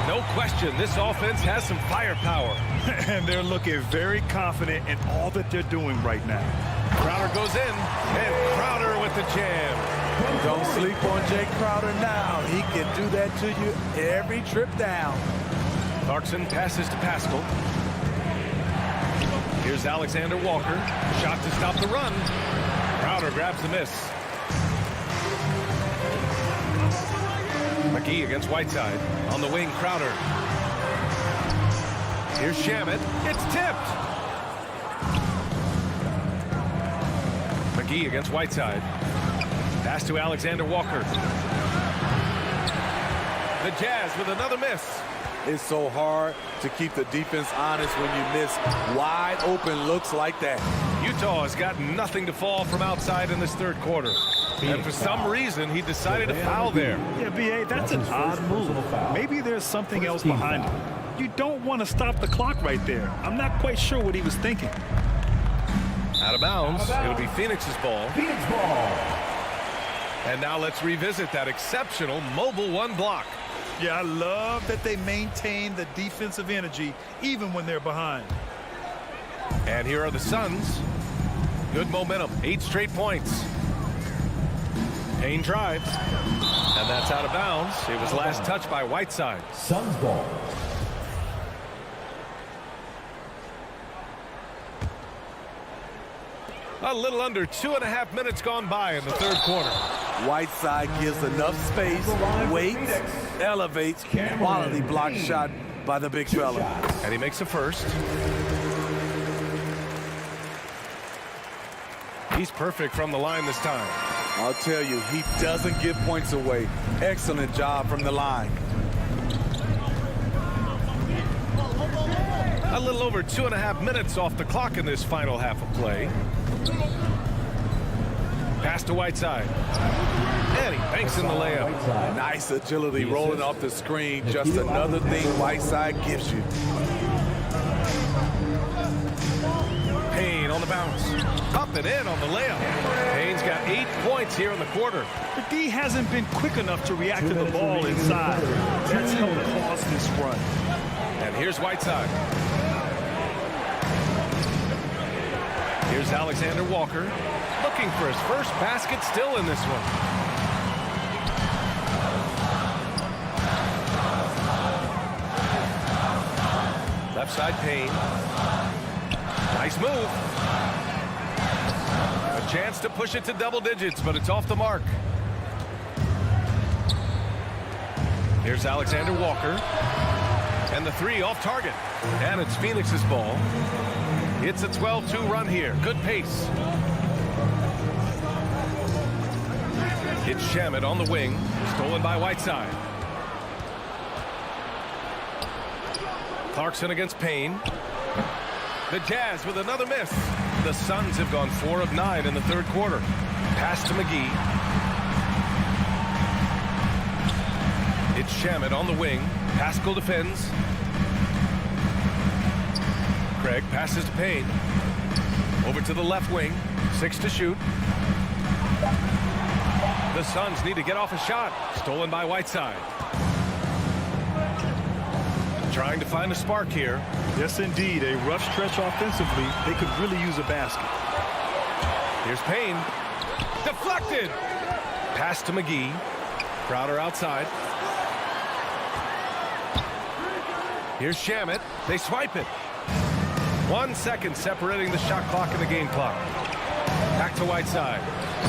No question, this offense has some firepower. And they're looking very confident in all that they're doing right now. Crowder goes in, and Crowder with the jam. Don't sleep on Jay Crowder now. He can do that to you every trip down. Clarkson passes to Pascal. Here's Alexander Walker. Shot to stop the run. Crowder grabs the miss. McGee against Whiteside. On the wing, Crowder. Here's Shamet. It's tipped. McGee against Whiteside. Pass to Alexander Walker. The Jazz with another miss. It's so hard to keep the defense honest when you miss wide open looks like that. Utah has got nothing to fall from outside in this third quarter. And for some reason, he decided to foul there. Yeah, B.A., that's an odd move. Maybe there's something else behind it. You don't want to stop the clock right there. I'm not quite sure what he was thinking. Out of bounds. It'll be Phoenix's ball. Phoenix ball. And now let's revisit that exceptional mobile one block. Yeah, I love that they maintain the defensive energy even when they're behind. And here are the Suns. Good momentum. 8 straight points. Payne drives. And that's out of bounds. It was last touched by Whiteside. Suns ball. A little under 2.5 minutes gone by in the third quarter. Whiteside gives enough space, waits, elevates, quality block shot by the big fella. And he makes a first. He's perfect from the line this time. I'll tell you, he doesn't give points away. Excellent job from the line. A little over 2.5 minutes off the clock in this final half of play. Pass to Whiteside. And he banks in the layup. Nice agility rolling off the screen. Just another thing Whiteside gives you. Payne on the bounce. Up and in on the layup. Payne's got 8 points here in the quarter. The D hasn't been quick enough to react to the ball inside. That's helped cause this run. And here's Whiteside. Here's Alexander Walker. Looking for his first basket still in this one. Left side Payne. Nice move. A chance to push it to double digits, but it's off the mark. Here's Alexander Walker. And the 3 off target. And it's Phoenix's ball. It's a 12-2 run here. Good pace. It's Shamet on the wing. Stolen by Whiteside. Clarkson against Payne. The Jazz with another miss. The Suns have gone 4 of 9 in the third quarter. Pass to McGee. It's Shamet on the wing. Pascal defends. Craig passes to Payne. Over to the left wing. 6 to shoot. The Suns need to get off a shot. Stolen by Whiteside. Trying to find a spark here. Yes, indeed. A rough stretch offensively. They could really use a basket. Here's Payne. Deflected. Pass to McGee. Crowder outside. Here's Shamet. They swipe it. 1 second separating the shot clock and the game clock. Back to Whiteside.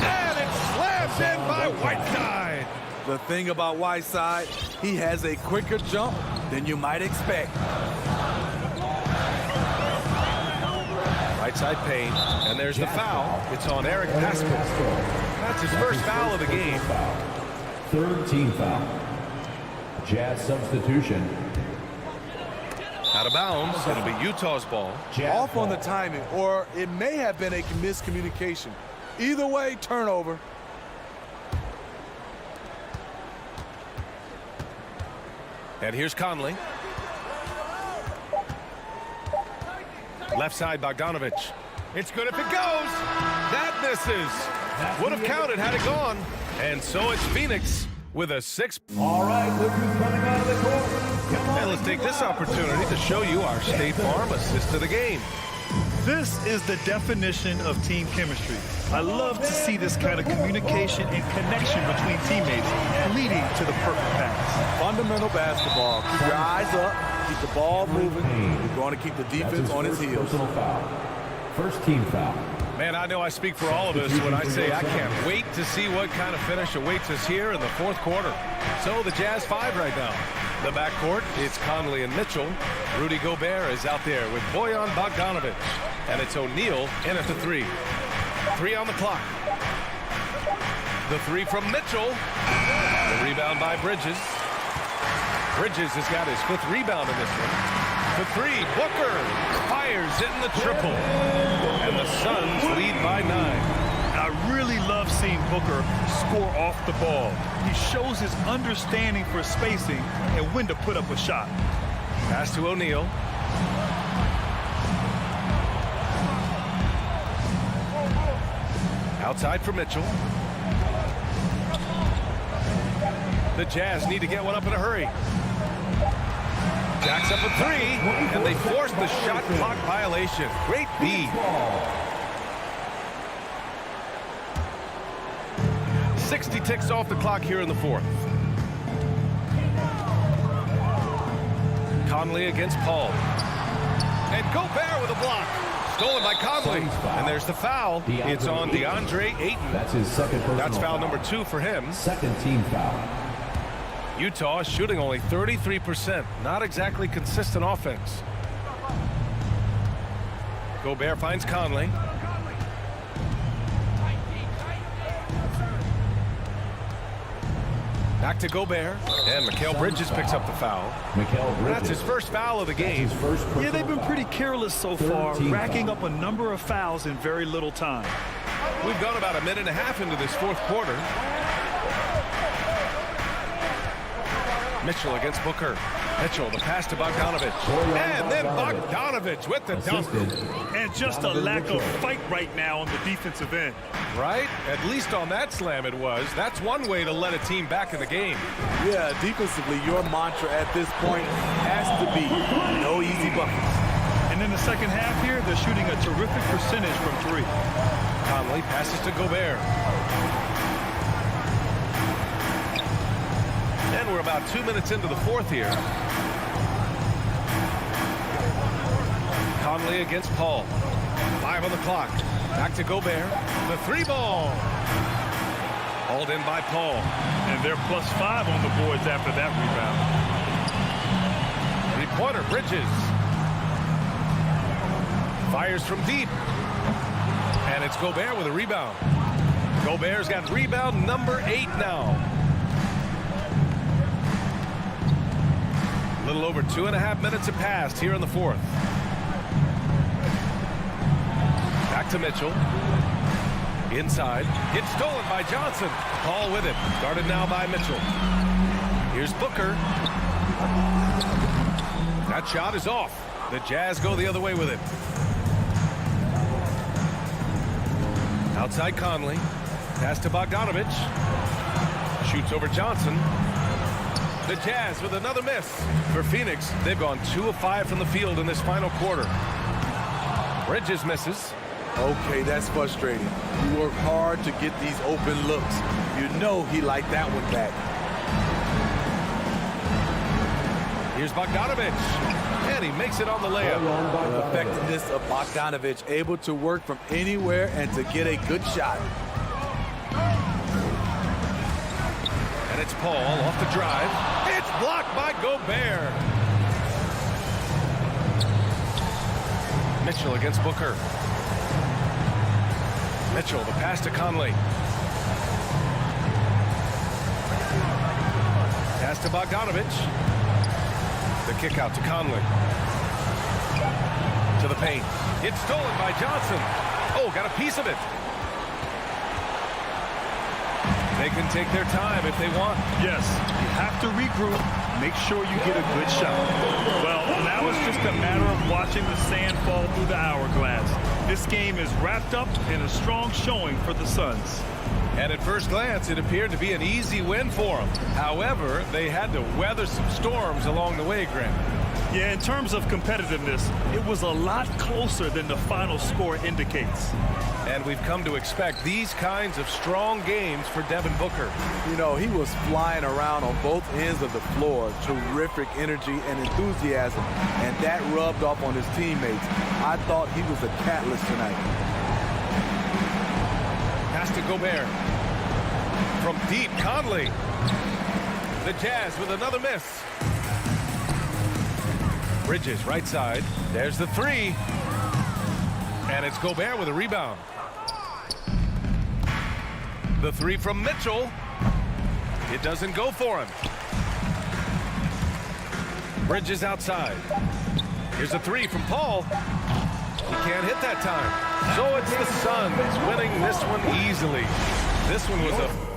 And it's slammed in by Whiteside. The thing about Whiteside, he has a quicker jump than you might expect. Whiteside Payne. And there's the foul. It's on Eric Pascal. That's his first foul of the game. Third team foul. Jazz substitution. Out of bounds. It'll be Utah's ball. Off on the timing, or it may have been a miscommunication. Either way, turnover. And here's Conley. Left side, Bogdanovich. It's good if it goes. That misses. Would have counted had it gone. And so it's Phoenix with a 6. All right, look who's coming out of the court. And let's take this opportunity to show you our State Farm assist to the game. This is the definition of team chemistry. I love to see this kind of communication and connection between teammates leading to the perfect pass. Fundamental basketball. Keep your eyes up. Keep the ball moving. You're going to keep the defense on his heels. First team foul. Man, I know I speak for all of us when I say I can't wait to see what kind of finish awaits us here in the fourth quarter. So the Jazz 5 right now. The backcourt, it's Conley and Mitchell. Rudy Gobert is out there with Bojan Bogdanovic. And it's O'Neal in at the 3. 3 on the clock. The 3 from Mitchell. The rebound by Bridges. Bridges has got his 5th rebound in this one. The 3, Booker fires in the triple. And the Suns lead by 9. I really love seeing Booker score off the ball. He shows his understanding for spacing and when to put up a shot. Pass to O'Neal. Outside for Mitchell. The Jazz need to get one up in a hurry. Jacks up a 3, and they force the shot clock violation. Great B. 60 ticks off the clock here in the fourth. Conley against Paul. And Gobert with a block. Stolen by Conley. And there's the foul. It's on DeAndre Ayton. That's his second personal That's foul number 2 for him. Second team foul. Utah shooting only 33%. Not exactly consistent offense. Gobert finds Conley. Back to Gobert. And Mikal Bridges picks up the foul. That's his first foul of the game. Yeah, they've been pretty careless so far, racking up a number of fouls in very little time. We've gone about a minute and a half into this fourth quarter. Mitchell against Booker. Mitchell, the pass to Bogdanovic. And then Bogdanovic with the dunk. And just a lack of fight right now on the defensive end. Right? At least on that slam it was. That's one way to let a team back in the game. Yeah, defensively, your mantra at this point has to be no easy buckets. And in the second half here, they're shooting a terrific percentage from 3. Conley passes to Gobert. And we're about 2 minutes into the fourth here. Conley against Paul. 5 on the clock. Back to Gobert. The 3 ball. Hauled in by Paul. And they're +5 on the boards after that rebound. 3-pointer, Bridges. Fires from deep. And it's Gobert with a rebound. Gobert's got rebound number 8 now. A little over 2.5 minutes have passed here in the fourth. Back to Mitchell. Inside. Gets stolen by Johnson. Paul with it. Guarded now by Mitchell. Here's Booker. That shot is off. The Jazz go the other way with it. Outside Conley. Pass to Bogdanovic. Shoots over Johnson. The Jazz with another miss. For Phoenix, they've gone 2 of 5 from the field in this final quarter. Bridges misses. Okay, that's frustrating. You work hard to get these open looks. You know he liked that one back. Here's Bogdanovic. And he makes it on the layup. The effectiveness of Bogdanovic, able to work from anywhere and to get a good shot. And it's Paul off the drive. It's blocked by Gobert. Mitchell against Booker. Mitchell, the pass to Conley. Pass to Bogdanovic. The kick out to Conley. To the paint. It's stolen by Johnson. Oh, got a piece of it. They can take their time if they want. Yes, you have to regroup. Make sure you get a good shot. Well, now it's just a matter of watching the sand fall through the hourglass. This game is wrapped up in a strong showing for the Suns. And at first glance, it appeared to be an easy win for them. However, they had to weather some storms along the way, Grant. Yeah, in terms of competitiveness, it was a lot closer than the final score indicates. And we've come to expect these kinds of strong games for Devin Booker. You know, he was flying around on both ends of the floor. Terrific energy and enthusiasm, and that rubbed off on his teammates. I thought he was a catalyst tonight. Pass to Gobert. From deep, Conley. The Jazz with another miss. Bridges, right side. There's the three. And it's Gobert with a rebound. The three from Mitchell. It doesn't go for him. Bridges outside. Here's a three from Paul. He can't hit that time. So it's the Suns winning this one easily. This one was a...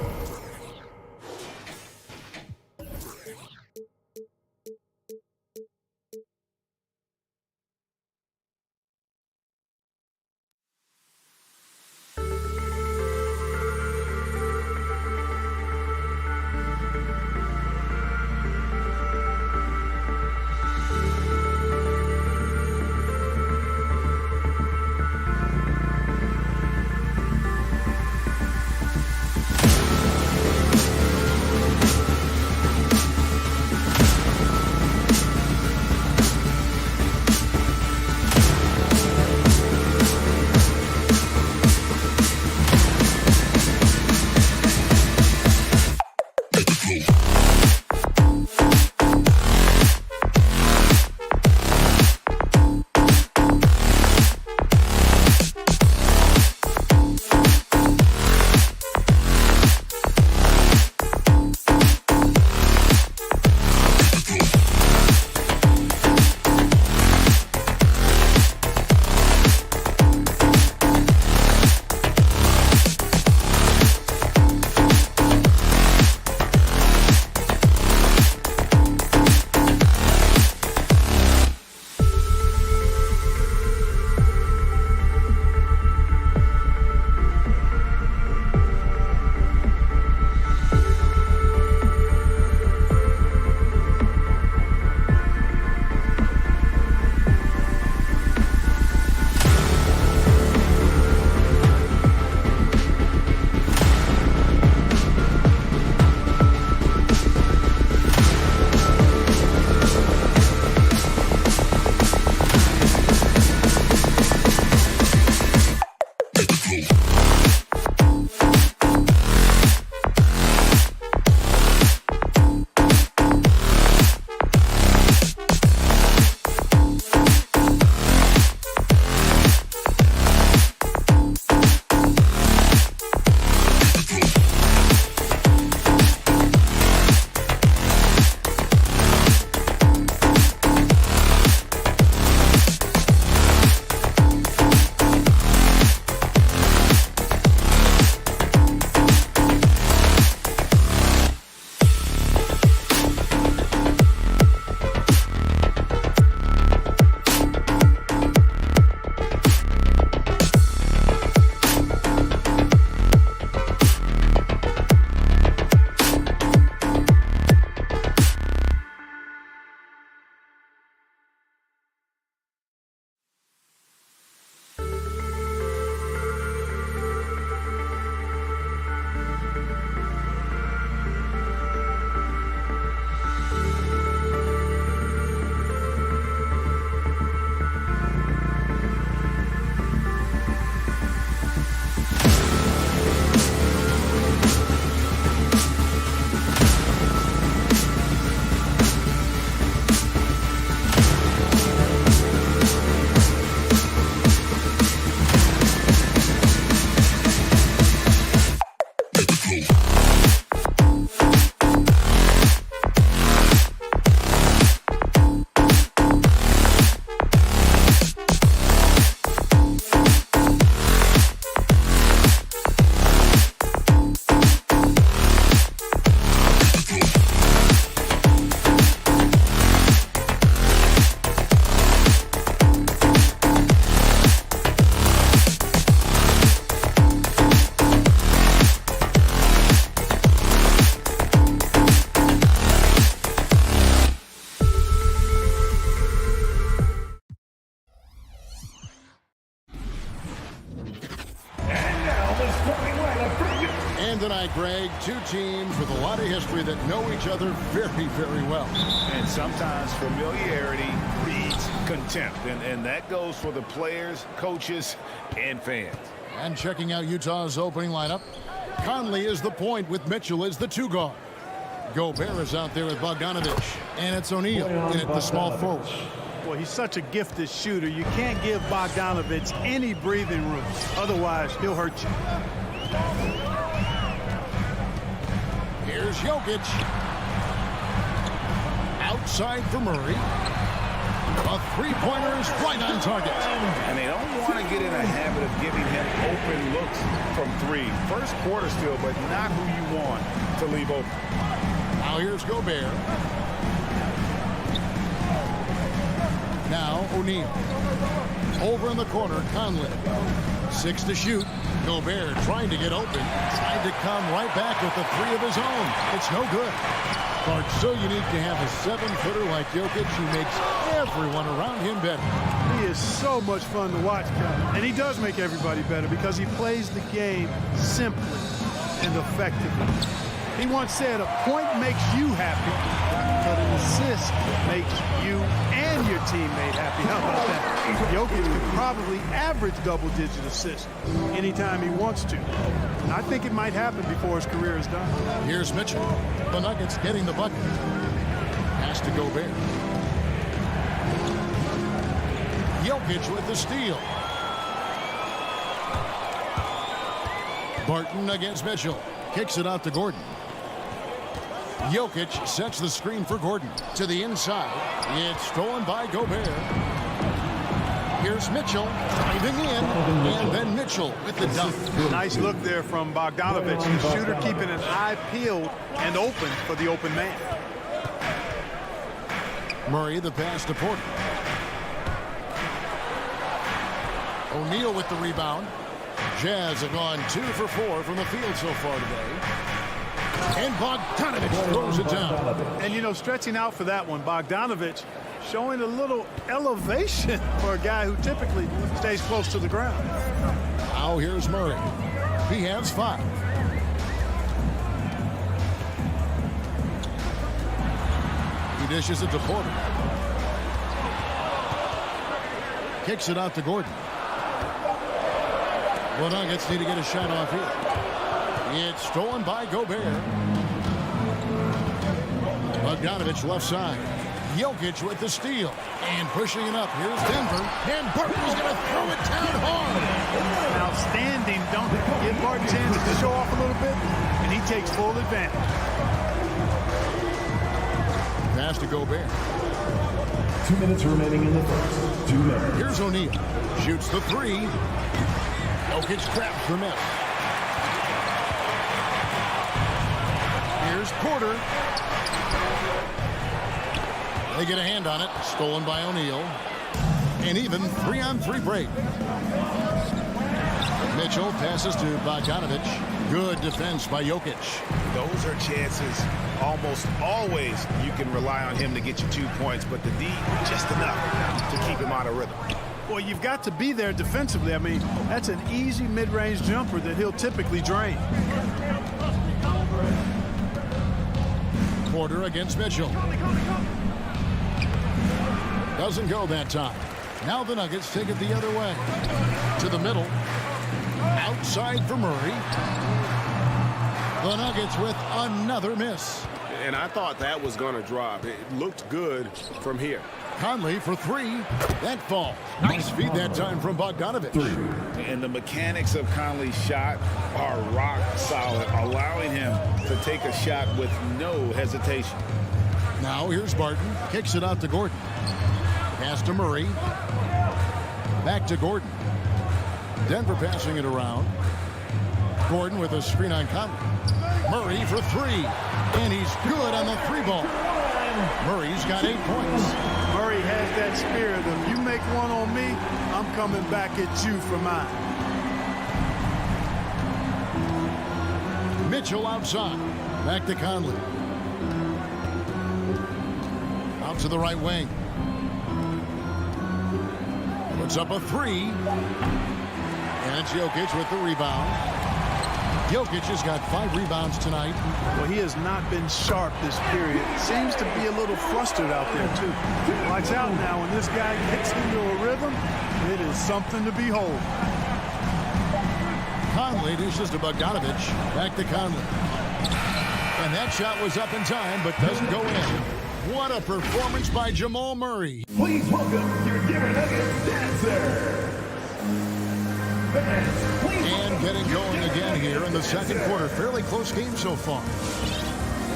the night, Greg. Two teams with a lot of history that know each other very, very well. And sometimes familiarity breeds contempt. And that goes for the players, coaches, and fans. And checking out Utah's opening lineup, Conley is the point with Mitchell as the two guard. Gobert is out there with Bogdanovich. And it's O'Neal in at the small forward. Well, he's such a gifted shooter. You can't give Bogdanovich any breathing room. Otherwise, he'll hurt you. Here's Jokic. Outside for Murray. A three-pointer is right on target. And they don't want to get in a habit of giving him open looks from three. First quarter still, but not who you want to leave open. Now here's Gobert. Now O'Neal. Over in the corner, Conley. 6 to shoot. Gobert trying to get open. Tried to come right back with the three of his own. It's no good. Bart, so unique to have a 7-footer like Jokic who makes everyone around him better. He is so much fun to watch, Kevin. And he does make everybody better because he plays the game simply and effectively. He once said, a point makes you happy, but an assist makes you and your teammate happy. How about that? Jokic could probably average double-digit assists anytime he wants to. And I think it might happen before his career is done. Here's Mitchell. The Nuggets getting the bucket. Pass to Gobert. Jokic with the steal. Barton against Mitchell. Kicks it out to Gordon. Jokic sets the screen for Gordon. To the inside. It's stolen by Gobert. Here's Mitchell driving in. And then Mitchell with the dunk. Nice look there from Bogdanovich. The shooter keeping an eye peeled and open for the open man. Murray the pass to Porter. O'Neal with the rebound. Jazz have gone 2 for 4 from the field so far today. And Bogdanovich throws it down. And, you know, stretching out for that one, Bogdanovich showing a little elevation for a guy who typically stays close to the ground. Now here's Murray. He has 5. He dishes it to Porter. Kicks it out to Gordon. The Nuggets need to get a shot off here. It's stolen by Gobert. Bogdanovich left side. Jokic with the steal. And pushing it up. Here's Denver. And Barton's going to throw it down hard. Outstanding dunk. Give Barton a chance to show off a little bit. And he takes full advantage. Pass to Gobert. 2 minutes remaining in the first. 2 minutes. Here's O'Neal. Shoots the 3. Jokic grabs the miss. Here's Porter. They get a hand on it. Stolen by O'Neal. An even 3-on-3 break. Mitchell passes to Bogdanovich. Good defense by Jokic. Those are chances almost always you can rely on him to get you 2 points, but the D just enough to keep him out of rhythm. Well, you've got to be there defensively. I mean, that's an easy mid-range jumper that he'll typically drain. Porter against Mitchell. Doesn't go that time. Now the Nuggets take it the other way. To the middle. Outside for Murray. The Nuggets with another miss. And I thought that was going to drop. It looked good from here. Conley for 3. That falls. Nice feed that time from Bogdanovich. And the mechanics of Conley's shot are rock solid, allowing him to take a shot with no hesitation. Now here's Barton. Kicks it out to Gordon. Pass to Murray. Back to Gordon. Denver passing it around. Gordon with a screen on Conley. Murray for 3. And he's good on the 3-ball. Murray's got 8 points. Murray has that spirit of, you make one on me, I'm coming back at you for mine. Mitchell outside. Back to Conley. Out to the right wing. Puts up a 3. And it's Jokic with the rebound. Jokic has got 5 rebounds tonight. Well, he has not been sharp this period. Seems to be a little flustered out there, too. Watch out now. When this guy gets into a rhythm, it is something to behold. Conley dishes to Bogdanovich. Back to Conley. And that shot was up in time, but doesn't go in. What a performance by Jamal Murray. Please welcome your Denver Nuggets dancer. And getting going again here in the second quarter. Fairly close game so far.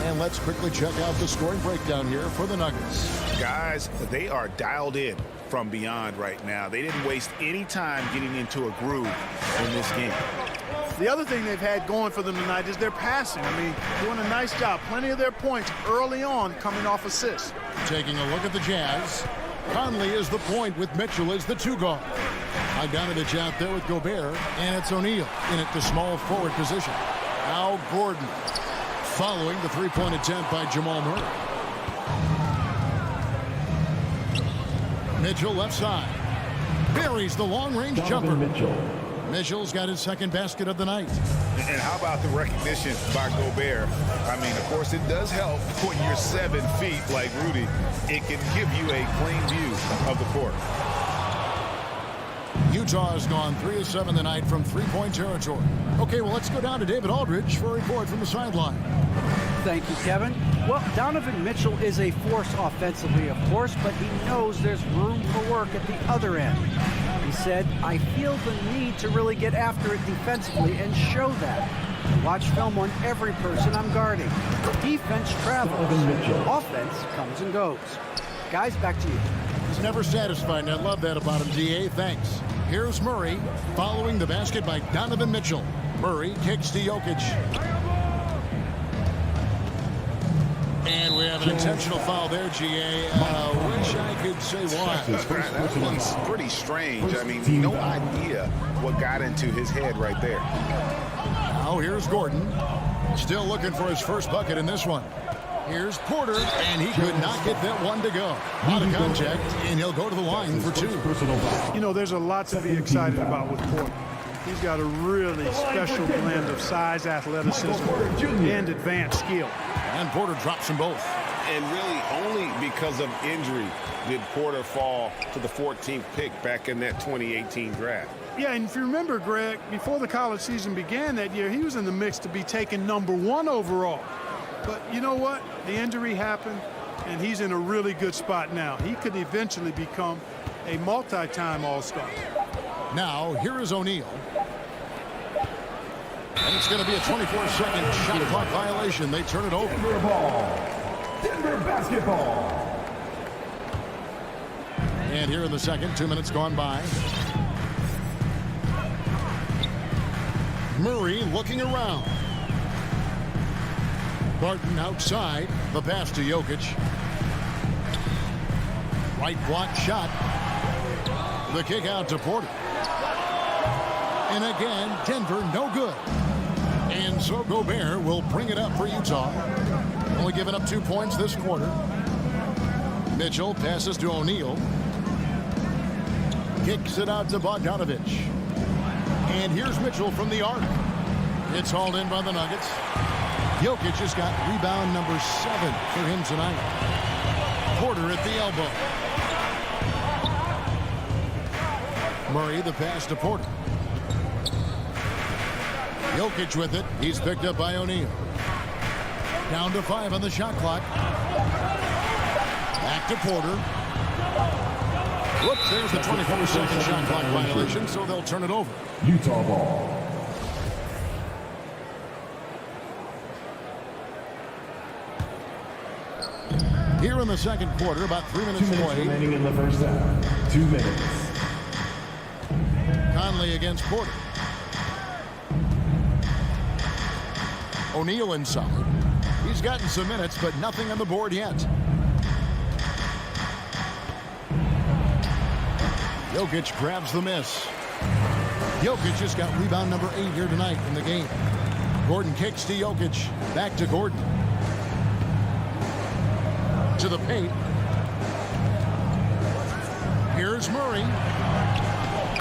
And let's quickly check out the scoring breakdown here for the Nuggets. Guys, they are dialed in from beyond right now. They didn't waste any time getting into a groove in this game. The other thing they've had going for them tonight is their passing. I mean, doing a nice job. Plenty of their points early on coming off assists. Taking a look at the Jazz. Conley is the point with Mitchell as the 2 guard. Bogdanovich out there with Gobert, and it's O'Neal in at the small forward position. Now Gordon following the 3-point attempt by Jamal Murray. Mitchell left side. Buries the long-range jumper. Mitchell's got his second basket of the night. And how about the recognition by Gobert? I mean, of course, it does help when you're 7 feet like Rudy. It can give you a clean view of the court. Utah has gone 3 of 7 tonight from 3-point territory. Okay, well, let's go down to David Aldridge for a report from the sideline. Thank you, Kevin. Well, Donovan Mitchell is a force offensively, of course, but he knows there's room for work at the other end. He said, I feel the need to really get after it defensively and show that. Watch film on every person I'm guarding. Defense travels. Offense comes and goes. Guys, back to you. He's never satisfied, and I love that about him, D.A. Thanks. Here's Murray following the basket by Donovan Mitchell. Murray kicks to Jokic. And we have an intentional foul there, G.A. Wish I could say why. That one's pretty strange. I mean, no idea what got into his head right there. Now here's Gordon. Still looking for his first bucket in this one. Here's Porter, and he could not get that one to go. Out of contact, and he'll go to the line for 2. You know, there's a lot to be excited about with Porter. He's got a really special blend of size, athleticism, and advanced skill. And Porter drops them both. And really only because of injury did Porter fall to the 14th pick back in that 2018 draft. Yeah, and if you remember, Greg, before the college season began that year, he was in the mix to be taken #1 overall. But you know what? The injury happened, and he's in a really good spot now. He could eventually become a multi-time All-Star. Now, here is O'Neal. And it's going to be a 24-second shot clock violation. They turn it over. Denver ball. Denver basketball. And here in the second, 2 minutes gone by. Murray looking around. Barton outside. The pass to Jokic. Right block shot. The kick out to Porter. And again, Denver no good. And so Gobert will bring it up for Utah. Only giving up 2 points this quarter. Mitchell passes to O'Neal. Kicks it out to Bogdanovich. And here's Mitchell from the arc. It's hauled in by the Nuggets. Jokic has got rebound number 7 for him tonight. Porter at the elbow. Murray the pass to Porter. Jokic with it. He's picked up by O'Neal. Down to 5 on the shot clock. Back to Porter. Whoops, there's the 24-second shot clock violation, so they'll turn it over. Utah ball. Here in the second quarter, about 3 minutes 2 minutes away. remaining in the first half. 2 minutes. Conley against Porter. O'Neal inside. He's gotten some minutes, but nothing on the board yet. Jokic grabs the miss. Jokic just got rebound number 8 here tonight in the game. Gordon kicks to Jokic. Back to Gordon. To the paint. Here's Murray.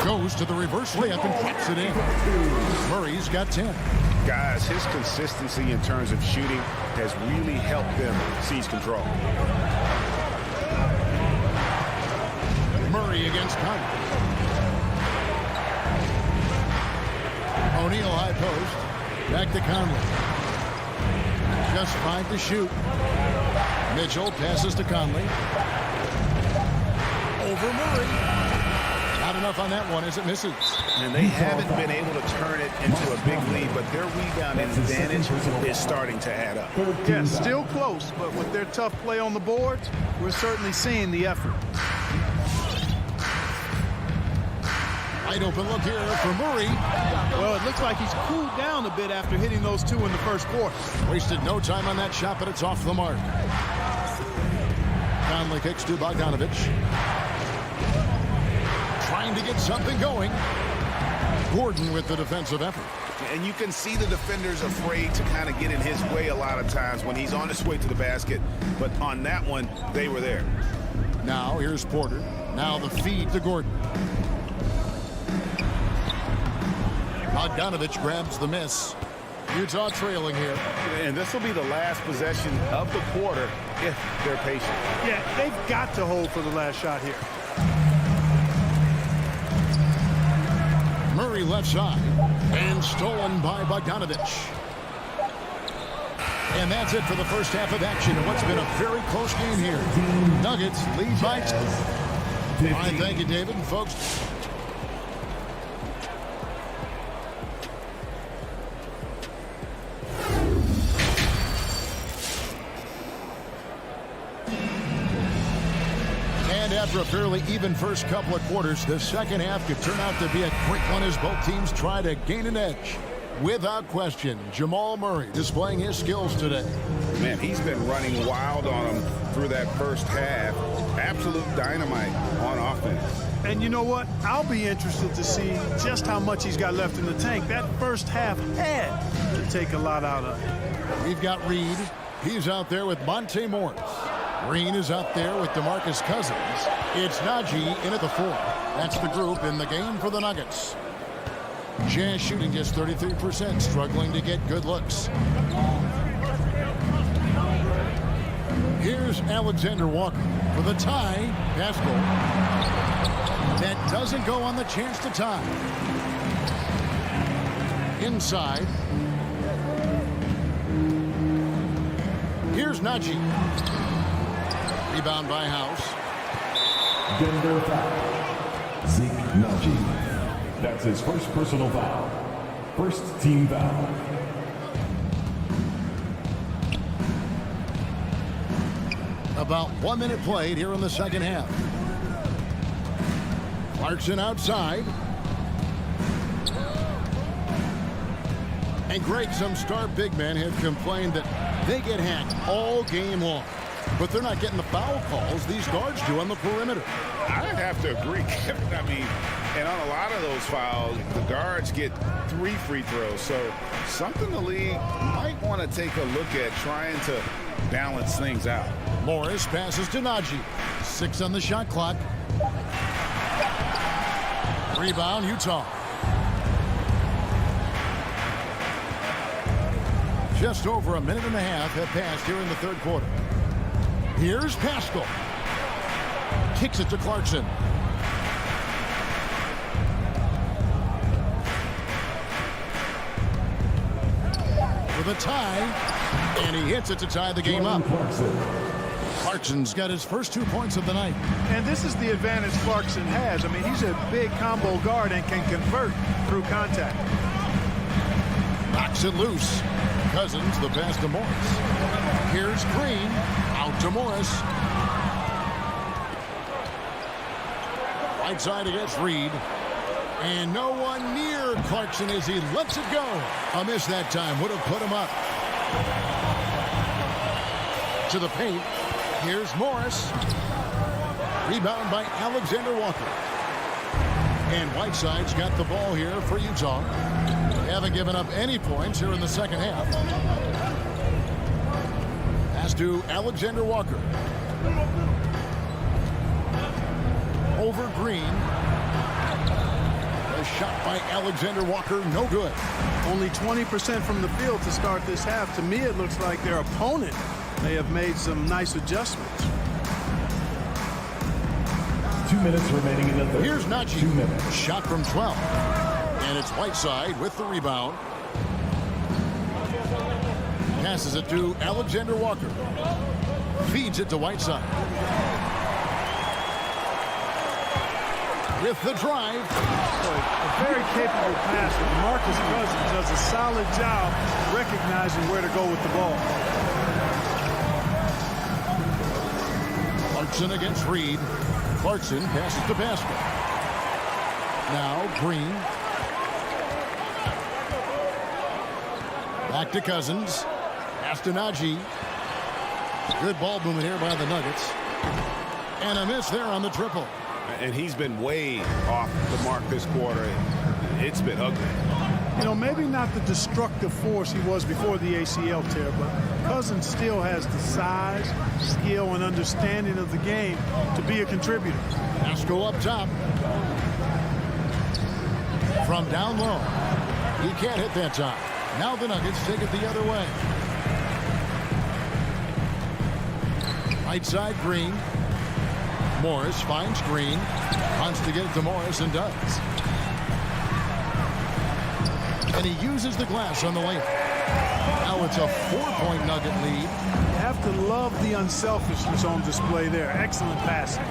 Goes to the reverse layup and taps it in. Murray's got 10. Guys, his consistency in terms of shooting has really helped them seize control. Murray against Conley. O'Neal high post. Back to Conley. Just 5 to shoot. Mitchell passes to Conley. Over Murray. Not enough on that one as it misses. And they haven't been able to turn it into a big lead, but their rebounding advantage is starting to add up. Yeah, still close, but with their tough play on the boards, we're certainly seeing the effort. Wide open look here for Murray. Well, it looks like he's cooled down a bit after hitting those 2 in the first quarter. Wasted no time on that shot, but it's off the mark. Conley kicks to Bogdanovich. Trying to get something going. Gordon with the defensive effort. And you can see the defenders afraid to kind of get in his way a lot of times when he's on his way to the basket. But on that one, they were there. Now here's Porter. Now the feed to Gordon. Bogdanovich grabs the miss. Utah trailing here. And this will be the last possession of the quarter if they're patient. Yeah, they've got to hold for the last shot here. Murray left side. And stolen by Bogdanovich. And that's it for the first half of action in what's been a very close game here. Nuggets lead by 10. All right, thank you, David. And folks, after a fairly even first couple of quarters, the second half could turn out to be a quick one as both teams try to gain an edge. Without question, Jamal Murray displaying his skills today. Man, he's been running wild on them through that first half. Absolute dynamite on offense. And you know what? I'll be interested to see just how much he's got left in the tank. That first half had to take a lot out of it. We've got Reed. He's out there with Monte Morris. Green is out there with DeMarcus Cousins. It's Najee in at the 4. That's the group in the game for the Nuggets. Jazz shooting just 33%, struggling to get good looks. Here's Alexander Walker for the tie. Pascal. That doesn't go on the chance to tie. Inside. Here's Najee. Rebound by House. Denver foul. Zeke Najee. That's his first personal foul. First team foul. About 1 minute played here in the second half. Clarkson outside. And Greg, some star big men have complained that they get hacked all game long. But they're not getting the foul calls these guards do on the perimeter. I have to agree, Kevin. I mean, and on a lot of those fouls, the guards get 3 free throws. So something the league might want to take a look at trying to balance things out. Morris passes to Najee. 6 on the shot clock. Rebound, Utah. Just over a minute and a half have passed here in the third quarter. Here's Pascal. Kicks it to Clarkson. With a tie. And he hits it to tie the game up. Clarkson's got his first 2 points of the night. And this is the advantage Clarkson has. I mean, he's a big combo guard and can convert through contact. Knocks it loose. Cousins, the pass to Morris. Here's Green. Out to Morris. Right side against Reed. And no one near Clarkson as he lets it go. A miss that time would have put him up. To the paint. Here's Morris. Rebound by Alexander Walker. And Whiteside's got the ball here for Utah. They haven't given up any points here in the second half. Pass to Alexander Walker. Over Green. shot by Alexander Walker, no good. Only 20% from the field to start this half. To me, it looks like their opponent may have made some nice adjustments. 2 minutes remaining in the third. Here's Najee. 2 minutes. Shot from 12. And it's Whiteside with the rebound. Passes it to Alexander Walker. Feeds it to Whiteside. With the drive. A very capable passer. Marcus Cousins does a solid job recognizing where to go with the ball. Clarkson against Reed. Clarkson passes the basket. Now Green. Back to Cousins. Pass to Najee. Good ball movement here by the Nuggets. And a miss there on the triple. And he's been way off the mark this quarter. It's been ugly. You know, maybe not the destructive force he was before the ACL tear, but Cousins still has the size, skill, and understanding of the game to be a contributor. Pascal up top. From down low. He can't hit that time. Now the Nuggets take it the other way. Right side, Green. Morris finds Green. Wants to get it to Morris and does. And he uses the glass on the lane. Now it's a 4-point Nugget lead. You have to love the unselfishness on display there. Excellent passing.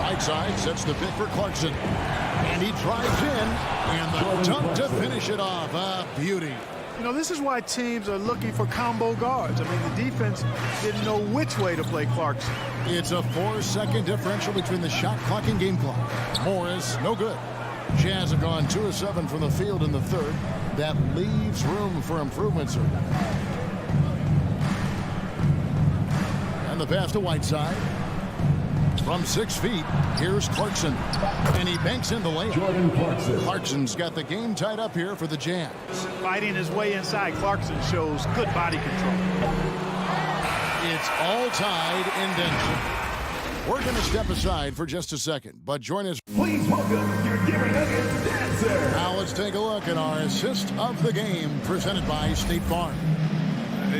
Right side sets the pick for Clarkson. And he drives in. And the dunk to finish it off. A beauty. You know, this is why teams are looking for combo guards. I mean, the defense didn't know which way to play Clarkson. It's a 4-second differential between the shot clock and game clock. Morris, no good. Jazz have gone 2 of 7 from the field in the third. That leaves room for improvement, sir. And the pass to Whiteside. From 6 feet, here's Clarkson. And he banks in the layup. Jordan Clarkson. Clarkson's got the game tied up here for the Jazz. Fighting his way inside, Clarkson shows good body control. It's all tied in Denver. We're going to step aside for just a second, but join us. Please welcome your Denver Nuggets dancer. Now let's take a look at our assist of the game presented by State Farm.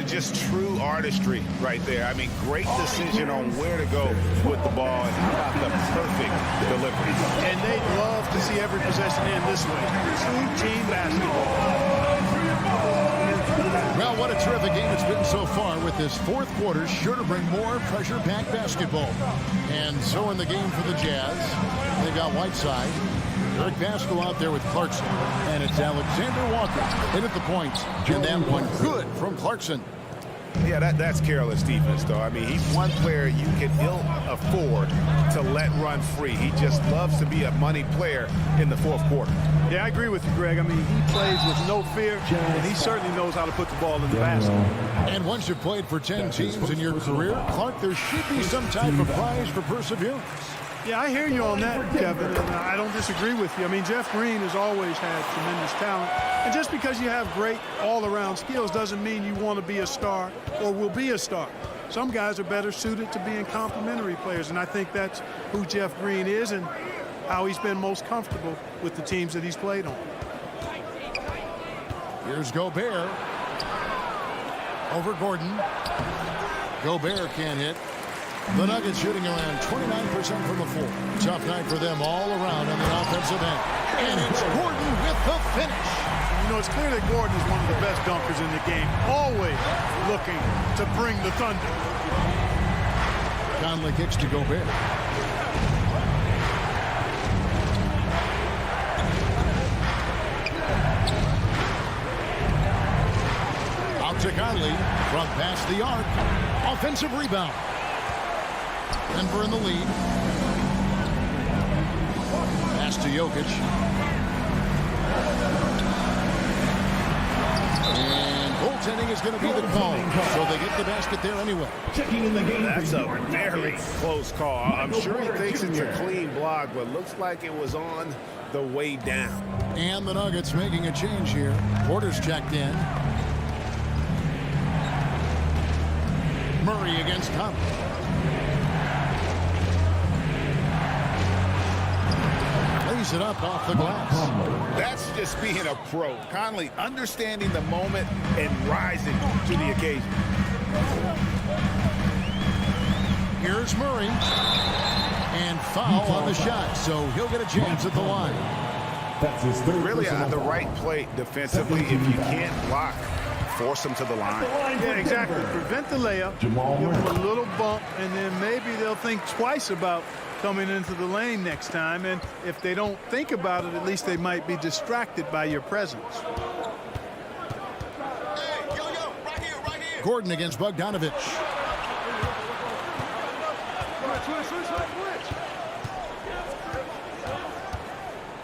Just true artistry right there. I mean, great decision on where to go with the ball, and how about the perfect delivery. And they'd love to see every possession end this way. True team basketball. Well, what a terrific game it's been so far, with this fourth quarter sure to bring more pressure-packed basketball. And so in the game for the Jazz, they've got Whiteside. Eric Pascal out there with Clarkson. And it's Alexander Walker in at the points. And that one good from Clarkson. Yeah, that's careless defense, though. I mean, he's one player you can ill afford to let run free. He just loves to be a money player in the fourth quarter. Yeah, I agree with you, Greg. I mean, he plays with no fear, and he certainly knows how to put the ball in the basket. And once you've played for 10 teams in your career, Clark, there should be some type of prize for perseverance. Yeah, I hear you on that, Kevin, and I don't disagree with you. I mean, Jeff Green has always had tremendous talent, and just because you have great all-around skills doesn't mean you want to be a star or will be a star. Some guys are better suited to being complementary players, and I think that's who Jeff Green is and how he's been most comfortable with the teams that he's played on. Here's Gobert. Over Gordon. Gobert can't hit. The Nuggets shooting around 29% from the floor. Tough night for them all around on the offensive end. And it's Gordon with the finish. You know, it's clear that Gordon is one of the best dunkers in the game, always looking to bring the thunder. Conley kicks to Gobert. Out to Conley from past the arc. Offensive rebound. Denver in the lead. Pass to Jokic. And goaltending is going to be the call. So they get the basket there anyway. Checking in the game. That's a very close call. I'm sure he thinks it's a clean block, but looks like it was on the way down. And the Nuggets making a change here. Porter's checked in. Murray against Conley. lays it up off the glass. That's just being a pro. Conley understanding the moment and rising to the occasion. Here's Murray. And foul on the shot, so he'll get a chance at the line. That's his third. Really on the right play defensively. If you can't block, force them to the line. Yeah, exactly. Prevent the layup, give them a little bump, and then maybe they'll think twice about coming into the lane next time. And if they don't think about it, at least they might be distracted by your presence. Gordon against Bogdanovich.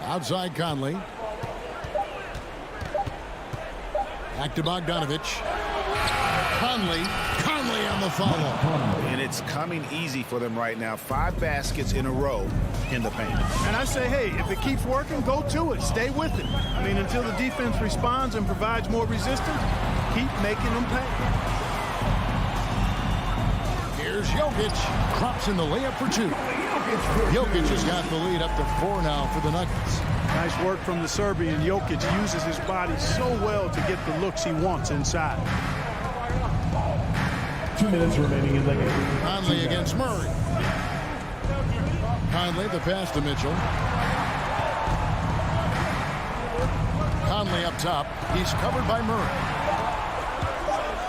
Outside Conley. Back to Bogdanovich. Conley on the follow. And it's coming easy for them right now. 5 baskets in a row in the paint. And I say, hey, if it keeps working, go to it. Stay with it. I mean, until the defense responds and provides more resistance, keep making them pay. Here's Jokic. Drops in the layup for 2. Jokic has got the lead up to 4 now for the Nuggets. Nice work from the Serbian. Jokic uses his body so well to get the looks he wants inside. 2 minutes remaining in the game. Conley against Murray. Conley, the pass to Mitchell. Conley up top. He's covered by Murray.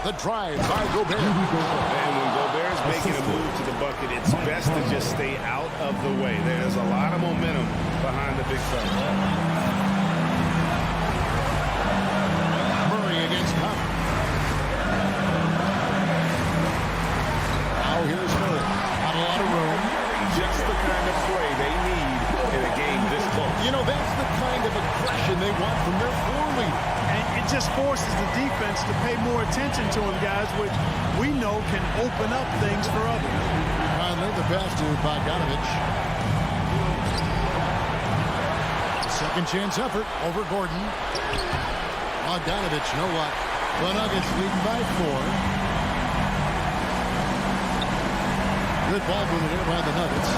The drive by Gobert. And when Gobert is making a move to the bucket, it's best to just stay out of the way. There's a lot of momentum behind the big fella. Murray against Conley. Now here's Murray. Not a lot of room. Just the kind of play they need in a game this close. You know, that's the kind of aggression they want from their floor leader. And it just forces the defense to pay more attention to him, guys, which we know can open up things for others. Conley, the pass to Bogdanovich. Second chance effort over Gordon. Bogdanovich, no luck. The Nuggets leading by 4. Good ball movement here by the Nuggets.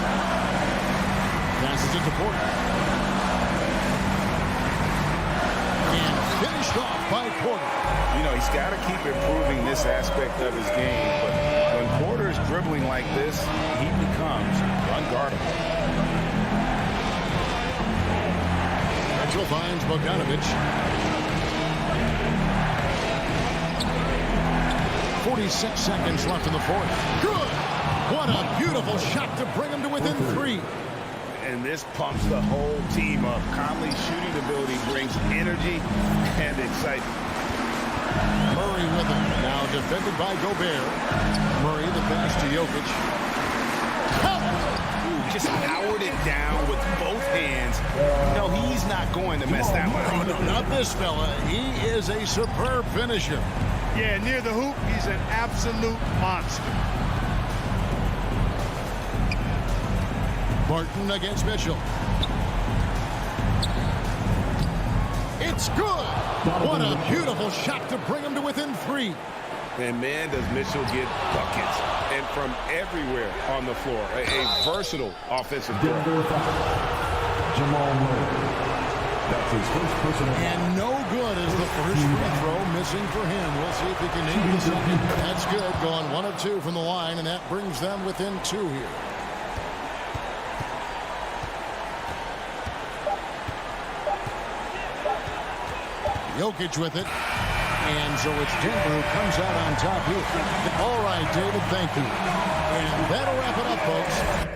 Passes it to Porter. And finished off by Porter. You know, he's got to keep improving this aspect of his game, but when Porter's dribbling like this, he becomes unguardable. Mitchell finds Bogdanovich. 46 seconds left in the fourth. Good! What a beautiful shot to bring him to within 3. And this pumps the whole team up. Conley's shooting ability brings energy and excitement. Murray with him. Now defended by Gobert. Murray, the pass to Jokic. Ooh, just powered it down with both hands. No, he's not going to mess that one up. No, not this fella. He is a superb finisher. Yeah, near the hoop, he's an absolute monster. Barton against Mitchell. It's good. What a beautiful shot to bring him to within 3. And man, does Mitchell get buckets. And from everywhere on the floor. A versatile offensive player. Jamal Murray. That's his first personal. And no good is the first free throw missing for him. We'll see if he can nail the second. That's good. Going 1 of 2 from the line, and that brings them within 2 here. Jokic with it. And so it's Denver who comes out on top here. All right, David, thank you. And that'll wrap it up, folks.